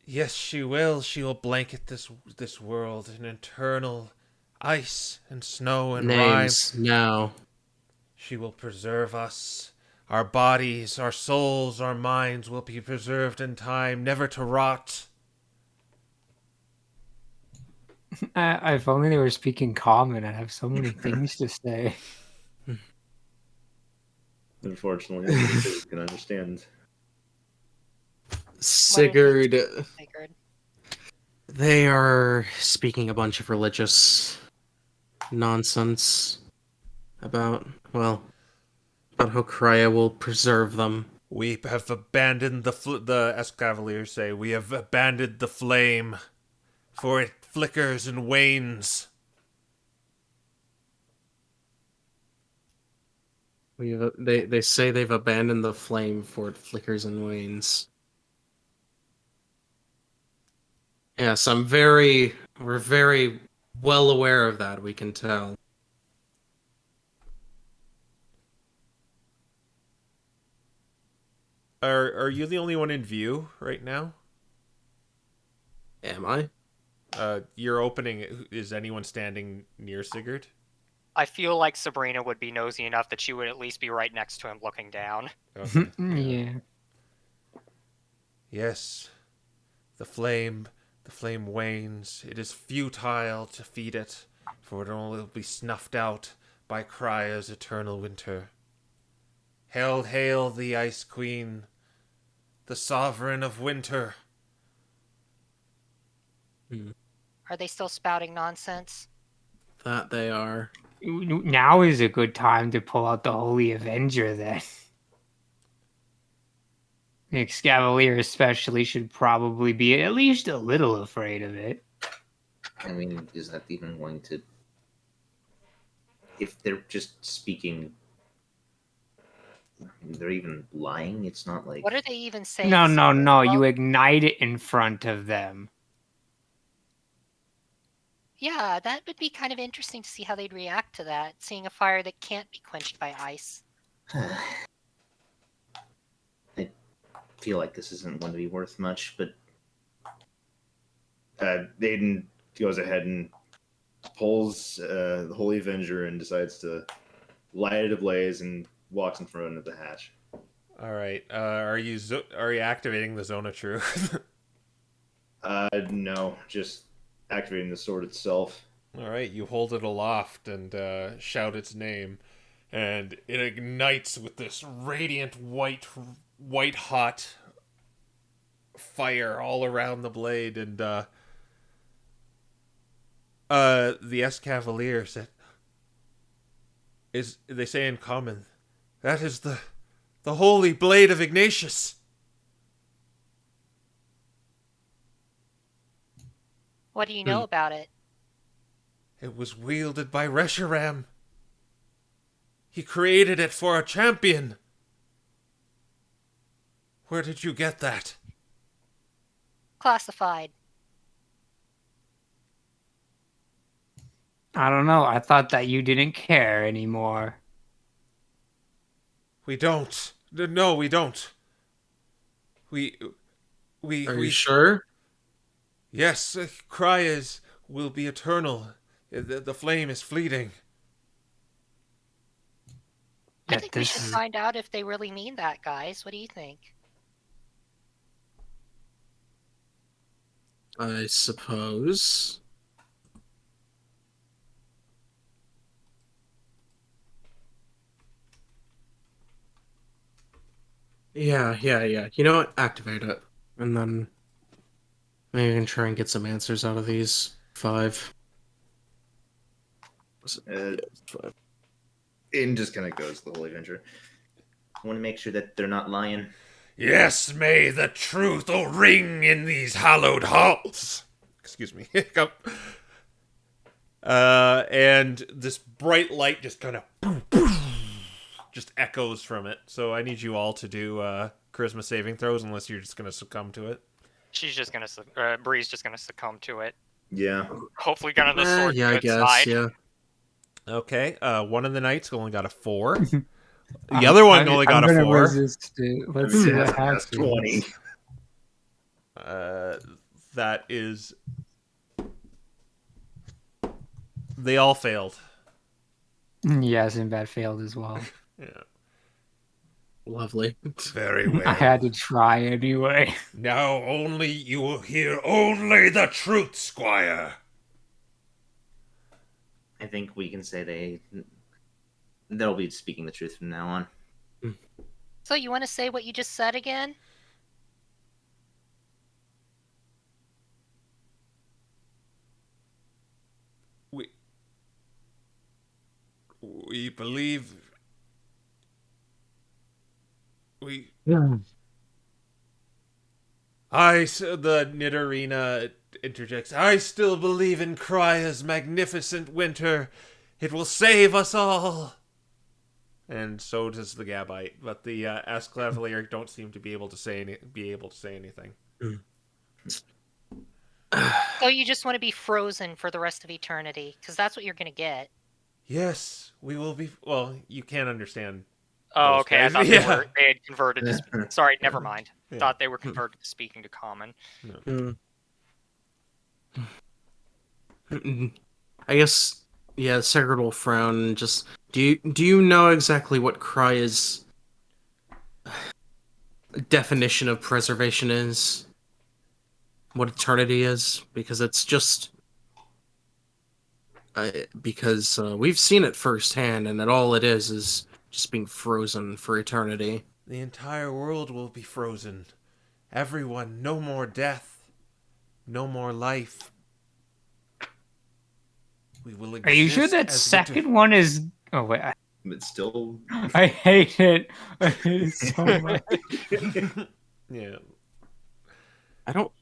Yes, she will. She will blanket this world in eternal ice and snow and rime. Names now. She will preserve us. Our bodies, our souls, our minds will be preserved in time, never to rot." If only they were speaking common, I'd have so many things to say. Unfortunately, nobody can understand. Sigurd. Sigurd. They are speaking a bunch of religious nonsense about how Krya will preserve them. We have abandoned the Escavaliers say, "We have abandoned the flame, for it flickers and wanes." They say they've abandoned the flame for it flickers and wanes. Yes, we're very well aware of that, we can tell. Are you the only one in view right now? Am I? You're opening. Is anyone standing near Sigurd? I feel like Sabrina would be nosy enough that she would at least be right next to him looking down. Okay. Yeah. Yes, the flame wanes. It is futile to feed it, for it will be snuffed out by Krya's eternal winter. Hail, hail, the Ice Queen, the sovereign of winter. Are they still spouting nonsense? That they are. Now is a good time to pull out the Holy Avenger, then. The Excavalier especially should probably be at least a little afraid of it. I mean, is that even going to... If they're just speaking... They're even lying? It's not like... What are they even saying? No. Well, You ignite it in front of them. yeah, that would be kind of interesting to see how they'd react to that, seeing a fire that can't be quenched by ice. I feel like this isn't going to be worth much, but... Aiden goes ahead and pulls the Holy Avenger and decides to light it ablaze and walks in front of the hatch. All right. Are you activating the Zone of Truth? No, just activating the sword itself. All right. You hold it aloft and shout its name, and it ignites with this radiant white hot fire all around the blade, and the Escavalier said, they say in common, "That is the holy blade of Ignatius." What do you know about it? It was wielded by Reshiram. He created it for a champion. Where did you get that? Classified. I don't know. I thought that you didn't care anymore. We don't. No, we don't. We Are you sure? Yes, will be eternal. The flame is fleeting. I Yeah, think we should this- find out if they really mean that, guys. What do you think? I suppose. Yeah. You know what? Activate it. And then maybe I can try and get some answers out of these 5. Uh, Five. in just kind of goes the whole adventure. I want to make sure that they're not lying. Yes, may the truth ring in these hallowed halls. Excuse me, hiccup. And this bright light just kind of just echoes from it. So I need you all to do charisma saving throws, unless you're just gonna succumb to it. She's just gonna, Bree's just gonna succumb to it. Yeah. Hopefully, gonna the sword Yeah, to I its guess. side. Yeah. Okay, one of the knights only got a 4. The other one only got I'm a gonna 4. resist it. I Let's mean, see it what has happens. 20. That is. They all failed. Yeah, Sinbad failed as well. Yeah. Lovely. Very well. I had to try anyway. Now only you will hear only the truth, squire. I think we can say they'll be speaking the truth from now on. So you want to say what you just said again? We believe. The Nidorina interjects. I still believe in Krya's magnificent winter. It will save us all. And so does the Gabite, but the Asclavalier don't seem to be able to say anything. So you just want to be frozen for the rest of eternity, because that's what you're going to get. Yes, we will be. Well, you can't understand. Oh, Those okay. I guys, thought yeah. they had converted to. Sorry, never mind. Yeah. Thought they were converted to speaking to common. I guess, yeah, Sacred will frown and just... Do you know exactly what Krya's definition of preservation is? What eternity is? Because it's just... because we've seen it firsthand, and that all it is just being frozen for eternity. The entire world will be frozen. Everyone, no more death, no more life. We will exist. Are you sure that as second one is? Oh wait, But still. I hate it. I hate it so much. Yeah. I don't...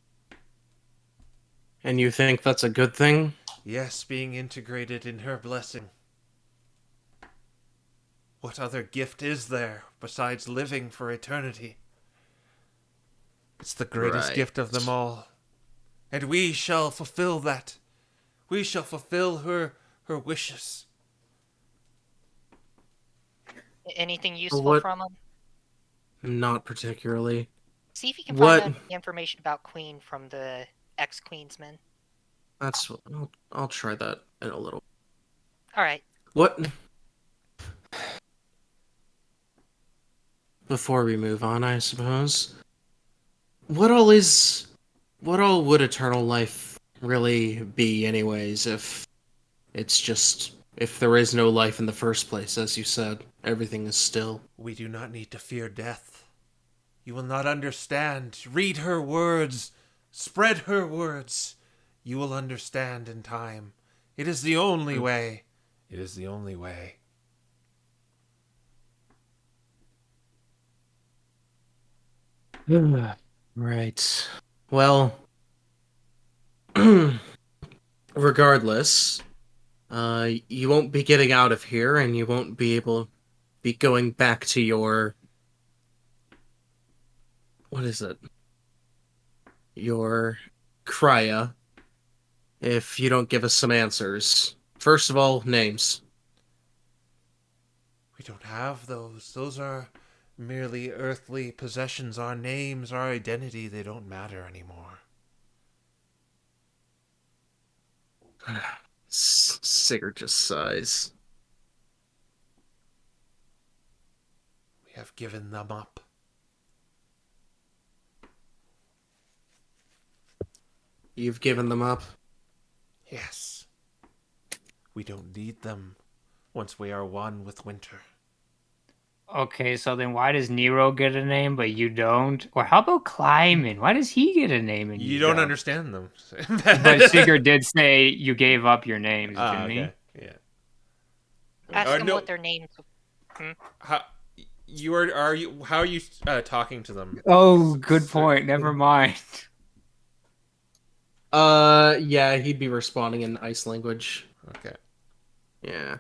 And you think that's a good thing? Yes, being integrated in her blessing. What other gift is there besides living for eternity? It's the greatest Right. gift of them all. And we shall fulfill that. We shall fulfill her wishes. Anything useful what- from them? Not particularly. See if you can What- find out the information about Queen from the ex-Queensman. That's... I'll try that in a little. All right. What... Before we move on, I suppose, what all would eternal life really be anyways, if there is no life in the first place? As you said, everything is still. We do not need to fear death. You will not understand. Read her words. Spread her words. You will understand in time. It is the only way. It is the only way. Right. Well, regardless, you won't be getting out of here, and you won't be going back to your... What is it? Your Krya, if you don't give us some answers. First of all, names. We don't have those. Those are merely earthly possessions. Our names, our identity, they don't matter anymore. Sigurd just sighs. We have given them up. You've given them up? Yes. We don't need them once we are one with winter. Okay, so then why does Nero get a name but you don't? Or how about Kleiman? Why does he get a name and You you don't don't? understand them. But Sigurd did say you gave up your names, Ah, didn't okay. Yeah. Ask them no. what their names. How you are you? How are you talking to them? he? Oh, good point. Never mind. Yeah, he'd be responding in ice language. Okay. Yeah.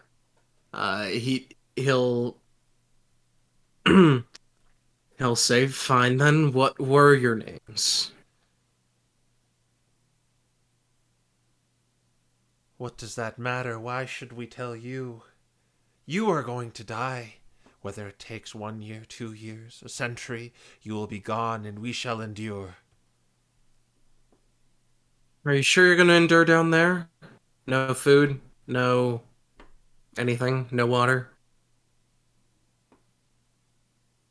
He'll he'll say, "Fine then. What were your names?" What does that matter? Why should we tell you? You are going to die. Whether it takes 1 year, 2 years, a century, you will be gone and we shall endure. Are you sure you're gonna endure down there? No food, no anything, no water.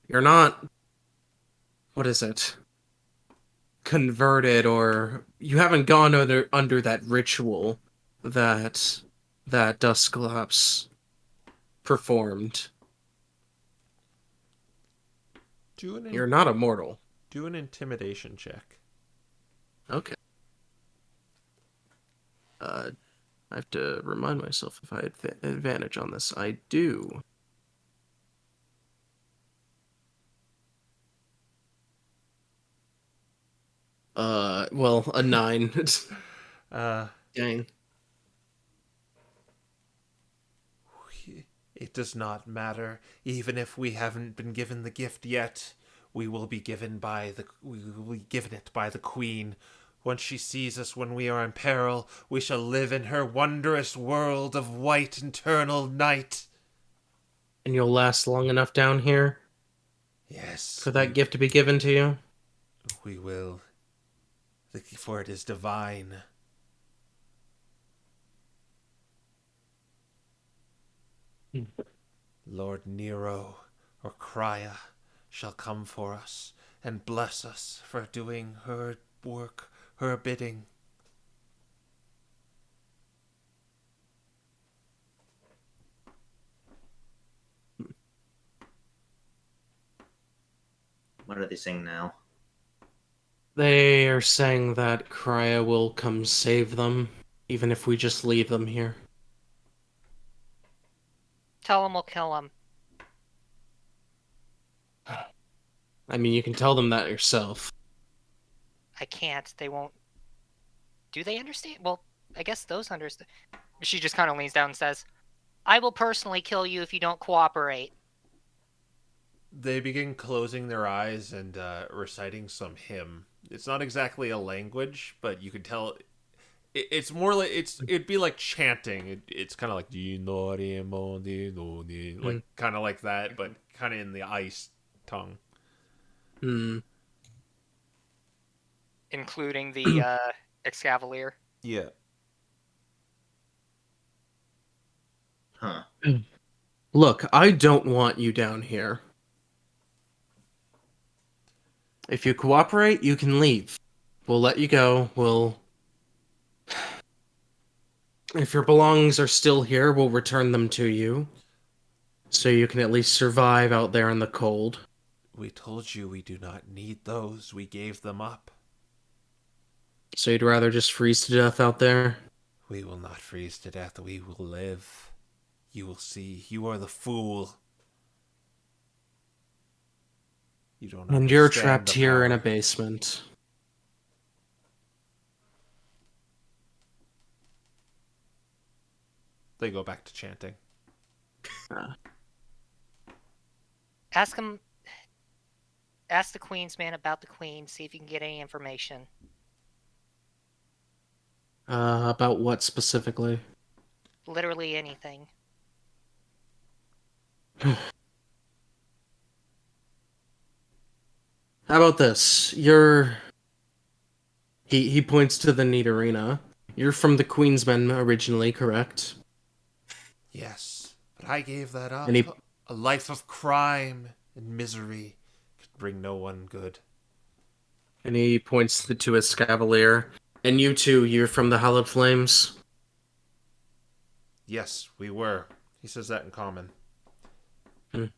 You're not. What is it? Converted, or you haven't gone under that ritual that Dusclops performed. You're not immortal. Do an intimidation check. Okay. I have to remind myself if I had advantage on this. I do. Well, a 9. Dang. It does not matter. Even if we haven't been given the gift yet, we will be given it by the Queen. Once she sees us when we are in peril, we shall live in her wondrous world of white eternal night. And you'll last long enough down here Yes. for that gift to be given to you? We will. For it is divine. Lord Nero or Crya shall come for us and bless us for doing her work, her bidding. What are they saying now? They are saying that Crya will come save them, even if we just leave them here. Tell them we'll kill them. I mean, you can tell them that yourself. I can't. They won't. Do they understand? Well, I guess those understand. She just kind of leans down and says, I will personally kill you if you don't cooperate. They begin closing their eyes and reciting some hymn. It's not exactly a language, but you can tell it's more like it'd be like chanting. It's kind of like like kind of like that, but kind of in the ice tongue. Including the Excavalier. Yeah. Huh. Look, I don't want you down here. If you cooperate, you can leave. We'll let you go. If your belongings are still here, we'll return them to you. So you can at least survive out there in the cold. We told you we do not need those. We gave them up. So you'd rather just freeze to death out there? We will not freeze to death. We will live. You will see. You are the fool. You don't And you're understand trapped the here in a power. basement. They go back to chanting. Ask him. Ask the Queen's man about the Queen. See if you can get any information. About what specifically? Literally anything. How about this? He points to the neat arena. You're from the Queensmen originally, correct? Yes, but I gave that up. Any A life of crime and misery could bring no one good. and he points to his cavalier. And you too, you're from the Hallowed Flames? Yes, we were. He says that in common. Then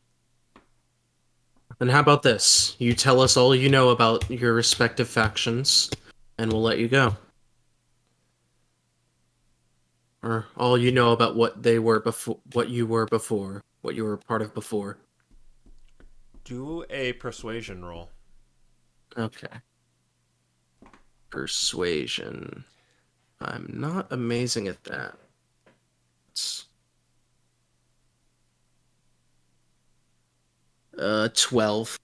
how about this? You tell us all you know about your respective factions, and we'll let you go. Or all you know about what they were before, what you were before, what you were part of before. Do a persuasion roll. Okay. Persuasion. I'm not amazing at that. It's 12.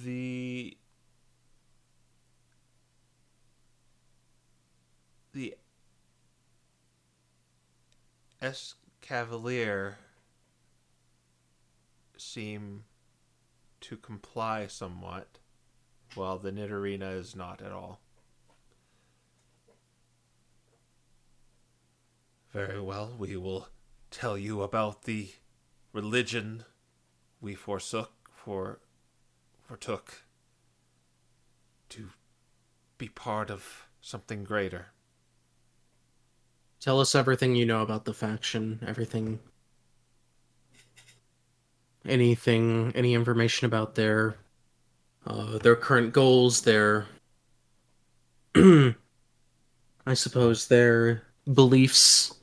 The Cavalier seem to comply somewhat, while the Nidorina is not at all. Very well, we will tell you about the religion we fortook to be part of something greater. Tell us everything you know about the faction, everything, anything, any information about their current goals, their, I suppose, their beliefs,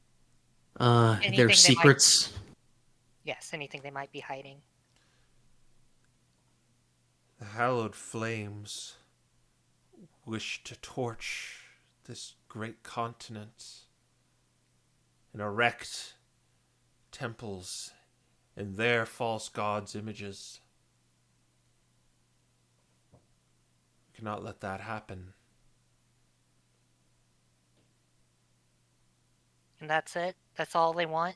their Anything they might, secrets. yes, anything they might be hiding. The hallowed flames wish to torch this great continent and erect temples in their false gods' images. We cannot let that happen. And that's it? That's all they want?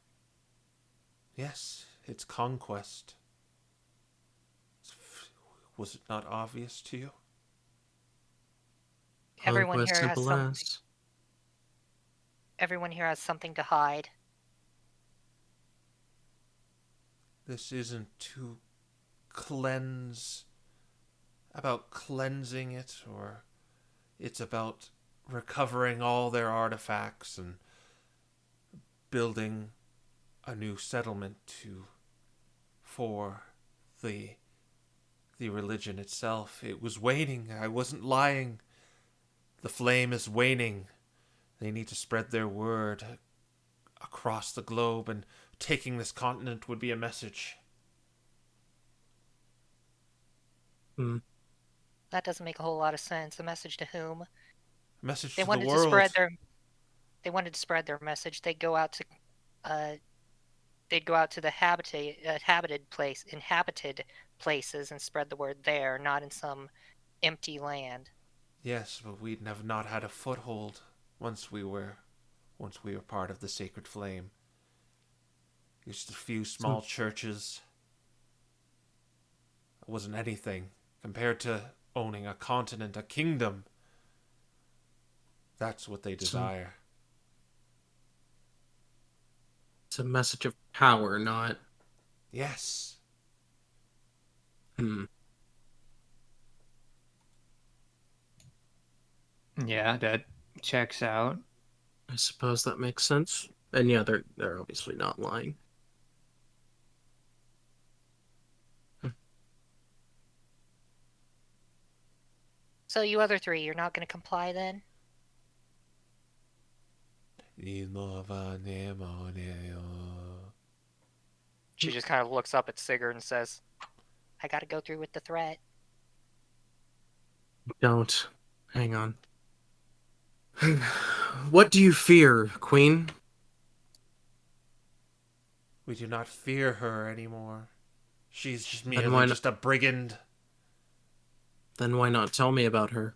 Yes, it's conquest. Was it not obvious to you? Everyone Conquest here has simple something. as. Everyone here has something to hide. This isn't to cleanse, about cleansing it, or it's about recovering all their artifacts and building a new settlement for the religion itself. It was waning. I wasn't lying. The flame is waning. They need to spread their word across the globe, and taking this continent would be a message. That doesn't make a whole lot of sense. A message to whom? A message They to the wanted to world. spread their. They wanted to spread their message. They'd go out to the inhabited places and spread the word there, not in some empty land. Yes, but we'd have not had a foothold once we were part of the sacred flame. Just a few small churches. It wasn't anything compared to owning a continent, a kingdom. That's what they desire. It's a message of power, not. Yes. Yeah, that checks out. I suppose that makes sense. And yeah, they're obviously not lying. So you other three, you're not going to comply then? She just kind of looks up at Sigurd and says, I got to go through with the threat. Don't. Hang on. What do you fear, Queen? We do not fear her anymore. She's just why merely not- just a brigand. Then why not tell me about her?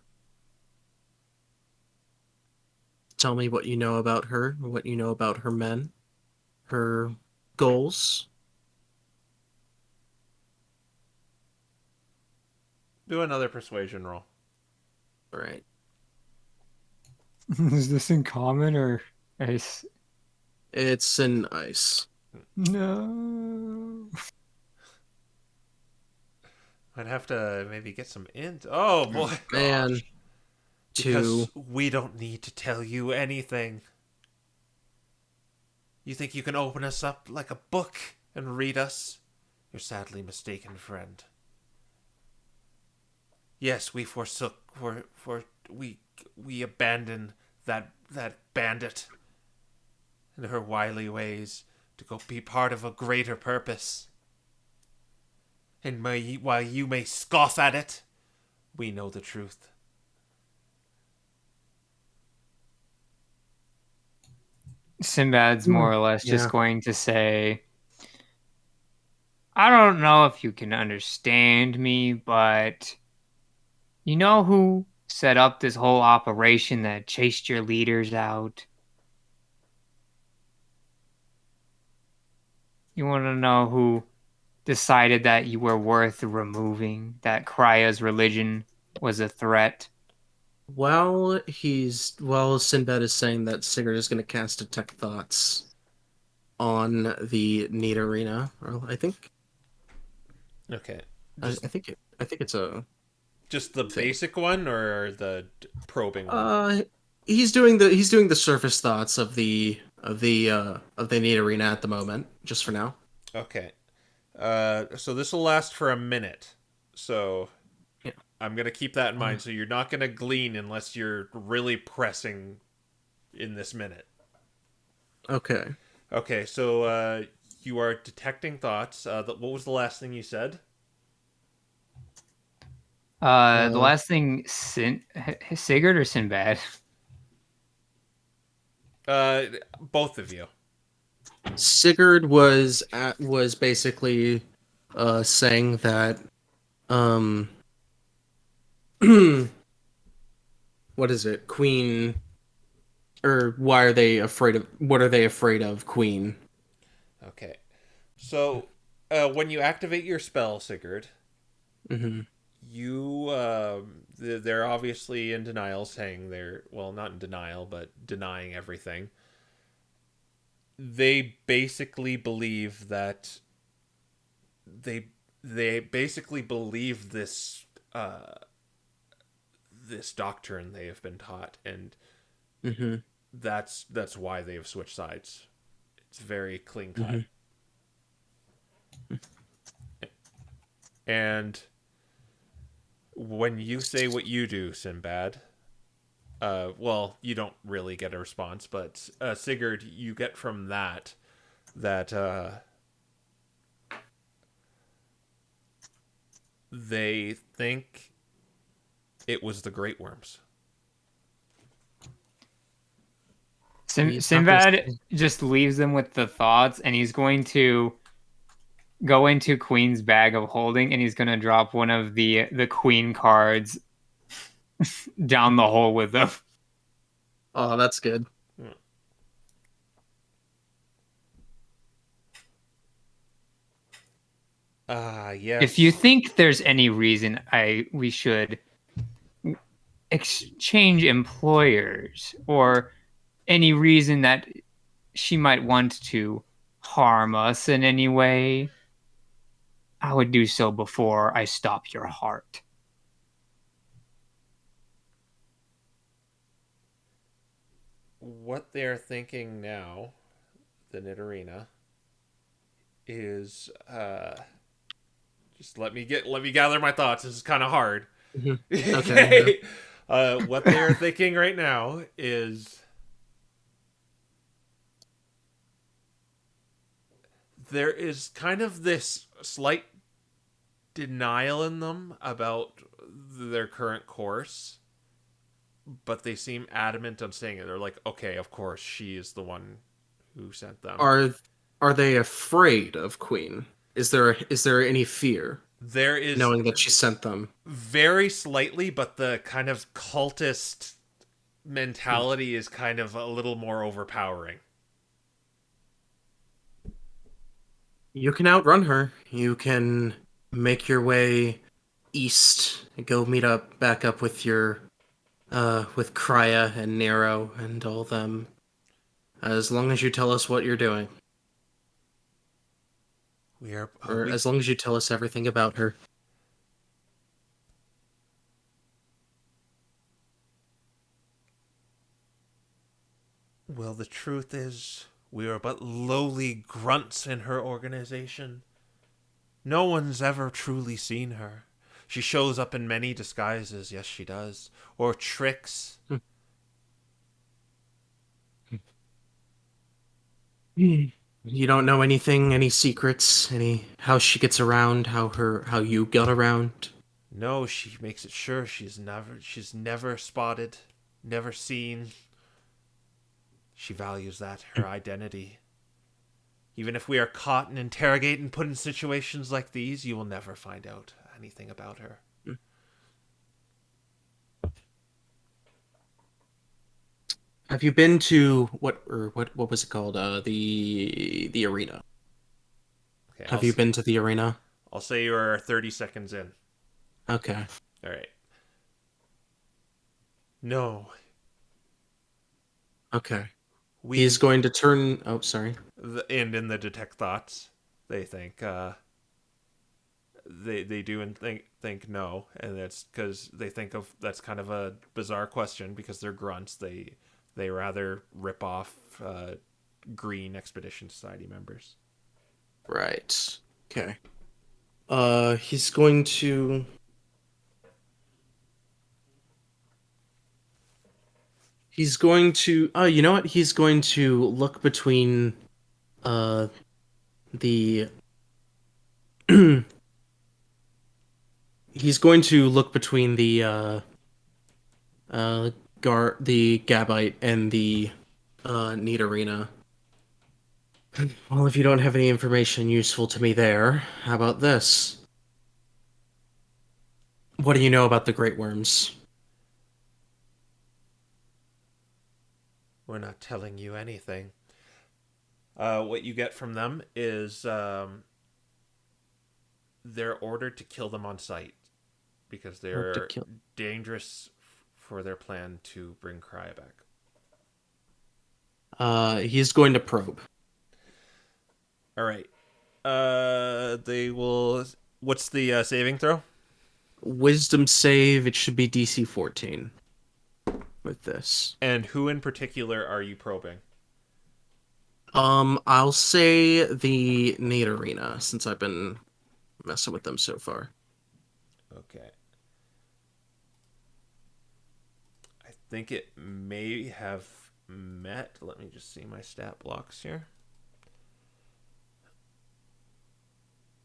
Tell me what you know about her, what you know about her men, her goals. Do another persuasion roll. All right. Is this in common or ice? It's in ice. No. I'd have to maybe get some int. Oh boy, Man, because two. we don't need to tell you anything. You think you can open us up like a book and read us? You're sadly mistaken, friend. Yes, we forsook, we abandoned that bandit and her wily ways to go be part of a greater purpose. And while you may scoff at it, we know the truth. Sinbad's more or less Yeah. just going to say, I don't know if you can understand me, but you know who set up this whole operation that chased your leaders out? You want to know who decided that you were worth removing, that Krya's religion was a threat? Sinbad is saying that Sigurd is going to cast Detect Thoughts on the Need Arena. Or I think Okay. I think it's a Just the thing. basic one or the probing one? He's doing the surface thoughts of the Need Arena at the moment, just for now. Okay. So this will last for a minute. So Yeah. I'm gonna keep that in mind. So you're not gonna glean unless you're really pressing in this minute. Okay. Okay. So you are detecting thoughts. What was the last thing you said? The last thing, Sigurd or Sinbad? Both of you. Sigurd was basically saying that um what is it? Queen, or why are they afraid of, what are they afraid of, Queen? Okay. So when you activate your spell, Sigurd, Mm-hmm. you they're obviously in denial, saying not in denial, but denying everything. They basically believe that they basically believe this this doctrine they have been taught, and Mm-hmm. that's why they have switched sides. It's very clean cut. And when you say what you do, Sinbad, you don't really get a response, but Sigurd, you get from that they think it was the Great Worms. Sinbad just leaves them with the thoughts, and he's going to go into Queen's bag of holding, and he's going to drop one of the Queen cards down the hole with them. Oh, that's good. Yes. If you think there's any reason we should exchange employers, or any reason that she might want to harm us in any way, I would do so before I stop your heart. What they're thinking now, the Nidorina, is just let me gather my thoughts. This is kind of hard. Mm-hmm. Okay. What they're thinking right now is there is kind of this slight denial in them about their current course, but they seem adamant on saying it. They're like, okay, of course, she is the one who sent them. Are they afraid of Queen? Is there any fear? There is, knowing that she sent them. Very slightly, but the kind of cultist mentality is kind of a little more overpowering. You can outrun her. You can make your way east and go back up with your with Krya and Nero and all them. As long as you tell us what you're doing. Or as long as you tell us everything about her. Well, the truth is, we are but lowly grunts in her organization. No one's ever truly seen her. She shows up in many disguises, yes she does. Or tricks. You don't know anything, any secrets, any how she gets around, how you got around? No, she makes it sure she's never spotted, never seen. She values that, her identity. Even if we are caught and interrogated and put in situations like these, you will never find out anything about her. Have you been to what was it called? The arena. Okay, Have you been to the arena? I'll say you're 30 seconds in. Okay. All right. No. Okay. He's going to turn. Oh, sorry. And in the detect thoughts, they think they do and think no, and that's because they think of that's kind of a bizarre question because they're grunts. They rather rip off green Expedition Society members. Right. Okay. He's going to. He's going to. Oh, you know what? He's going to look between, the. He's going to look between the the Gabite and the Need Arena. Well, if you don't have any information useful to me there, how about this? What do you know about the Great Worms? We're not telling you anything. What you get from them is they're ordered to kill them on sight because they're dangerous for their plan to bring Krya back. He's going to probe. All right. They will. What's the saving throw? Wisdom save. It should be DC 14 with this. And who in particular are you probing? I'll say the Need Arena since I've been messing with them so far. Okay. I think it may have met. Let me just see my stat blocks here.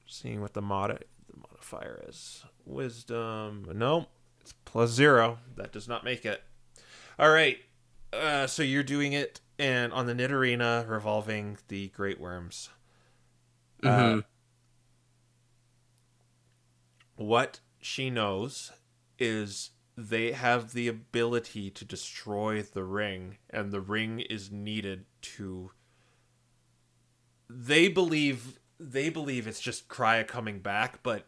Seeing what the modifier is. Wisdom. No, it's +0. That does not make it. All right. So you're doing it, and on the Knit Arena, revolving the Great Worms. What she knows is they have the ability to destroy the ring, and the ring is needed to. They believe it's just Krya coming back, but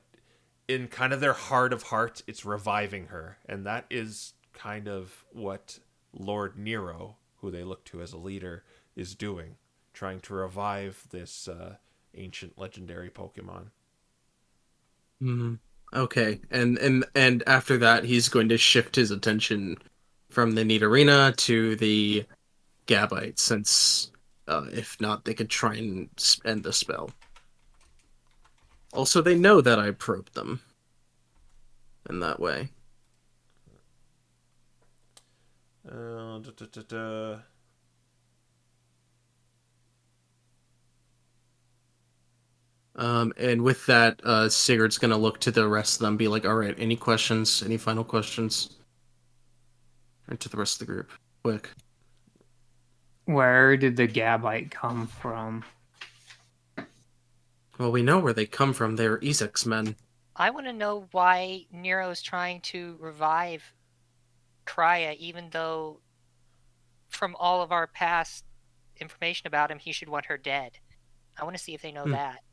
in kind of their heart of hearts, it's reviving her, and that is kind of what Lord Nero, who they look to as a leader, is doing, trying to revive this ancient legendary Pokemon. Okay, and after that, he's going to shift his attention from the Need Arena to the Gabite, since if not, they could try and end the spell. Also, they know that I probed them in that way. And with that, Sigurd's gonna look to the rest of them, be like, all right, any questions? Any final questions? And to the rest of the group. Quick. Where did the Gabite come from? Well, we know where they come from. They're Ezek's men. I want to know why Nero's trying to revive Krya, even though from all of our past information about him, he should want her dead. I want to see if they know that.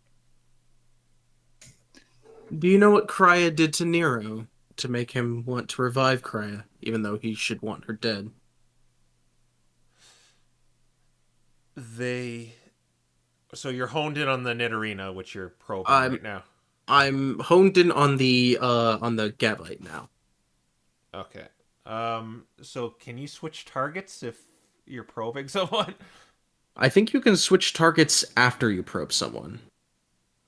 Do you know what Krya did to Nero? to make him want to revive Kraya, even though he should want her dead. So you're honed in on the Nidorina, which you're probing right now. I'm honed in on the Gabite now. Okay. So can you switch targets if you're probing someone? I think you can switch targets after you probe someone.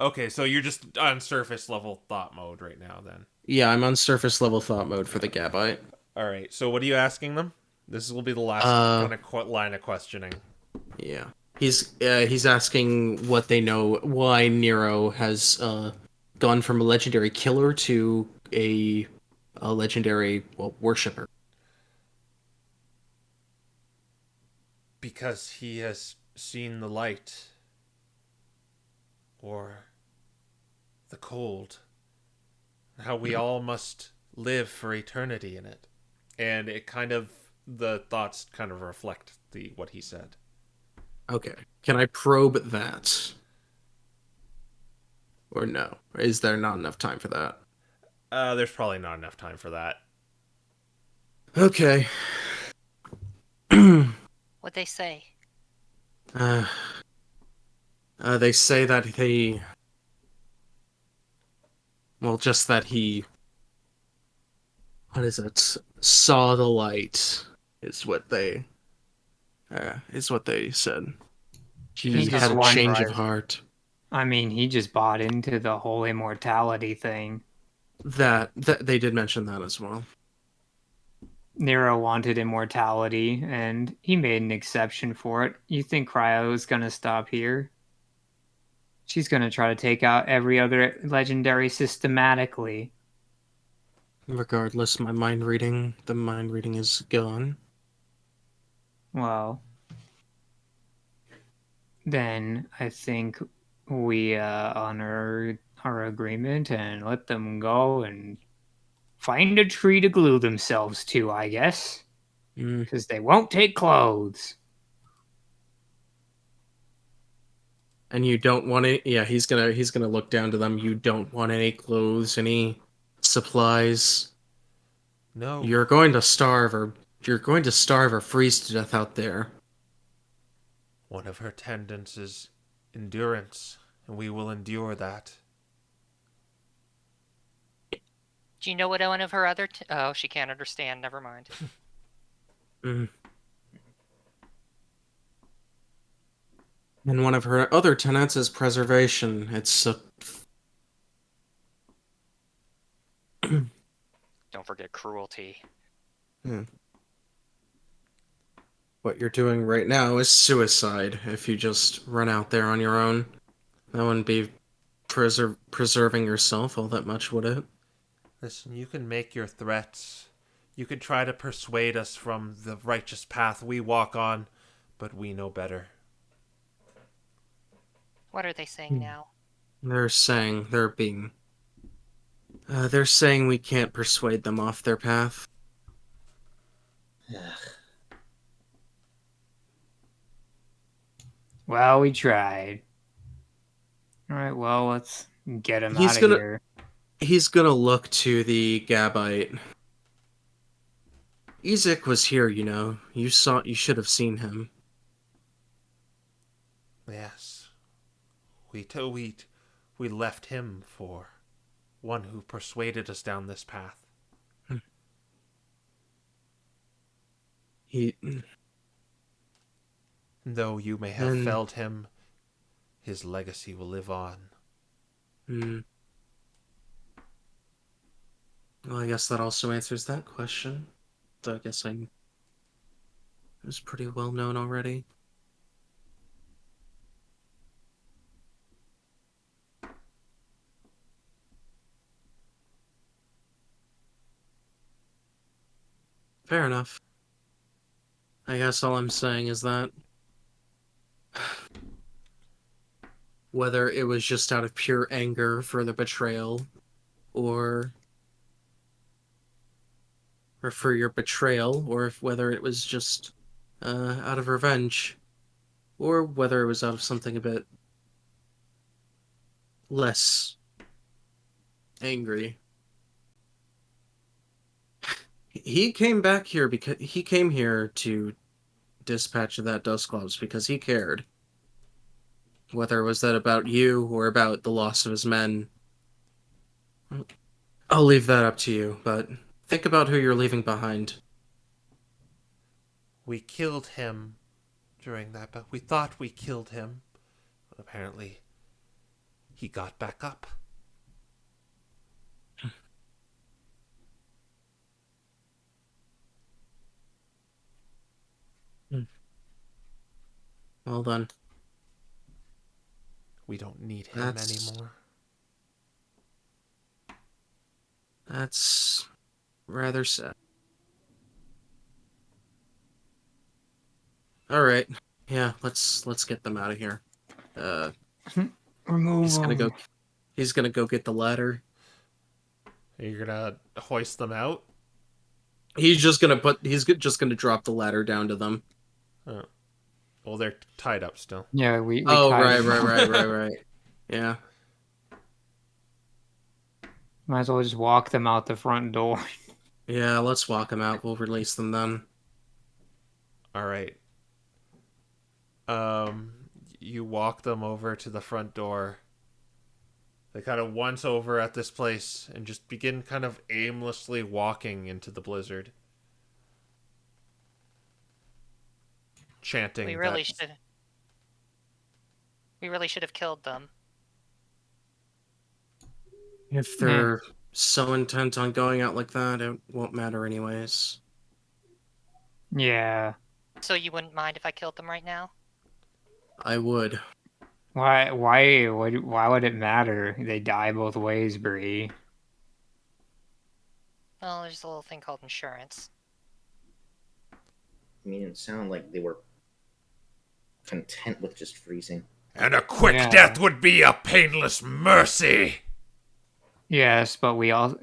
Okay, so you're just on surface level thought mode right now then. Yeah, I'm on surface level thought mode for the Gabite. Alright, so what are you asking them? This will be the last kind of line of questioning. Yeah. He's asking what they know, why Nero has gone from a legendary killer to a legendary worshipper. Because he has seen the light or the cold. How we all must live for eternity in it. And the thoughts kind of reflect what he said. Okay. Can I probe that? Or no? Is there not enough time for that? There's probably not enough time for that. Okay. What'd they say? They say that he... Well, just that he... What is it? Saw the light is what they said. He just had a one change drive. of heart. I mean, he just bought into the whole immortality thing. That they did mention that as well. Nero wanted immortality, and he made an exception for it. You think Cryo is going to stop here? She's going to try to take out every other legendary systematically. Regardless, the mind reading is gone. Well, then I think we honor our agreement and let them go and find a tree to glue themselves to, I guess. Because they won't take clothes. And you don't want it. Yeah, he's gonna look down to them. You don't want any clothes, any supplies. No. You're going to starve or freeze to death out there. One of her tendons is endurance, and we will endure that. Do you know what one of her other... oh, she can't understand. Never mind. And one of her other tenets is preservation. It's Don't forget cruelty. what you're doing right now is suicide. If you just run out there on your own, that wouldn't be preserving yourself all that much, would it? Listen, you can make your threats. You can try to persuade us from the righteous path we walk on, but we know better. What are they saying now? They're saying we can't persuade them off their path. Well, we tried. Alright, well, let's get him He's out of gonna- here. He's gonna look to the Gabite. Ezek was here, you know. You should have seen him. Yes. We left him for one who persuaded us down this path. Though you may have felled him, his legacy will live on. Well, I guess that also answers that question. So I guess it was pretty well known already. Fair enough. I guess all I'm saying is that whether it was just out of pure anger for the betrayal, or for your betrayal, or whether it was just out of revenge, or whether it was out of something a bit less angry. He came back here because he came here to dispatch that Dusclops because he cared. Whether it was that about you or about the loss of his men, I'll leave that up to you, but think about who you're leaving behind. We killed him during that, but we thought we killed him. But apparently, he got back up. Well done. We don't need him anymore. That's rather sad. All right. Yeah, let's get them out of here. Remove He's gonna them. go. He's gonna go get the ladder. You're gonna hoist them out? He's just gonna drop the ladder down to them. Oh. Well, they're tied up still. Yeah, we Oh, tied right, them. right. Yeah. Might as well just walk them out the front door. Yeah, let's walk them out. We'll release them then. All right. You walk them over to the front door. They kind of once over at this place and just begin kind of aimlessly walking into the blizzard. Chanting. We really should have killed them. If they're so intent on going out like that, it won't matter anyways. Yeah. So you wouldn't mind if I killed them right now? I would. Why would it matter? They die both ways, Bree. Well, there's a little thing called insurance. I mean, it sounded like they were content with just freezing. And a quick Yeah. death would be a painless mercy. Yes, but we all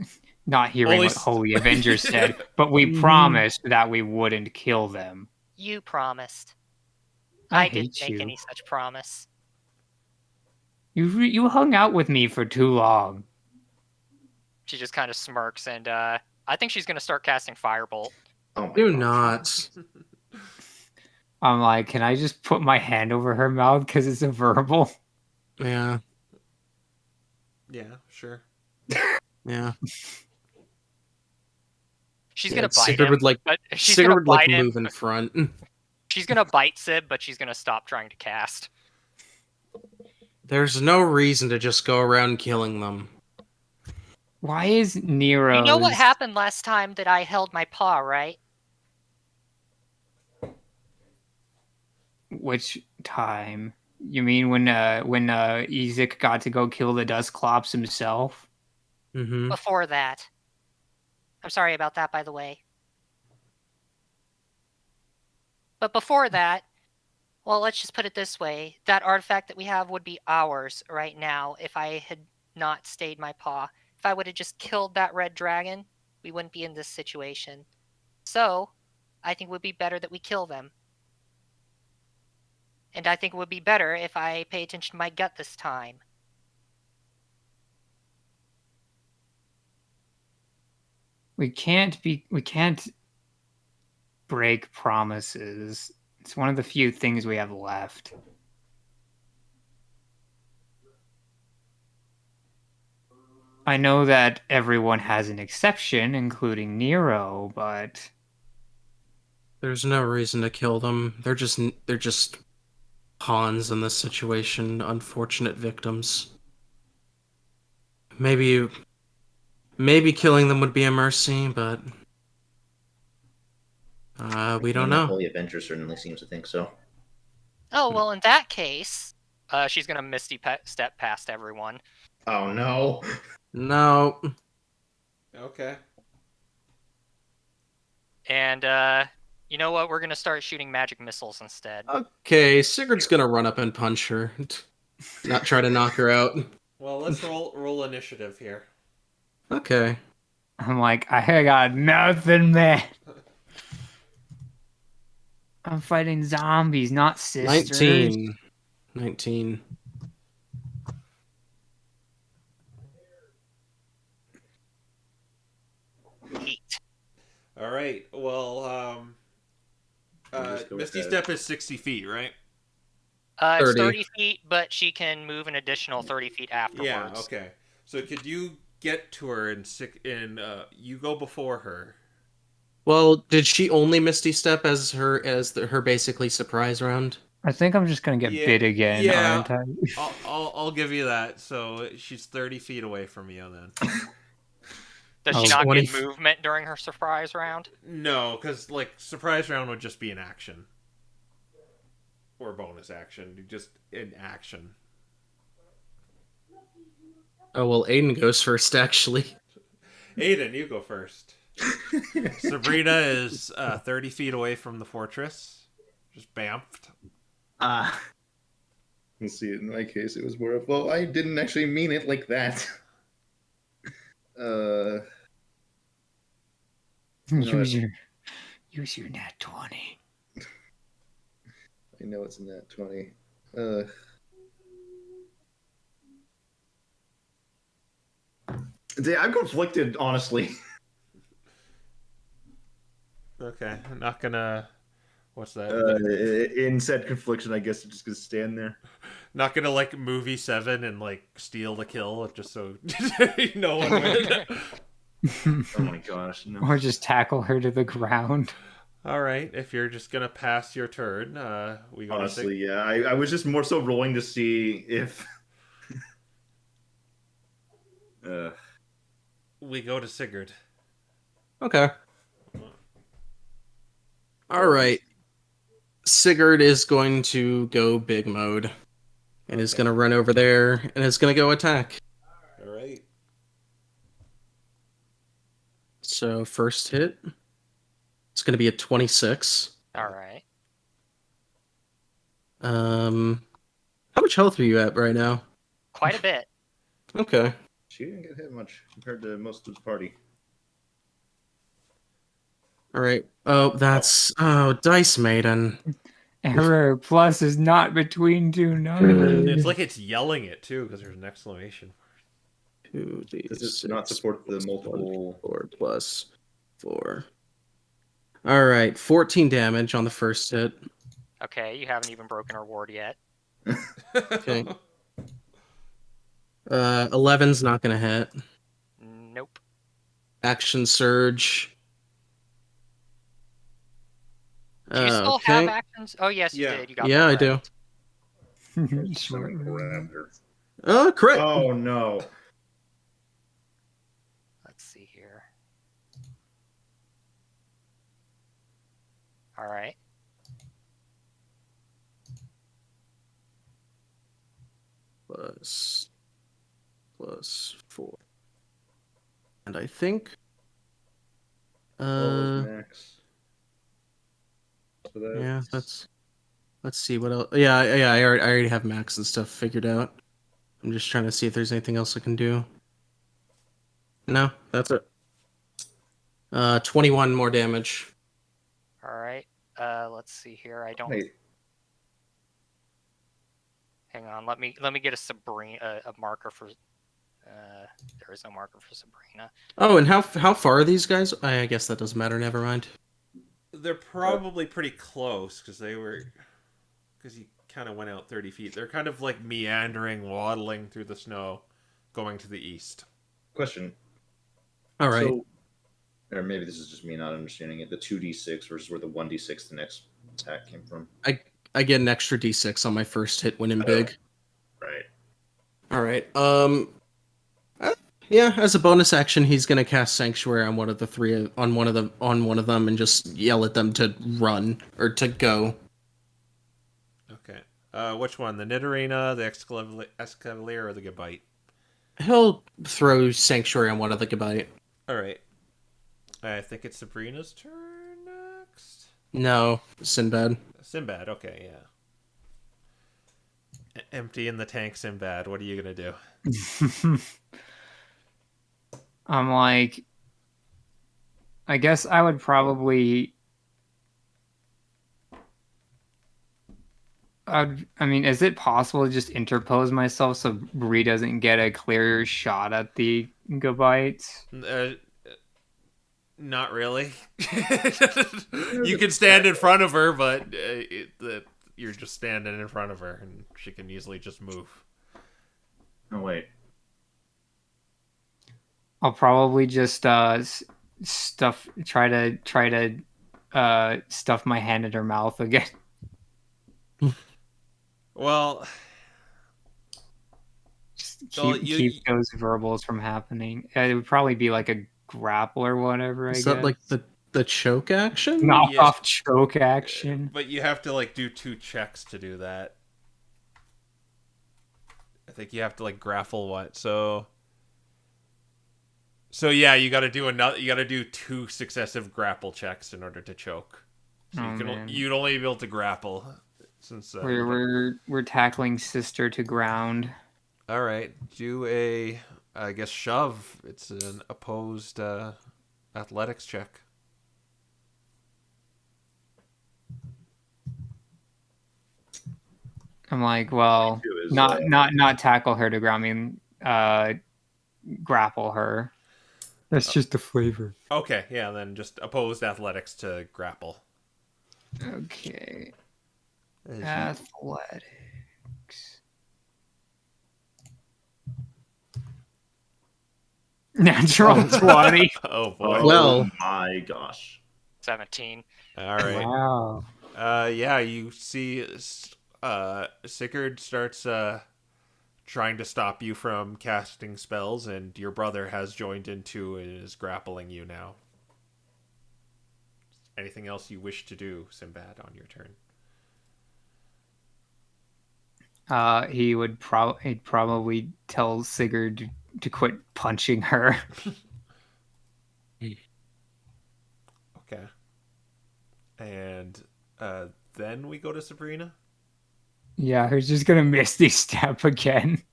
not hearing Only what Holy Avenger said, but we Mhm. promised that we wouldn't kill them. You promised. I I didn't hate make you. any such promise. You hung out with me for too long. She just kind of smirks, and I think she's gonna start casting Firebolt. Oh my Do gosh. not. I'm like, can I just put my hand over her mouth because it's a verbal? Yeah. Yeah, sure. Yeah. She's Yeah, gonna bite Sigurd him, would like but she's Sigurd gonna would like bite him. move in front. She's gonna bite Sib, but she's gonna stop trying to cast. There's no reason to just go around killing them. Why is Nero? You know what happened last time that I held my paw, right? Which time? You mean when Ezek got to go kill the Dusclops himself? Mm-hmm. Before that. I'm sorry about that, by the way. But before that, well, let's just put it this way. That artifact that we have would be ours right now if I had not stayed my paw. If I would have just killed that red dragon, we wouldn't be in this situation. So, I think it would be better that we kill them. And I think it would be better if I pay attention to my gut this time. We can't break promises. It's one of the few things we have left. I know that everyone has an exception, including Nero, but There's no reason to kill them. They're just pawns in this situation, unfortunate victims. Maybe killing them would be a mercy, but we don't The know. Holy Avenger certainly seems to think so. Oh, well, in that case, She's gonna Misty step past everyone. Oh no. No. Okay. And you know what? We're gonna start shooting magic missiles instead. Okay, Sigurd's gonna run up and punch her. Not try to knock her out. Well, let's roll initiative here. Okay. I'm like, I got nothing, man. I'm fighting zombies, not sisters. 19. heat. All right. Well, just go Misty ahead. Step is 60 feet, right? It's 30. 30 feet, but she can move an additional 30 feet afterwards. Yeah. Okay. So could you get to her you go before her? Well, did she only Misty Step as her basically surprise round? I think I'm just gonna get bit again, Yeah. aren't I? I'll give you that. So she's 30 feet away from you then. Does Oh, she not 20 get movement during her surprise round? No, because like surprise round would just be an action or bonus action, just an action. Oh well, Aiden goes first actually. Aiden, you go first. Sabrina is 30 feet away from the fortress. Just bamfed. Let's see. In my case, it was more of, well, I didn't actually mean it like that. No, Use your nat 20. I know it's in that 20. I'm conflicted, honestly. Okay, I'm not gonna. What's that? In said confliction, I guess I'm just gonna stand there. Not gonna like movie 7 and like steal the kill just so no one wins. Oh my gosh, no. Or just tackle her to the ground. All right, if you're just gonna pass your turn, we go to Honestly, yeah. I was just more so rolling to see if. we go to Sigurd. Okay. All right. Sigurd is going to go big mode and is going to run over there and is going to go attack. All right. So first hit, it's going to be a 26. All right. How much health are you at right now? Quite a bit. Okay. She didn't get hit much compared to most of the party. All right. Oh, that's Dice Maiden. Error plus is not between two numbers. It's like it's yelling it too because there's an exclamation. 2d6 Does it not support the plus multiple? 4 plus 4. All right, 14 damage on the first hit. Okay, you haven't even broken her ward yet. Okay. 11's not gonna hit. Nope. Action surge. Do you still have actions? Oh, yes, you Yeah. did. You got Yeah, that I do. right. Something around her. Crit. Oh no. Let's see here. All right. Plus 4. And I think Max. So yeah, let's see what else. Yeah, I already have max and stuff figured out. I'm just trying to see if there's anything else I can do. No, that's it. 21 more damage. All right. Let's see here. I don't. Wait. Hang on. Let me get a Sabrina a marker for. There is no marker for Sabrina. Oh, and how far are these guys? I guess that doesn't matter. Never mind. They're probably pretty close because you kind of went out 30 feet. They're kind of like meandering, waddling through the snow, going to the east. Question. All right. So, or maybe this is just me not understanding it. The 2d6 versus where the 1d6 the next attack came from. I get an extra d6 on my first hit when in big. Right. All right. Yeah, as a bonus action, he's gonna cast Sanctuary on one of the three on one of them and just yell at them to run or to go. Okay. Which one? The Nidorina, the Escavalier, or the Gabite? He'll throw Sanctuary on one of the Gabite. All right. I think it's Sabrina's turn next. No, Sinbad. Sinbad. Okay, yeah. Empty in the tank, Sinbad. What are you gonna do? I'm like, I guess I would probably. I mean, is it possible to just interpose myself so Bree doesn't get a clear shot at the Gabites? Not really. You can stand in front of her, but you're just standing in front of her, and she can easily just move. Oh wait. I'll probably just stuff stuff my hand in her mouth again. Well, Just Well, keep those verbals from happening. It would probably be like a grapple or whatever. I Is guess. that like the choke action? Knock Yeah. off choke action? but you have to like do 2 checks to do that. I think you have to like grapple what. So yeah, you got to do another. You got to do 2 successive grapple checks in order to choke. So Man. you'd only be able to grapple since We're tackling sister to ground. All right, do a I guess shove. It's an opposed athletics check. I'm like, well, Is, not tackle her to ground. I mean, grapple her. That's just the flavor. Okay, yeah, then just opposed athletics to grapple. Okay. As you- Athletics. Natural 20. Oh boy. Well- my gosh. 17. All right. Wow. Yeah, you see Sigurd starts trying to stop you from casting spells, and your brother has joined into and is grappling you now. Anything else you wish to do, Sinbad, on your turn? He'd probably tell Sigurd to quit punching her. Okay. And then we go to Sabrina. Yeah, who's just gonna Misty Step again.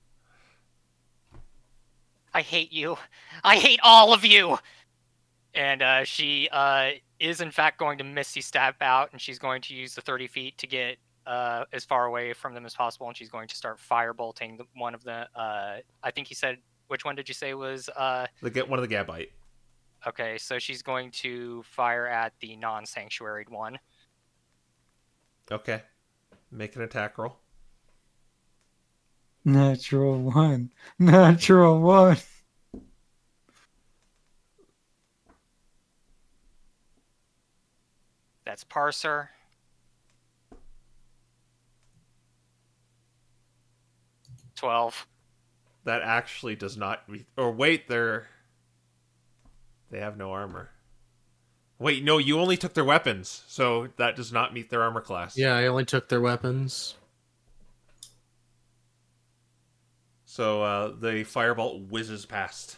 I hate you. I hate all of you. And she is in fact going to Misty Step out, and she's going to use the 30 feet to get as far away from them as possible, and she's going to start firebolting one of the. I think he said, which one did you say was? One of the Gabite. Okay, so she's going to fire at the non-sanctuaried one. Okay. Make an attack roll. Natural 1. Natural 1. That's Parser. $12. That actually does not. Or wait, they have no armor. Wait, no, you only took their weapons, so that does not meet their armor class. Yeah, I only took their weapons. So the firebolt whizzes past.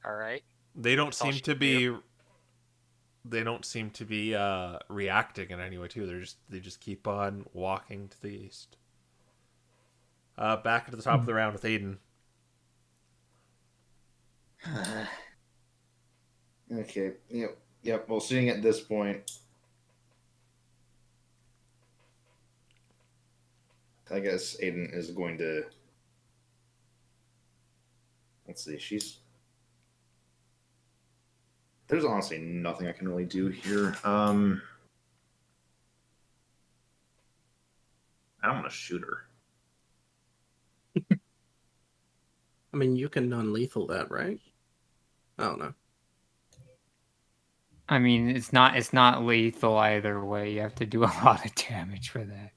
All right. They don't That's all seem she to can be. do. They don't seem to be reacting in any way too. They just keep on walking to the east. Back to the top of the round with Aiden. Okay. Yep. Well, seeing at this point, I guess Aiden is going to. Let's see. There's honestly nothing I can really do here. I don't want to shoot her. I mean, you can non-lethal that, right? I don't know. I mean, it's not lethal either way. You have to do a lot of damage for that.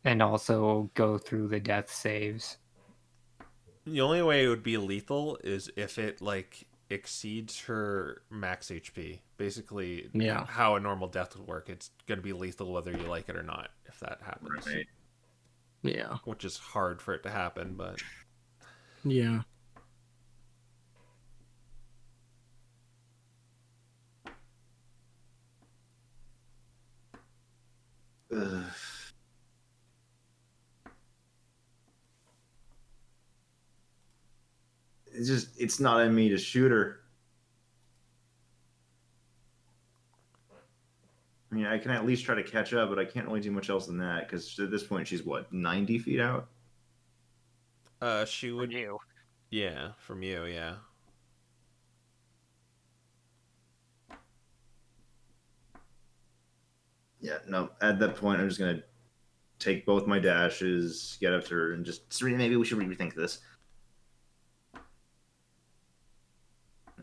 And also go through the death saves. The only way it would be lethal is if it like exceeds her max HP. Basically, Yeah. how a normal death would work. It's going to be lethal whether you like it or not. If that happens, Right. Yeah. which is hard for it to happen, but Yeah. Ugh. It's not in me to shoot her. I mean, I can at least try to catch up, but I can't really do much else than that because at this point she's what, 90 feet out? She From would. you. Yeah, from you. Yeah. Yeah, no. At that point, I'm just gonna take both my dashes, get up to her, and just Serena. Maybe we should rethink this.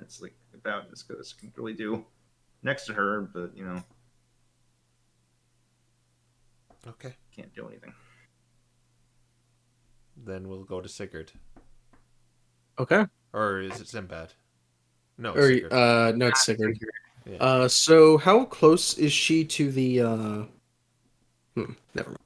It's like about as good as I can really do next to her, but Okay. can't do anything. Then we'll go to Sigurd. Okay. Or is it Sinbad? No, Or Sigurd. no, it's Sigurd. Yeah. So how close is she to the never mind.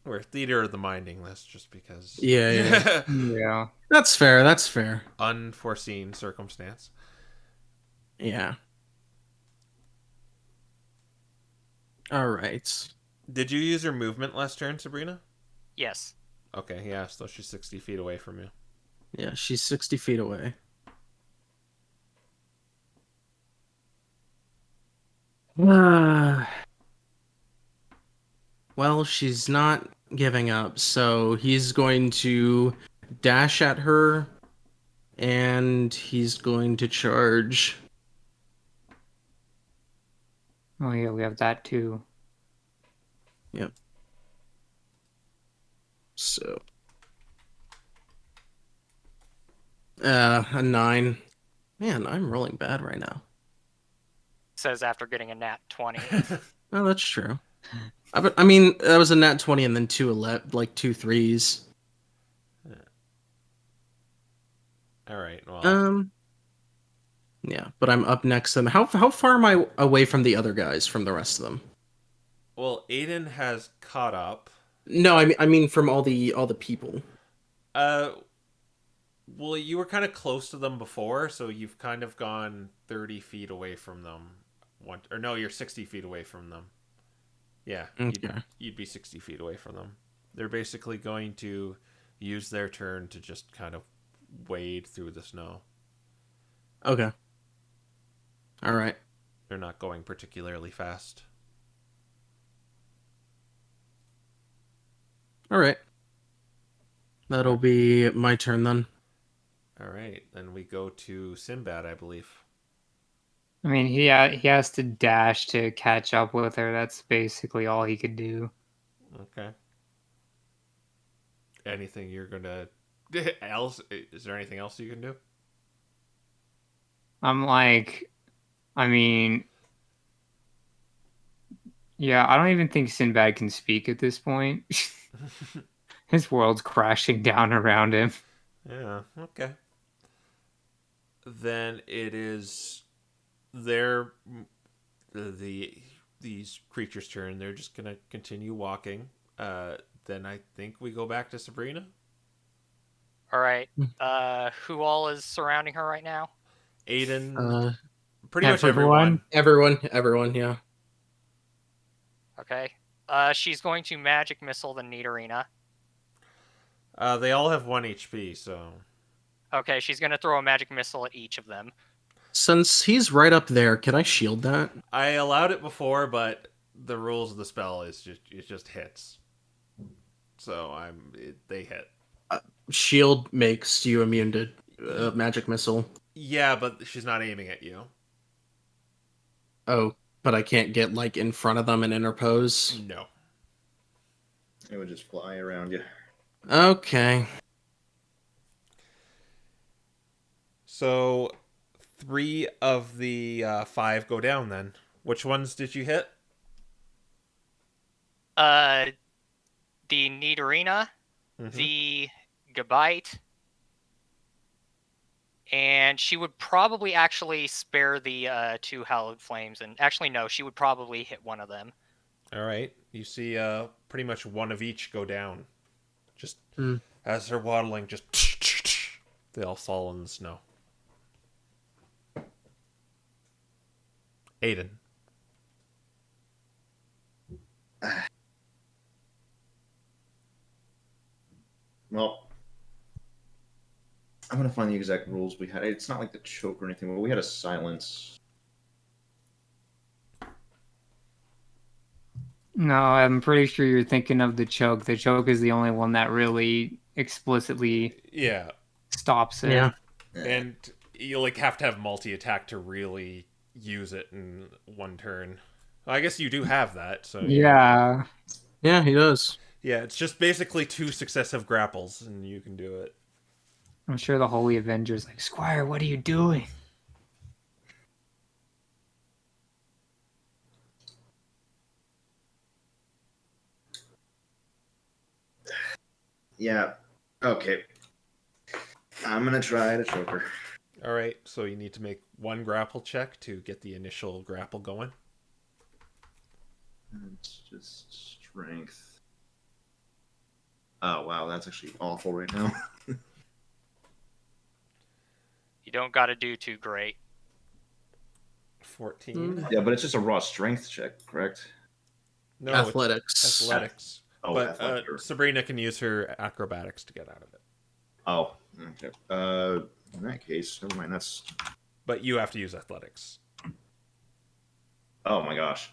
We're theater of the minding list just because. Yeah. Yeah. That's fair. That's fair. Unforeseen circumstance. Yeah. All right. Did you use your movement last turn, Sabrina? Yes. Okay, yeah, so she's 60 feet away from you. Yeah, she's 60 feet away. Well, she's not giving up, so he's going to dash at her, and he's going to charge. Oh yeah, we have that too. Yep. So, a 9. Man, I'm rolling bad right now. Says after getting a nat 20. Oh, that's true. I mean, that was a nat 20 and then 2 threes. All right, well. Yeah, but I'm up next. And how far am I away from the other guys? From the rest of them? Well, Aiden has caught up. No, I mean from all the people. Well, you were kind of close to them before, so you've kind of gone 30 feet away from them. Or no, you're 60 feet away from them. Yeah, Okay. you'd be 60 feet away from them. They're basically going to use their turn to just kind of wade through the snow. Okay. All right. They're not going particularly fast. All right. That'll be my turn then. All right, then we go to Sinbad, I believe. I mean, he has to dash to catch up with her. That's basically all he could do. Okay. Anything you're gonna else? Is there anything else you can do? I'm like, I mean, yeah, I don't even think Sinbad can speak at this point. His world's crashing down around him. Yeah. Okay. Then it is their these creatures' turn. They're just gonna continue walking. Then I think we go back to Sabrina. All right. Who all is surrounding her right now? Aiden, pretty much everyone. Everyone, yeah. Okay. She's going to magic missile the Nidorina. They all have 1 HP, so. Okay, she's going to throw a magic missile at each of them. Since he's right up there, can I shield that? I allowed it before, but the rules of the spell is just hits. So they hit. Shield makes you immune to magic missile. Yeah, but she's not aiming at you. Oh, but I can't get like in front of them and interpose. No. It would just fly around you. Okay. So 3 of the 5 go down then. Which ones did you hit? The Nidorina, the Gabite, and she would probably actually spare the 2 Hallowed Flames. And actually, no, she would probably hit one of them. All right. You see pretty much 1 of each go down. Just as they're waddling, just they all fall in the snow. Aiden. Well, I'm gonna find the exact rules we had. It's not like the choke or anything, but we had a silence. No, I'm pretty sure you're thinking of the choke. The choke is the only one that really explicitly Yeah, stops it. Yeah. and you like have to have multi-attack to really use it in one turn. Well, I guess you do have that, so Yeah. Yeah, he does. yeah. It's just basically 2 successive grapples, and you can do it. I'm sure the Holy Avenger's like, Squire, what are you doing? Yeah. Okay. I'm gonna try to choke her. All right, so you need to make 1 grapple check to get the initial grapple going. It's just strength. Oh wow, that's actually awful right now. You don't got to do too great. 14. Yeah, but it's just a raw strength check, correct? No, Athletics. It's athletics. Oh, But athletics. Sabrina can use her acrobatics to get out of it. Oh, okay. In that case, never mind. That's. But you have to use athletics. Oh my gosh.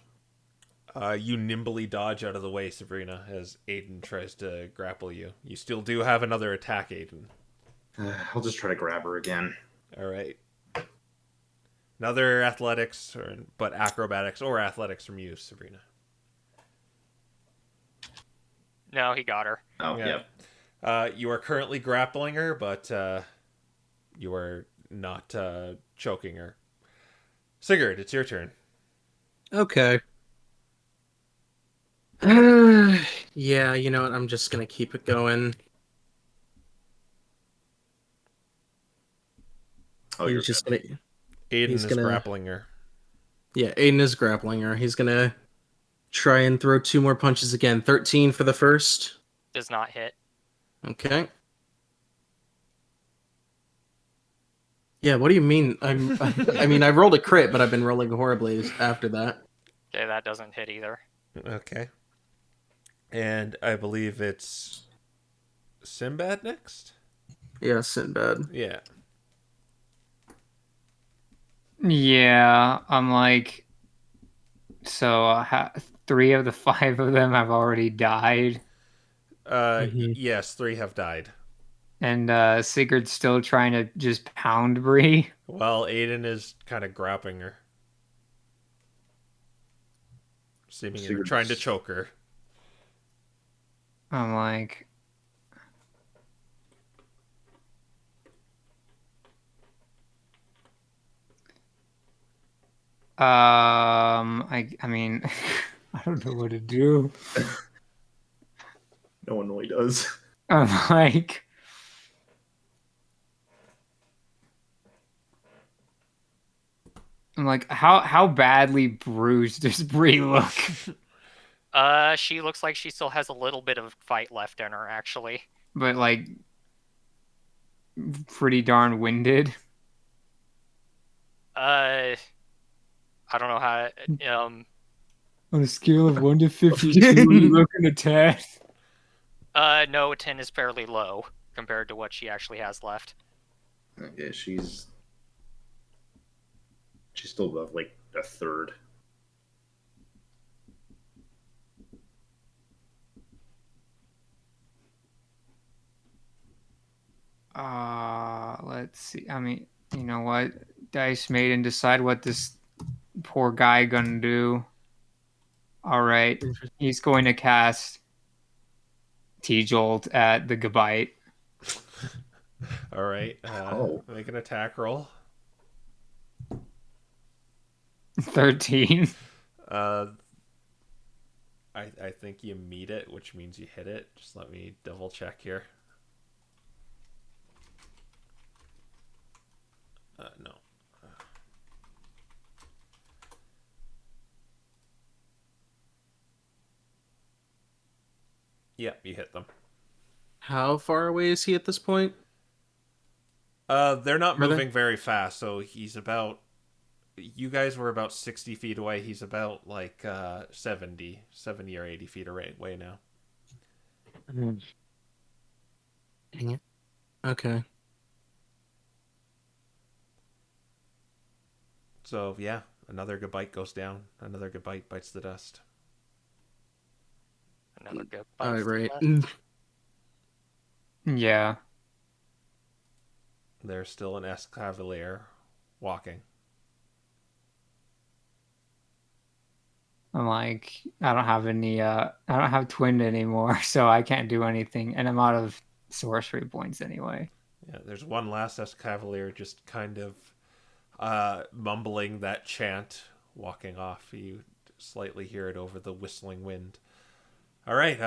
You nimbly dodge out of the way, Sabrina, as Aiden tries to grapple you. You still do have another attack, Aiden. I'll just try to grab her again. All right. Another athletics, but acrobatics or athletics from you, Sabrina. No, he got her. Oh, Yeah. yeah. You are currently grappling her, but you are not choking her. Sigurd, it's your turn. Okay. Yeah, you know what? I'm just gonna keep it going. Oh, you're He's just good. gonna. Aiden He's is gonna- grappling her. Yeah, Aiden is grappling her. He's gonna try and throw 2 more punches again. 13 for the first. Does not hit. Okay. Yeah, what do you mean? I mean, I rolled a crit, but I've been rolling horribly after that. Okay, that doesn't hit either. Okay. And I believe it's Sinbad next? Yeah, Sinbad. Yeah. Yeah, I'm like, so 3 of the 5 of them have already died, Yes, 3 have died. and Sigurd's still trying to just pound Bree. Well, Aiden is kind of grappling her. Seeming you're Sigurd's- trying to choke her. I'm like, I mean, I don't know what to do. No one really does. I'm like, how badly bruised does Bree look? She looks like she still has a little bit of fight left in her, actually. But like, pretty darn winded. I don't know how. On a scale of 1 to 52, you looking at 10. No, 10 is fairly low compared to what she actually has left. Yeah, she's still above like a third. Let's see. I mean, you know what? Dice made and decide what this poor guy gonna do. All right, he's going to cast T-Jolt at the Gabite. All right. Oh. Make an attack roll. 13. I think you meet it, which means you hit it. Just let me double check here. No. Yeah, you hit them. How far away is he at this point? They're not Are they? moving very fast, so he's about. You guys were about 60 feet away. He's about like 70 or 80 feet away now. Dang it. Okay. So yeah, another Gabite goes down. Another Gabite bites the dust. Another good All bite. right. Yeah. There's still an Escavalier walking. I'm like, I don't have any, I don't have Twinned anymore, so I can't do anything. And I'm out of sorcery points anyway. Yeah, there's one last Escavalier just kind of mumbling that chant, walking off. You slightly hear it over the whistling wind. All right,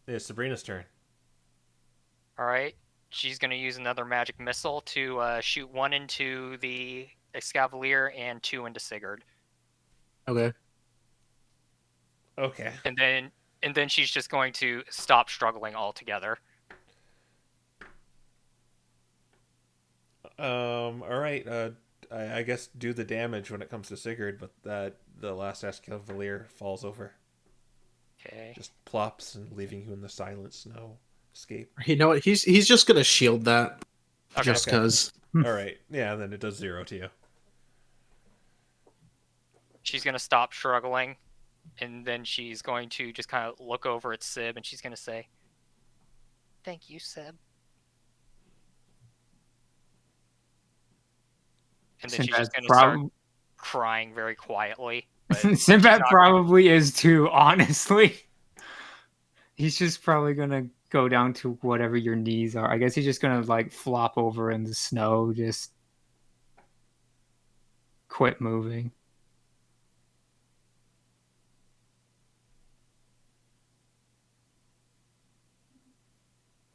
it's Sabrina's turn. All right. She's going to use another magic missile to shoot one into the Escavalier and two into Sigurd. Okay. Okay. And then she's just going to stop struggling altogether. All right. I guess do the damage when it comes to Sigurd, but the last Escavalier falls over. Okay. Just plops and leaving you in the silent snow. Escape. You know what? He's just gonna shield that. Okay. Just because. All right. Yeah, and then it does 0 to you. She's going to stop struggling, and then she's going to just kind of look over at Sib, and she's going to say, Thank you, Seb. and then she's just going to Sinbad start crying very quietly. Sinbad not- probably is too, honestly. He's just probably gonna go down to whatever your knees are. I guess he's just gonna like flop over in the snow, just quit moving.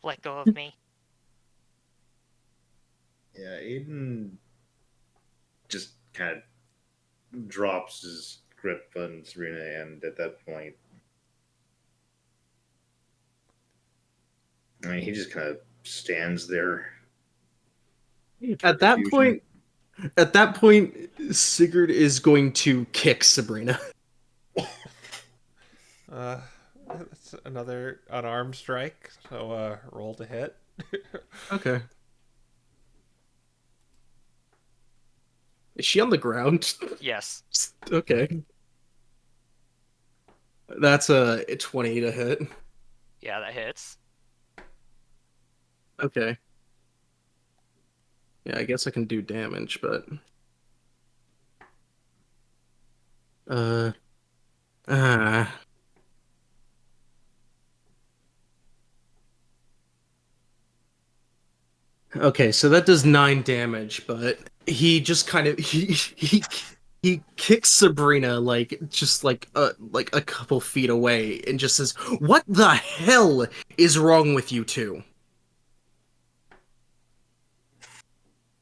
Let go of me. Yeah, Aiden just kind of drops his grip on Serena, and at that point, I mean, he just kind of stands there. At that point, Sigurd is going to kick Sabrina. That's another unarmed strike. So roll to hit. Okay. Is she on the ground? Yes. Okay. That's a 20 to hit. Yeah, that hits. Okay. Yeah, I guess I can do damage, but okay, so that does 9 damage, but he just kind of he kicks Sabrina just like a couple feet away and just says, "What the hell is wrong with you two?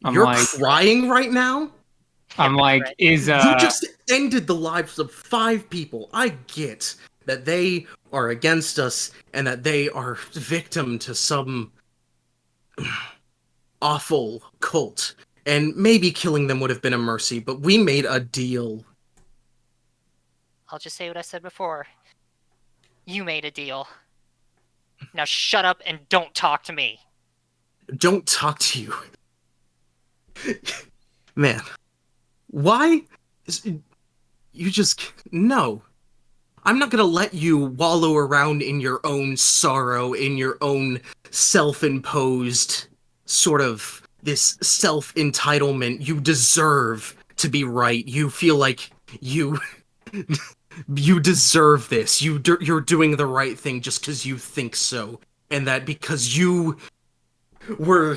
I'm You're like- crying right now? I'm like, is You just ended the lives of 5 people. I get that they are against us and that they are victim to some awful cult. And maybe killing them would have been a mercy, but we made a deal. I'll just say what I said before. You made a deal. Now shut up and don't talk to me. Don't talk to you. Man, why? You just... No. I'm not gonna let you wallow around in your own sorrow, in your own self-imposed sort of this self-entitlement. You deserve to be right. You feel like you deserve this. You're doing the right thing just because you think so, and that because you were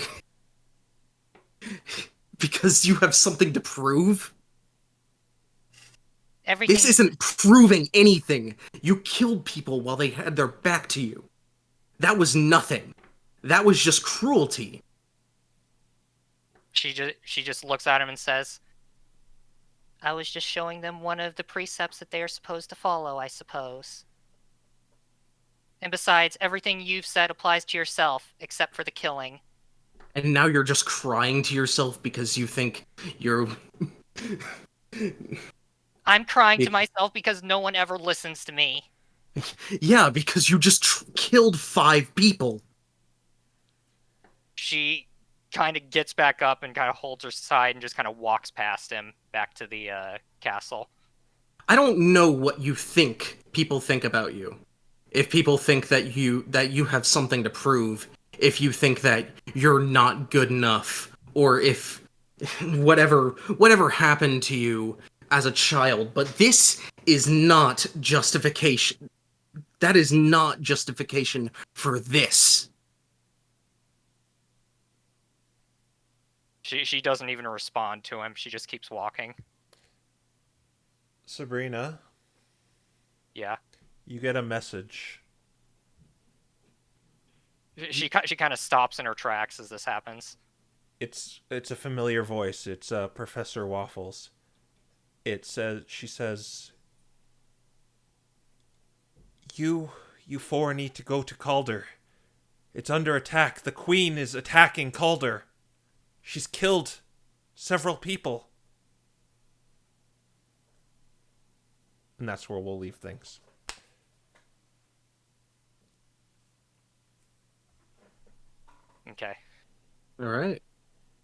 because you have something to prove. Everything. This isn't proving anything. You killed people while they had their back to you. That was nothing. That was just cruelty. She just looks at him and says, I was just showing them one of the precepts that they are supposed to follow, I suppose. And besides, everything you've said applies to yourself, except for the killing. And now you're just crying to yourself because you think you're... I'm crying to myself because no one ever listens to me. Yeah, because you just killed 5 people. She kind of gets back up and kind of holds her side and just kind of walks past him back to the castle. I don't know what you think people think about you. if people think that you have something to prove, if you think that you're not good enough, or if whatever happened to you as a child. But this is not justification. That is not justification for this. She doesn't even respond to him. She just keeps walking. Sabrina, Yeah. you get a message. She kind of stops in her tracks as this happens. It's a familiar voice. It's Professor Waffles. She says, You four need to go to Calder. It's under attack. The Queen is attacking Calder. She's killed several people. And that's where we'll leave things. Okay. All right.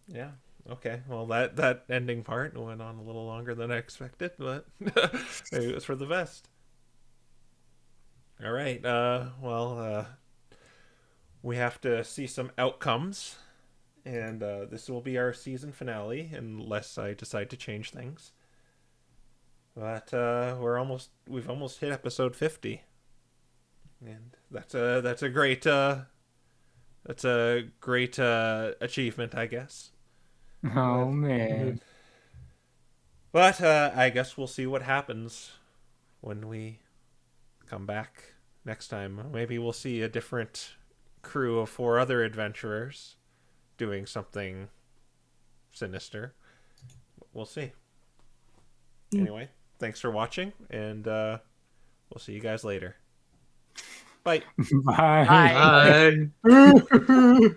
Yeah. Okay. Well, that ending part went on a little longer than I expected, but maybe it was for the best. All right. We have to see some outcomes, and this will be our season finale, unless I decide to change things. But we've almost hit episode 50, and that's a great achievement, I guess. Oh man. But I guess we'll see what happens when we come back next time. Maybe we'll see a different crew of 4 other adventurers doing something sinister. We'll see. Anyway, thanks for watching, and we'll see you guys later. Bye. Bye. Bye. Bye.